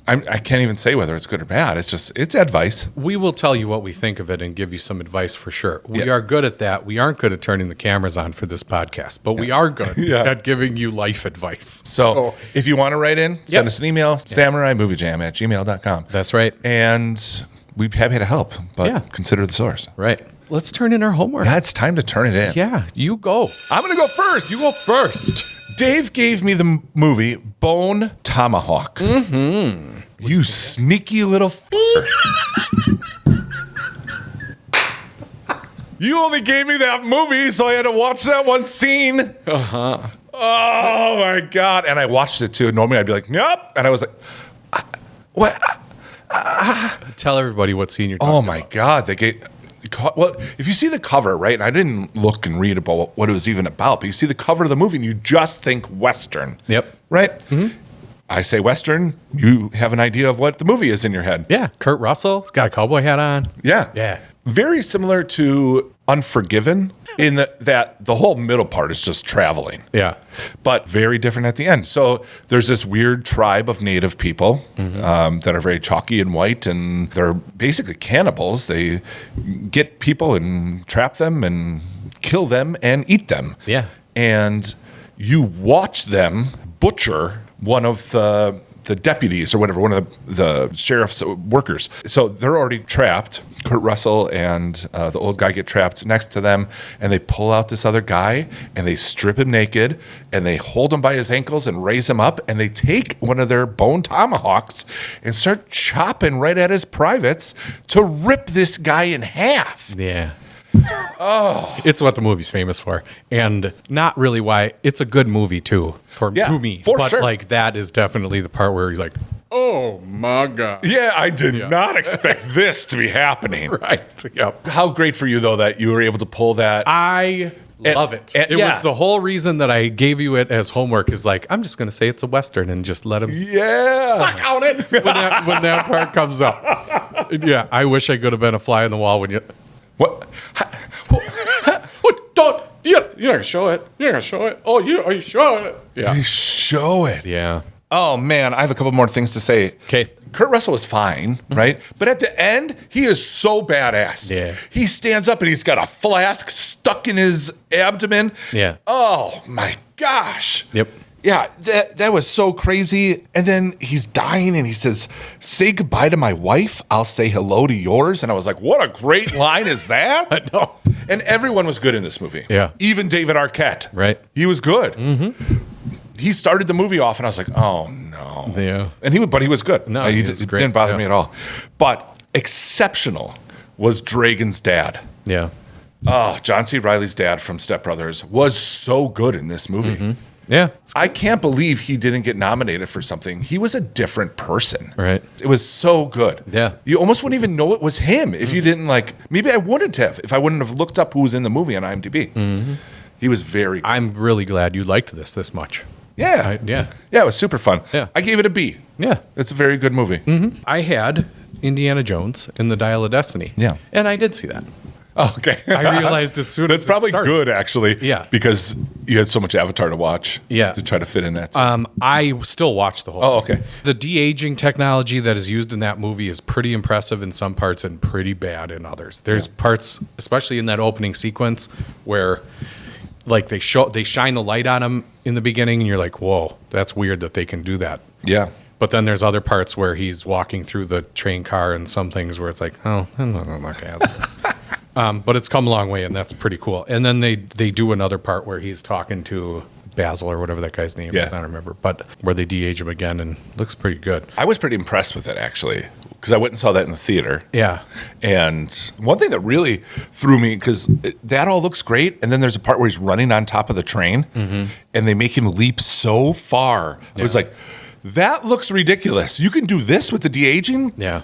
I can't even say whether it's good or bad. It's advice. We will tell you what we think of it and give you some advice for sure. We are good at that. We aren't good at turning the cameras on for this podcast, but we are good at giving you life advice. So if you want to write in, send us an email, samuraimoviejam@gmail.com. That's right. And we'd be happy to help, but consider the source. Right. Let's turn in our homework. Yeah, it's time to turn it in. Yeah, you go. I'm going to go first. You go first. Dave gave me the movie Bone Tomahawk. You sneaky little f***er. You only gave me that movie, so I had to watch that one scene. Oh, my God. And I watched it, too. Normally, I'd be like, nope. And I was like, what? Tell everybody what scene you're talking about. Oh, my God. Well, if you see the cover, right, and I didn't look and read about what it was even about, but you see the cover of the movie and you just think Western. Yep. Right? Mm-hmm. I say Western, you have an idea of what the movie is in your head. Yeah. Kurt Russell, got a cowboy hat on. Yeah. Yeah. Very similar to Unforgiven in that the whole middle part is just traveling. Yeah. But very different at the end. So there's this weird tribe of native people that are very chalky and white, and they're basically cannibals. They get people and trap them and kill them and eat them. Yeah. And you watch them butcher one of the deputies or whatever, one of the sheriff's workers. So they're already trapped. Kurt Russell and the old guy get trapped next to them, and they pull out this other guy, and they strip him naked, and they hold him by his ankles and raise him up, and they take one of their bone tomahawks and start chopping right at his privates to rip this guy in half. Yeah. Oh, it's what the movie's famous for, and not really why. It's a good movie too to me, but sure. Like that is definitely the part where you're like, oh my God. Yeah, I did not expect this to be happening. Right. Yep. How great for you though that you were able to pull that. I love it. It was the whole reason that I gave you it as homework. Is like, I'm just going to say it's a Western and just let him suck on it when that part comes up. Yeah, I wish I could have been a fly on the wall when you. What? What? Don't. You're not gonna show it. You're not gonna show it. Oh, are you showing it? Yeah. You show it. Yeah. Oh man, I have a couple more things to say. Okay. Kurt Russell was fine, right? But at the end, he is so badass. Yeah. He stands up and he's got a flask stuck in his abdomen. Yeah. Oh my gosh. Yep. Yeah, that was so crazy. And then he's dying and he says, say goodbye to my wife. I'll say hello to yours. And I was like, what a great line is that? I know. And everyone was good in this movie. Yeah. Even David Arquette. Right. He was good. Mm-hmm. He started the movie off and I was like, oh no. Yeah. And he was good. No, it great. didn't bother me at all. But exceptional was Dragon's dad. Yeah. Oh, John C. Reilly's dad from Step Brothers was so good in this movie. Mm-hmm. Yeah. I can't believe he didn't get nominated for something. He was a different person. Right. It was so good. Yeah. You almost wouldn't even know it was him if you didn't maybe I wouldn't have if I wouldn't have looked up who was in the movie on IMDb. Mm-hmm. He was very good. I'm really glad you liked this much. Yeah. Yeah, it was super fun. Yeah. I gave it a B. Yeah. It's a very good movie. Mm-hmm. I had Indiana Jones in the Dial of Destiny. Yeah. And I did see that. Oh, okay. I realized as soon That's as probably started. good, actually. Yeah. Because you had so much Avatar to watch. Yeah. To try to fit in that. I still watch the whole Oh, thing. okay. The de-aging technology that is used in that movie is pretty impressive in some parts and pretty bad in others. There's parts, especially in that opening sequence, where they shine the light on him in the beginning and you're like, whoa, that's weird that they can do that. Yeah. But then there's other parts where he's walking through the train car and some things where it's like, oh, I'm not gonna ask him. But it's come a long way, and that's pretty cool. And then they do another part where he's talking to Basil or whatever that guy's name is. I don't remember. But where they de-age him again, and looks pretty good. I was pretty impressed with it, actually. because I went and saw that in the theater. Yeah. And one thing that really threw me, because that all looks great, and then there's a part where he's running on top of the train, and they make him leap so far. Yeah. It was like, that looks ridiculous. You can do this with the de-aging? Yeah.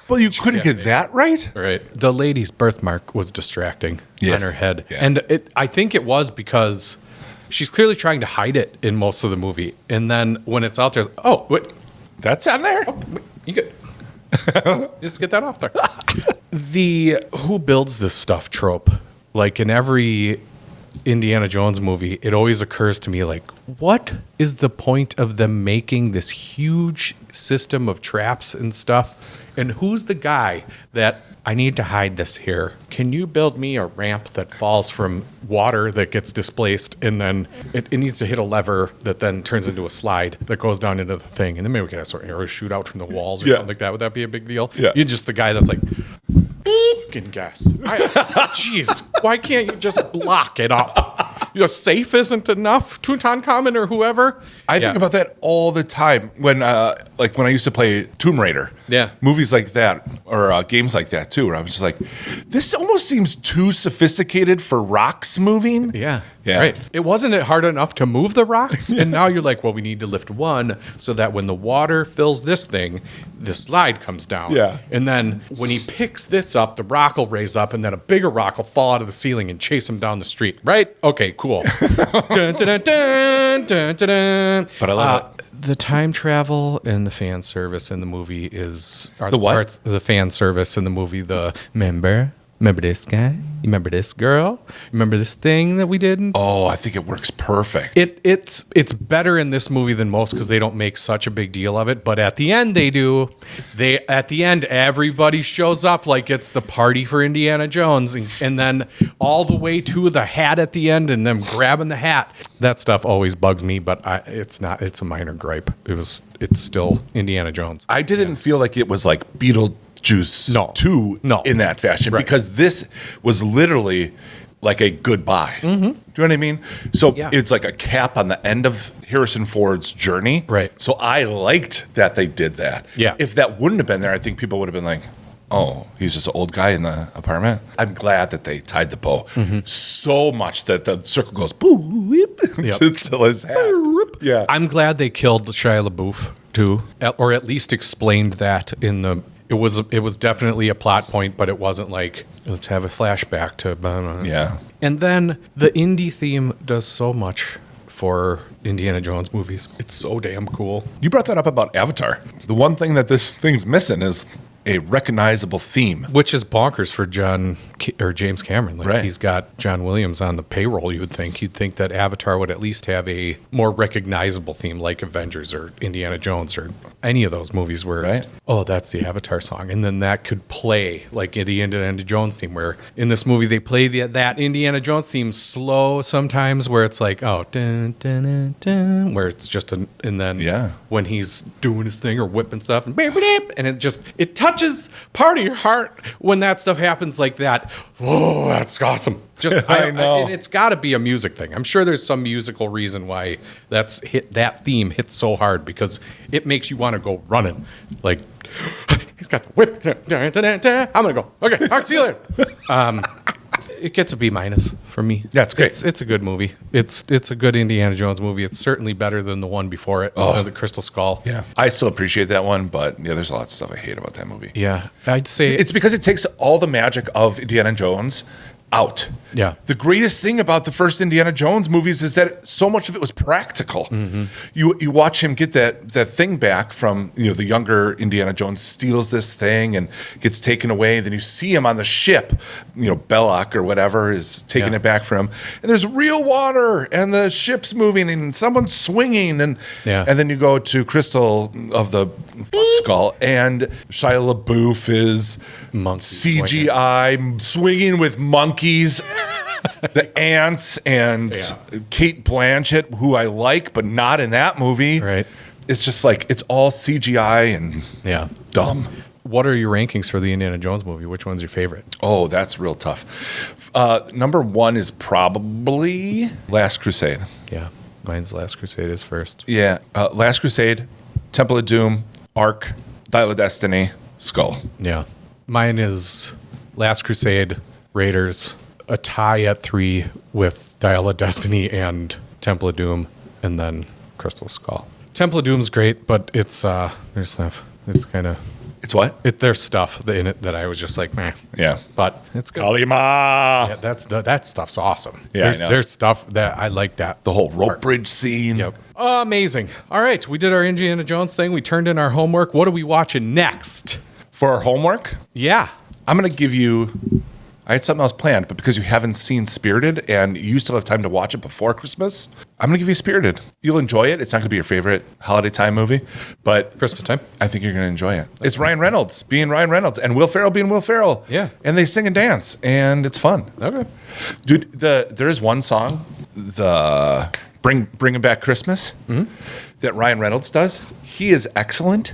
Well, you couldn't get that right? Right. The lady's birthmark was distracting on her head. Yeah. And I think it was because she's clearly trying to hide it in most of the movie. And then when it's out there, oh, wait. That's on there? Oh, wait, you get just get that off there. The who builds this stuff trope, like in every Indiana Jones movie, it always occurs to me like, what is the point of them making this huge system of traps and stuff? And who's the guy that I need to hide this here? Can you build me a ramp that falls from water that gets displaced, and then it needs to hit a lever that then turns into a slide that goes down into the thing, and then maybe we can have sort of arrows shoot out from the walls or something like that. Would that be a big deal? Yeah. You're just the guy that's like, fucking guess. Jeez, why can't you just block it up? Your safe isn't enough, Tutankhamun or whoever. I think about that all the time when I used to play Tomb Raider. Yeah. Movies like that, or games like that too, where I was just like, this almost seems too sophisticated for rocks moving. Yeah. Right. It wasn't hard enough to move the rocks, and now you're like, well, we need to lift one so that when the water fills this thing, the slide comes down. Yeah. And then when he picks this up, the rock will raise up, and then a bigger rock will fall out of the ceiling and chase him down the street. Right? Okay, cool. Dun, dun, dun, dun, dun, dun, dun. But I love it. The time travel and the fan service in the movie are the what? Parts, the fan service in the movie. Remember this guy? You remember this girl? Remember this thing that we did? Oh, I think it works perfect. It's better in this movie than most because they don't make such a big deal of it. But at the end, they do. At the end, everybody shows up like it's the party for Indiana Jones, and then all the way to the hat at the end, and them grabbing the hat. That stuff always bugs me, but it's not. It's a minor gripe. It's still Indiana Jones. I didn't feel like it was like Beetlejuice 2 in that fashion, because this was literally like a goodbye. Do you know what I mean? So it's like a cap on the end of Harrison Ford's journey. Right. So I liked that they did that. Yeah. If that wouldn't have been there, I think people would have been like, oh, he's just an old guy in the apartment. I'm glad that they tied the bow so much that the circle goes boop to his hat. Yeah. I'm glad they killed Shia LaBeouf too, or at least explained that in the. It was definitely a plot point, but it wasn't like, let's have a flashback to. Yeah. And then the indie theme does so much for Indiana Jones movies. It's so damn cool. You brought that up about Avatar. The one thing that this thing's missing is a recognizable theme, which is bonkers for James Cameron. Like, he's got John Williams on the payroll. You'd think that Avatar would at least have a more recognizable theme, like Avengers or Indiana Jones or any of those movies where, oh, that's the Avatar song, and then that could play like the Indiana Jones theme. Where in this movie they play that Indiana Jones theme slow sometimes, where it's like, oh, dun, dun, dun, dun, where it's just and then when he's doing his thing or whipping stuff and it touches part of your heart when that stuff happens like that. Whoa, that's awesome. Just I know. And it's got to be a music thing. I'm sure there's some musical reason why that theme hits so hard, because it makes you want to go running. Like, he's got the whip. I'm gonna go. Okay, I'll see you later. It gets a B- for me. That's great. It's a good movie. It's a good Indiana Jones movie. It's certainly better than the one before it, the Crystal Skull. Yeah, I still appreciate that one, but there's a lot of stuff I hate about that movie. Yeah, I'd say it's because it takes all the magic of Indiana Jones out. Yeah. The greatest thing about the first Indiana Jones movies is that so much of it was practical. You watch him get that thing back from, the younger Indiana Jones steals this thing and gets taken away. Then you see him on the ship, Belloc or whatever is taking it back from him. And there's real water and the ship's moving and someone's swinging. And then you go to Crystal of the Skull and Shia LaBeouf is CGI swinging with monkeys. The ants and Kate Blanchett, who I like, but not in that movie. Right. It's just like, it's all CGI and dumb. What are your rankings for the Indiana Jones movie? Which one's your favorite? Oh, that's real tough. Number one is probably Last Crusade. Yeah, mine's Last Crusade is first. Yeah, Last Crusade, Temple of Doom, Ark, Dial of Destiny, Skull. Yeah. Mine is Last Crusade, Raiders, a tie at 3 with Dial of Destiny and Temple of Doom, and then Crystal Skull. Temple of Doom's great, but it's there's stuff. It's kind of... It's what? There's stuff in it that I was just like, meh. Yeah. But it's good. Kalima! Yeah, that stuff's awesome. Yeah, there's stuff that I like that. The whole rope bridge scene. Yep. Amazing. All right, we did our Indiana Jones thing. We turned in our homework. What are we watching next? For our homework? Yeah. I'm going to give you... I had something else planned, but because you haven't seen Spirited and you still have time to watch it before Christmas, I'm going to give you Spirited. You'll enjoy it. It's not going to be your favorite holiday time movie, but Christmas time, I think you're going to enjoy it. It's Ryan Reynolds being Ryan Reynolds and Will Ferrell being Will Ferrell. Yeah. And they sing and dance, and it's fun. Okay. Dude, there is one song, the Bringing Back Christmas, that Ryan Reynolds does. He is excellent.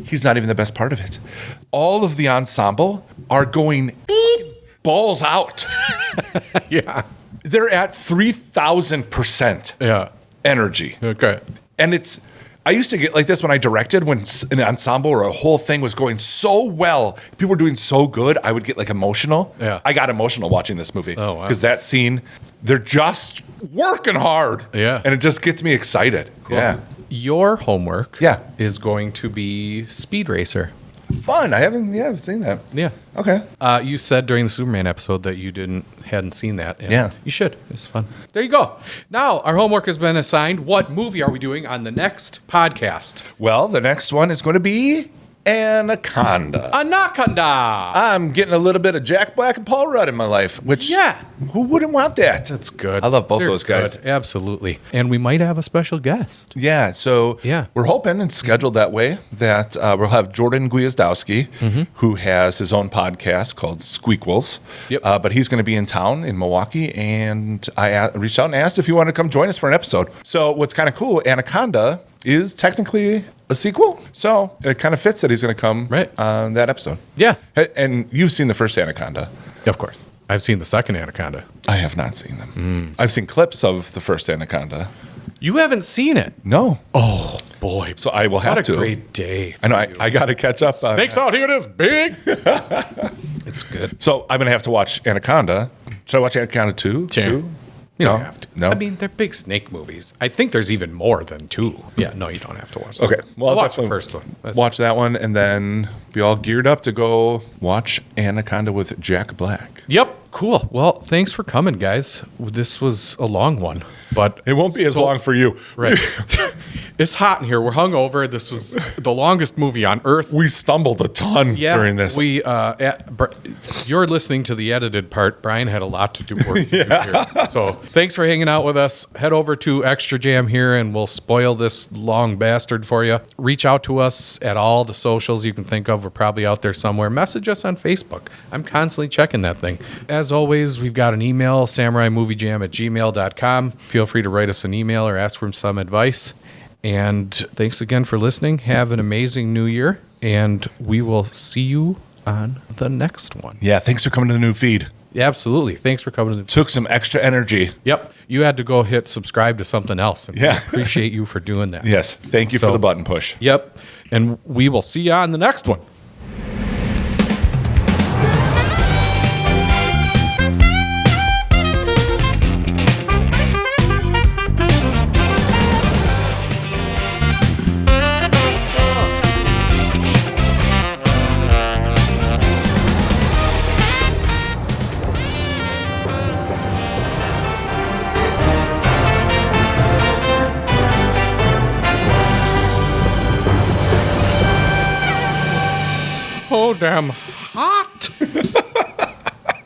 He's not even the best part of it. All of the ensemble are going balls out. Yeah. They're at 3,000% energy. Okay. And I used to get like this when I directed, when an ensemble or a whole thing was going so well, people were doing so good, I would get like emotional. Yeah. I got emotional watching this movie. Oh, wow. Because that scene, they're just working hard. Yeah. And it just gets me excited. Cool. Yeah. Your homework Yeah. is going to be Speed Racer. Fun. I haven't seen that. Yeah. Okay. You said during the Superman episode that you hadn't seen that. And Yeah. You should. It's fun. There you go. Now, our homework has been assigned. What movie are we doing on the next podcast? Well, the next one is going to be Anaconda. Anaconda. I'm getting a little bit of Jack Black and Paul Rudd in my life, which who wouldn't want that? That's good. I love both those guys. Good. Absolutely. And we might have a special guest. Yeah, so we're hoping and scheduled that way that we'll have Jordan Gwiazdowski, who has his own podcast called Squeakquels. Yep. But he's going to be in town in Milwaukee, and I reached out and asked if he wanted to come join us for an episode. So what's kind of cool, Anaconda is technically a sequel, so it kind of fits that he's going to come on that episode. Yeah. And you've seen the first Anaconda. Of course. I've seen the second Anaconda. I have not seen them. I've seen clips of the first Anaconda. You haven't seen it? No. Oh, boy. So I will have to. What a great day. I know. I got to catch up. Snakes out here this big. It's good. So I'm going to have to watch Anaconda. Should I watch Anaconda 2? You don't have to. No. I mean, they're big snake movies. I think there's even more than 2. Yeah, no, you don't have to watch them. Okay. Well, I'll watch the first one. Watch that one and then be all geared up to go watch Anaconda with Jack Black. Yep. Cool. Well, thanks for coming, guys. This was a long one, but it won't be as long for you. Right. It's hot in here. We're hungover. This was the longest movie on earth. We stumbled a ton during this. You're listening to the edited part. Brian had a lot to do work to do here. So thanks for hanging out with us. Head over to Extra Jam here and we'll spoil this long bastard for you. Reach out to us at all the socials you can think of. We're probably out there somewhere. Message us on Facebook. I'm constantly checking that thing. As always, we've got an email, samuraimoviejam@gmail.com. Feel free to write us an email or ask for some advice. And thanks again for listening. Have an amazing new year, and we will see you on the next one. Yeah, thanks for coming to the new feed. Yeah, absolutely. Thanks for coming to the Took some extra energy. Yep. You had to go hit subscribe to something else. And we appreciate you for doing that. Yes. Thank you for the button push. Yep. And we will see you on the next one. So damn hot.